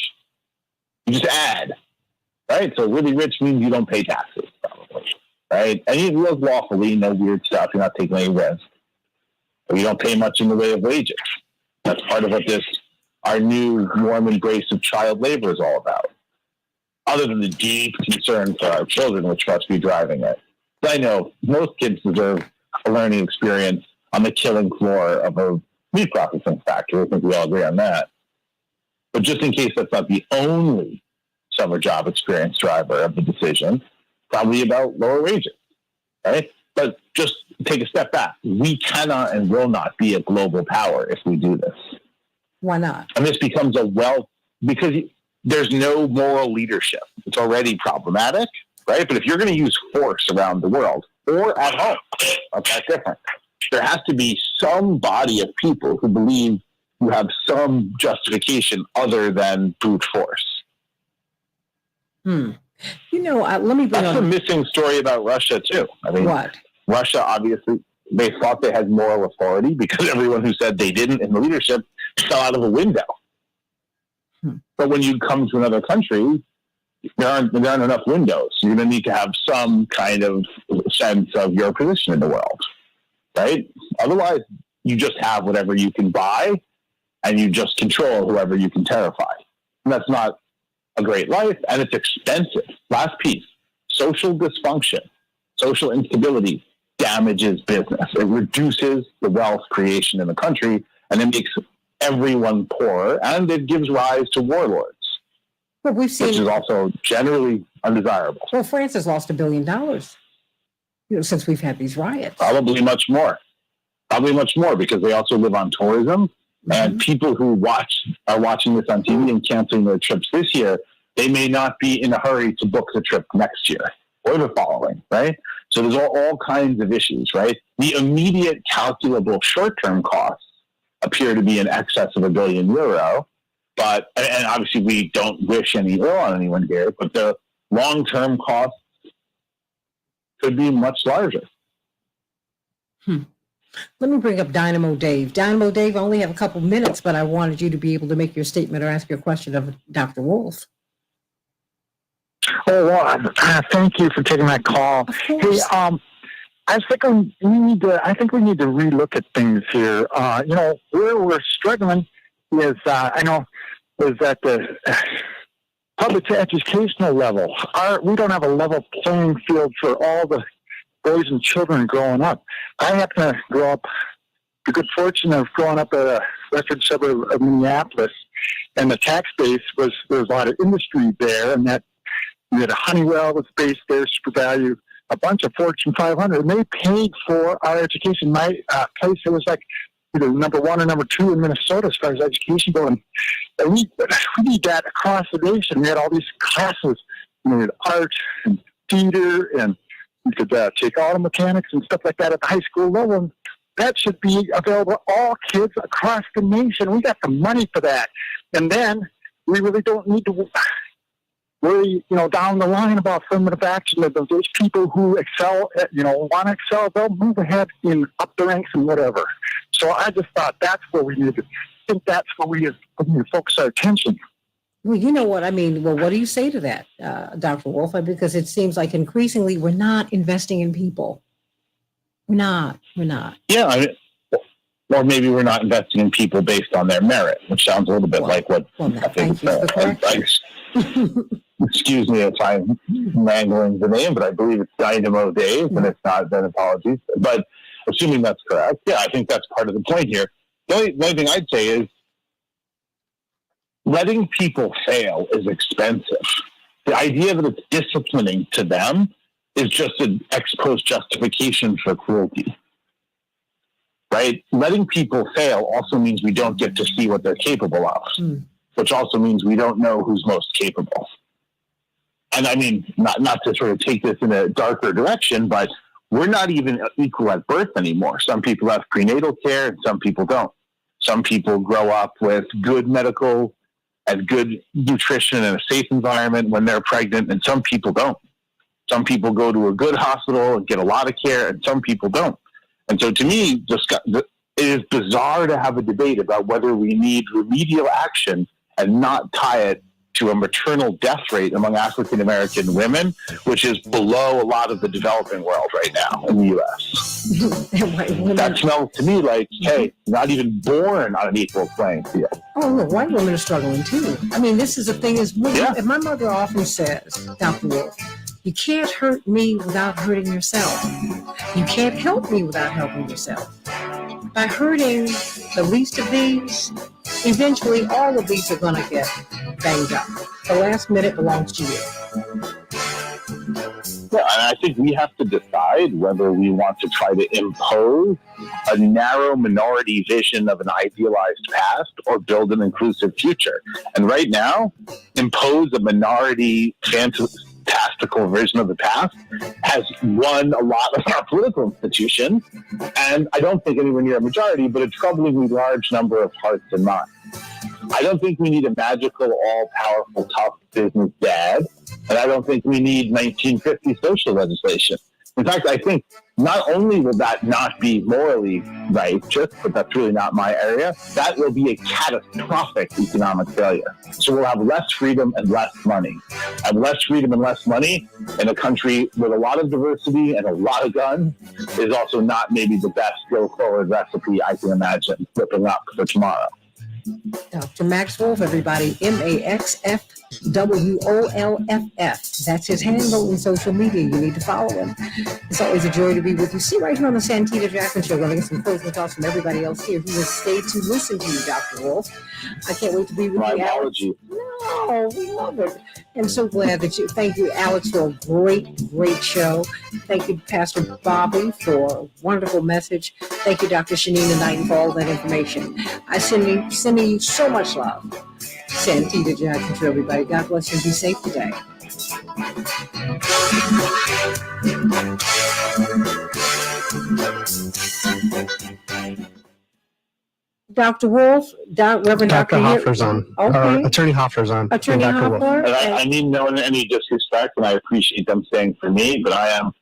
You just add, right? So really rich means you don't pay taxes, probably, right? And you live lawfully, no weird stuff. You're not taking any risk. You don't pay much in the way of wages. That's part of what our new warm embrace of child labor is all about. Other than the deep concern for our children, which must be driving it. I know most kids deserve a learning experience on the killing floor of a meat processing factory. I think we all agree on that. But just in case that's not the only summer job experience driver of the decision, probably about lower wages, right? But just take a step back. We cannot and will not be a global power if we do this. Why not? And this becomes because there's no moral leadership. It's already problematic, right? But if you're going to use force around the world or at home, that's different. There has to be some body of people who believe you have some justification other than brute force. You know, let me bring That's on the missing story about Russia, too. I mean, what? Russia, obviously, they thought they had moral authority because everyone who said they didn't in the leadership fell out of a window. But when you come to another country, there aren't enough windows. You're going to need to have some kind of sense of your position in the world, right? Otherwise, you just have whatever you can buy, and you just control whoever you can terrify. And that's not a great life, and it's expensive. Last piece, social dysfunction, social instability damages business. It reduces the wealth creation in the country, and it makes everyone poorer, and it gives rise to warlords. Well, we've seen, which is also generally undesirable. Well, France has lost $1 billion, since we've had these riots. Probably much more because they also live on tourism. And people who are watching this on TV and canceling their trips this year, they may not be in a hurry to book the trip next year or the following, right? So there's all kinds of issues, right? The immediate calculable short-term costs appear to be in excess of €1 billion. But, and obviously we don't wish any ill on anyone here, but the long-term costs could be much larger. Let me bring up Dynamo Dave. Dynamo Dave, I only have a couple minutes, but I wanted you to be able to make your statement or ask your question of Dr. Wolf. Oh, well, thank you for taking that call. Hey, I think we need to relook at things here. Where we're struggling is, is at the public educational level. We don't have a level playing field for all the boys and children growing up. I happen to grow up, the good fortune of growing up at a western suburb of Minneapolis, and the tax base there was a lot of industry there, and that you had a Honeywell was based there, SuperValue, a bunch of Fortune 500, and they paid for our education. My place, it was like either number 1 or number 2 in Minnesota as far as education going. And we need that across the nation. We had all these classes, art and theater, and you could take auto mechanics and stuff like that at the high school level. And that should be available to all kids across the nation. We got the money for that. And then we really don't need to worry, down the line about affirmative action. Those people who excel, want to excel, they'll move ahead up the ranks and whatever. So I just thought that's where we need to focus our attention. Well, you know what I mean. Well, what do you say to that, Dr. Wolf? Because it seems like increasingly we're not investing in people. We're not. Yeah, or maybe we're not investing in people based on their merit, which sounds a little bit like what I think. Excuse me if I'm mangling the name, but I believe it's Dynamo Dave, and if not, then apologies. But assuming that's correct, yeah, I think that's part of the point here. The only thing I'd say is letting people fail is expensive. The idea that it's disciplining to them is just an ex post justification for cruelty. Right? Letting people fail also means we don't get to see what they're capable of, which also means we don't know who's most capable. And I mean, not to sort of take this in a darker direction, but we're not even equal at birth anymore. Some people have prenatal care and some people don't. Some people grow up with good medical and good nutrition and a safe environment when they're pregnant, and some people don't. Some people go to a good hospital and get a lot of care, and some people don't. And so to me, it is bizarre to have a debate about whether we need remedial action and not tie it to a maternal death rate among African American women, which is below a lot of the developing world right now in the U.S. That smells to me like, hey, not even born on an equal playing field. Oh, look, white women are struggling too. I mean, this is the thing is, and my mother often says, Dr. Wolf, you can't hurt me without hurting yourself. You can't help me without helping yourself. By hurting the least of these, eventually all of these are going to get banged up. The last minute belongs to you. Yeah, and I think we have to decide whether we want to try to impose a narrow minority vision of an idealized past or build an inclusive future. And right now, impose a minority fantastical version of the past has won a lot of our political institutions. And I don't think anywhere near a majority, but a troublingly large number of hearts and minds. I don't think we need a magical, all-powerful, tough business dad, and I don't think we need 1950 social legislation. In fact, I think not only will that not be morally righteous, but that's really not my area, that will be a catastrophic economic failure. So we'll have less freedom and less money. And less freedom and less money in a country with a lot of diversity and a lot of guns is also not maybe the best go-forward recipe I can imagine flipping up for tomorrow. Dr. Max Wolf, everybody, MaxFWOLFF. That's his handle in social media. You need to follow him. It's always a joy to be with you. See, right here on the Santita Jackson Show, we're going to get some closing thoughts from everybody else here who has stayed to listen to you, Dr. Wolf. I can't wait to be with you, Alex. No, we love it. I'm so glad that thank you, Alex, for a great show. Thank you, Pastor Bobby, for a wonderful message. Thank you, Dr. Shanina Knighton, for all that information. I sending you so much love. Santita Jackson to everybody. God bless you and be safe today. Dr. Wolf, Reverend Dr. Hoffler's on. Okay. Attorney Hoffler's on. Attorney Hoffler. I mean no any disrespect, and I appreciate them saying for me, but I am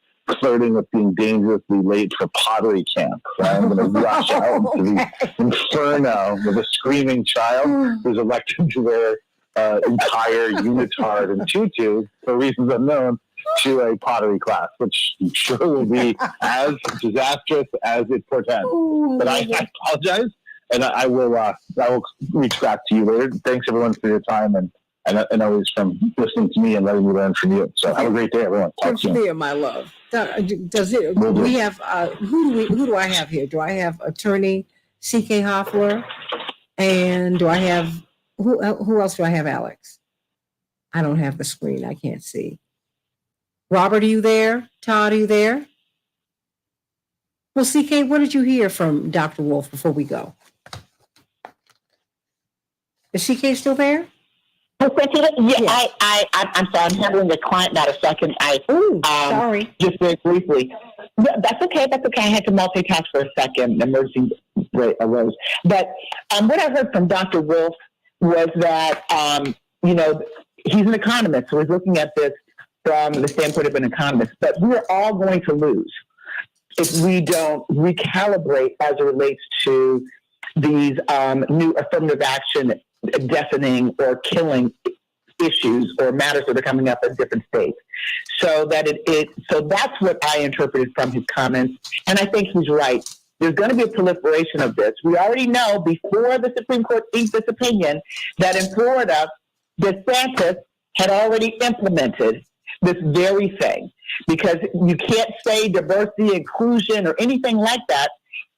flirting with being dangerously late for pottery camp. So I'm going to rush out into the inferno with a screaming child who's elected to wear entire unitard and tutu for reasons unknown to a pottery class, which I'm sure will be as disastrous as it portends. But I apologize. And I will reach back to you later. Thanks everyone for your time and always from listening to me and letting me learn from you. So have a great day, everyone. Talk soon. There, my love. Does it? We have who do I have here? Do I have Attorney C.K. Hoffler? And do I have who else do I have? Alex? I don't have the screen. I can't see. Robert, are you there? Todd, are you there? Well, C.K., what did you hear from Dr. Wolf before we go? Is CK still there? Yeah, I'm sorry. I'm handling the client now. A second. Sorry. Just very briefly. That's okay. That's okay. I had to multitask for a second. Emergency arose. But what I heard from Dr. Wolf was that, he's an economist. So he's looking at this from the standpoint of an economist. But we're all going to lose if we don't recalibrate as it relates to these new affirmative action deafening or killing issues or matters that are coming up in different states. So that so that's what I interpreted from his comments. And I think he's right. There's going to be a proliferation of this. We already know before the Supreme Court inked this opinion that in Florida, DeSantis had already implemented this very thing, because you can't say diversity, inclusion, or anything like that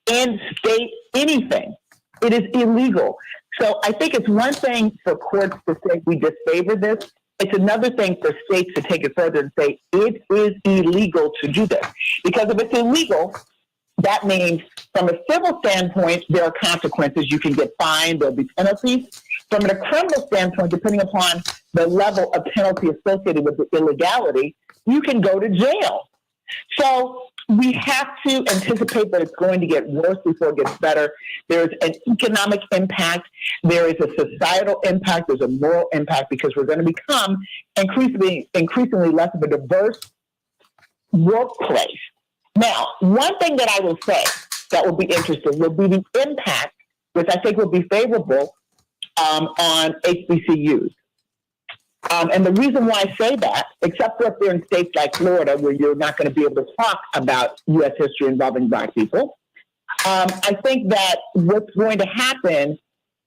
in state anything. It is illegal. So I think it's one thing for courts to say we disfavor this. It's another thing for states to take it further and say it is illegal to do this. Because if it's illegal, that means from a civil standpoint, there are consequences. You can get fined, there'll be penalties. From a criminal standpoint, depending upon the level of penalty associated with the illegality, you can go to jail. So we have to anticipate that it's going to get worse before it gets better. There's an economic impact. There is a societal impact. There's a moral impact because we're going to become increasingly less of a diverse workplace. Now, one thing that I will say that will be interesting will be the impact, which I think will be favorable on HBCUs. And the reason why I say that, except for if they're in states like Florida, where you're not going to be able to talk about U.S. history involving Black people, I think that what's going to happen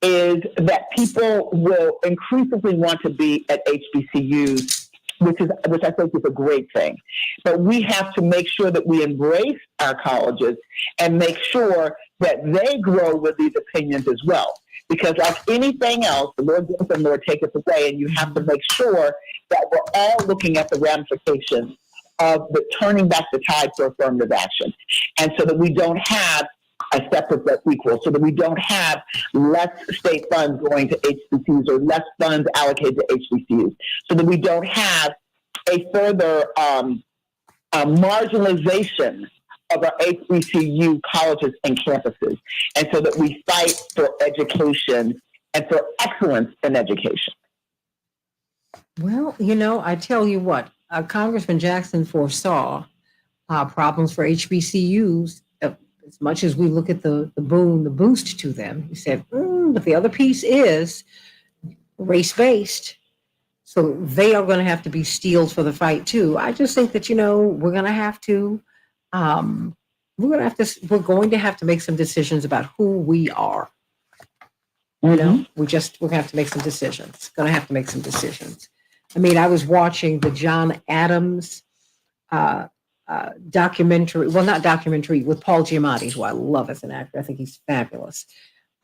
is that people will increasingly want to be at HBCUs, which I think is a great thing. But we have to make sure that we embrace our colleges and make sure that they grow with these opinions as well. Because like anything else, the Lord gives and Lord taketh away, and you have to make sure that we're all looking at the ramifications of the turning back the tide for affirmative action. And so that we don't have a separate but equal, so that we don't have less state funds going to HBCUs or less funds allocated to HBCUs, so that we don't have a further marginalization of our HBCU colleges and campuses, and so that we fight for education and for excellence in education. Well, I tell you what, Congressman Jackson foresaw problems for HBCUs. As much as we look at the boost to them, he said, but the other piece is race-based. So they are going to have to be steeled for the fight too. I just think that, we're going to have to make some decisions about who we are. We're going to have to make some decisions. I mean, I was watching the John Adams documentary, well, not documentary, with Paul Giamatti, who I love as an actor. I think he's fabulous.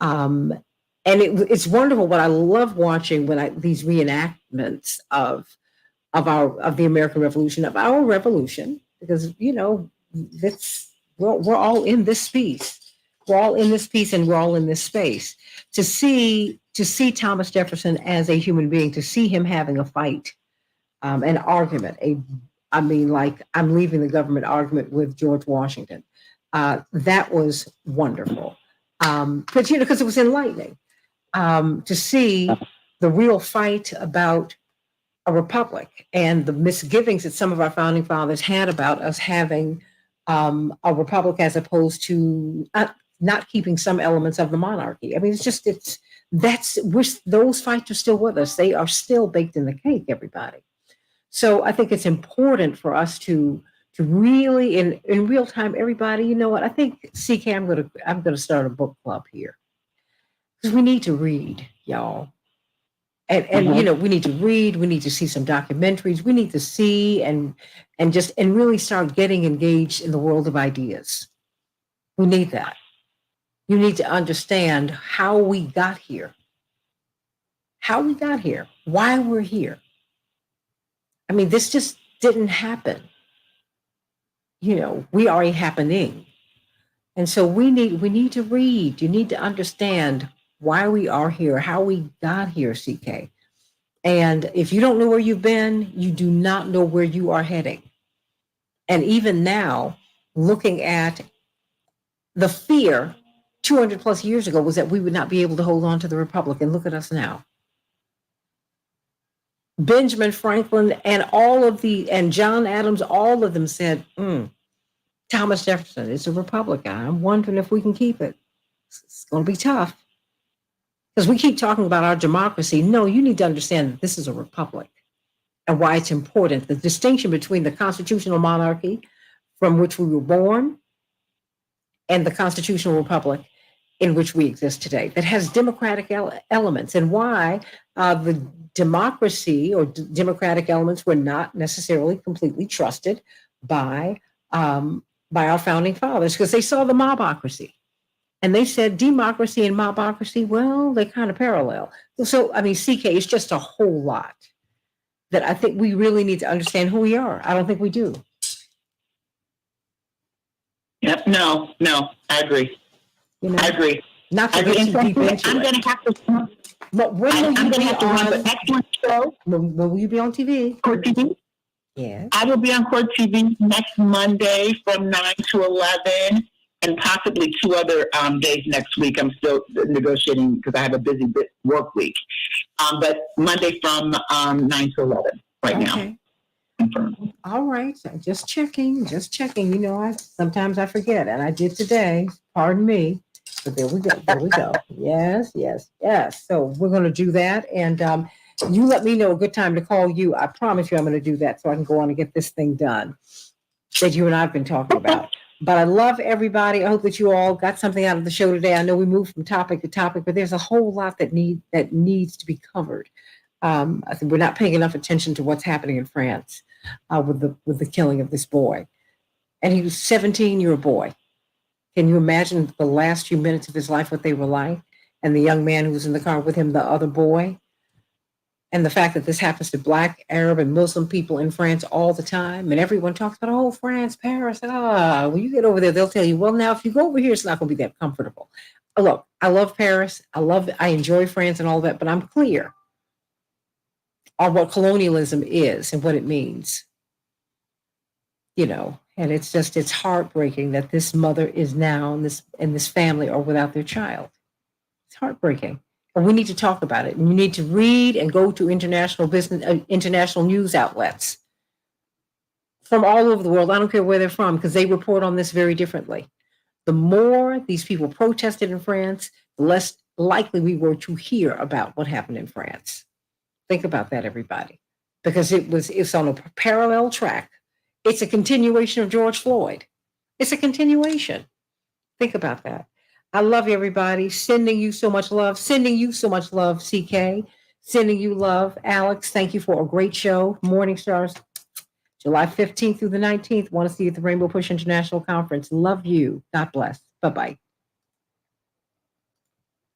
And it's wonderful. What I love watching these reenactments of the American Revolution, of our revolution, because we're all in this piece. We're all in this piece, and we're all in this space. To see Thomas Jefferson as a human being, to see him having a fight, an argument, I'm leaving the government argument with George Washington. That was wonderful. Because it was enlightening to see the real fight about a republic and the misgivings that some of our founding fathers had about us having a republic as opposed to not keeping some elements of the monarchy. I mean, those fights are still with us. They are still baked in the cake, everybody. So I think it's important for us to really, in real time, everybody, you know what? I think, CK, I'm going to start a book club here. Because we need to read, y'all. And we need to read, we need to see some documentaries, we need to see and really start getting engaged in the world of ideas. We need that. You need to understand how we got here. Why we're here. I mean, this just didn't happen. We are a happening. And so we need to read. You need to understand why we are here, how we got here, CK. And if you don't know where you've been, you do not know where you are heading. And even now, looking at the fear 200 plus years ago was that we would not be able to hold on to the Republic. And look at us now. Benjamin Franklin and John Adams, all of them said, Thomas Jefferson is a Republican. I'm wondering if we can keep it. It's going to be tough. Because we keep talking about our democracy. No, you need to understand that this is a republic and why it's important. The distinction between the constitutional monarchy from which we were born and the constitutional republic in which we exist today that has democratic elements, and why the democracy or democratic elements were not necessarily completely trusted by our founding fathers, because they saw the mobocracy. And they said democracy and mobocracy, well, they kind of parallel. So, I mean, CK, it's just a whole lot that I think we really need to understand who we are. I don't think we do. Yep. No, I agree. I agree. Not to get too deep into it. I'm going to have to. But when will you be on? An excellent show. When will you be on TV? For TV. Yes. I will be on Court TV next Monday from 9 to 11 and possibly 2 other days next week. I'm still negotiating because I have a busy work week. But Monday from 9 to 11 right now. Confirmed. All right. Just checking. You know, sometimes I forget, and I did today. Pardon me. But there we go. Yes. So we're going to do that. And you let me know a good time to call you. I promise you I'm going to do that so I can go on and get this thing done that you and I have been talking about. But I love everybody. I hope that you all got something out of the show today. I know we moved from topic to topic, but there's a whole lot that needs to be covered. I think we're not paying enough attention to what's happening in France with the killing of this boy. And he was 17-year boy. Can you imagine the last few minutes of his life, what they were like? And the young man who was in the car with him, the other boy. And the fact that this happens to Black, Arab, and Muslim people in France all the time. And everyone talks about, oh, France, Paris. When you get over there, they'll tell you, well, now, if you go over here, it's not going to be that comfortable. Look, I love Paris. I enjoy France and all that, but I'm clear on what colonialism is and what it means. You know, and it's heartbreaking that this mother is now and this family are without their child. It's heartbreaking. And we need to talk about it. And you need to read and go to international news outlets from all over the world. I don't care where they're from, because they report on this very differently. The more these people protested in France, the less likely we were to hear about what happened in France. Think about that, everybody, because it's on a parallel track. It's a continuation of George Floyd. It's a continuation. Think about that. I love you, everybody. Sending you so much love. Sending you so much love, CK. Sending you love, Alex. Thank you for a great show. Morning Stars, July 15th through the 19th. Want to see you at the Rainbow Push International Conference. Love you. God bless. Bye-bye.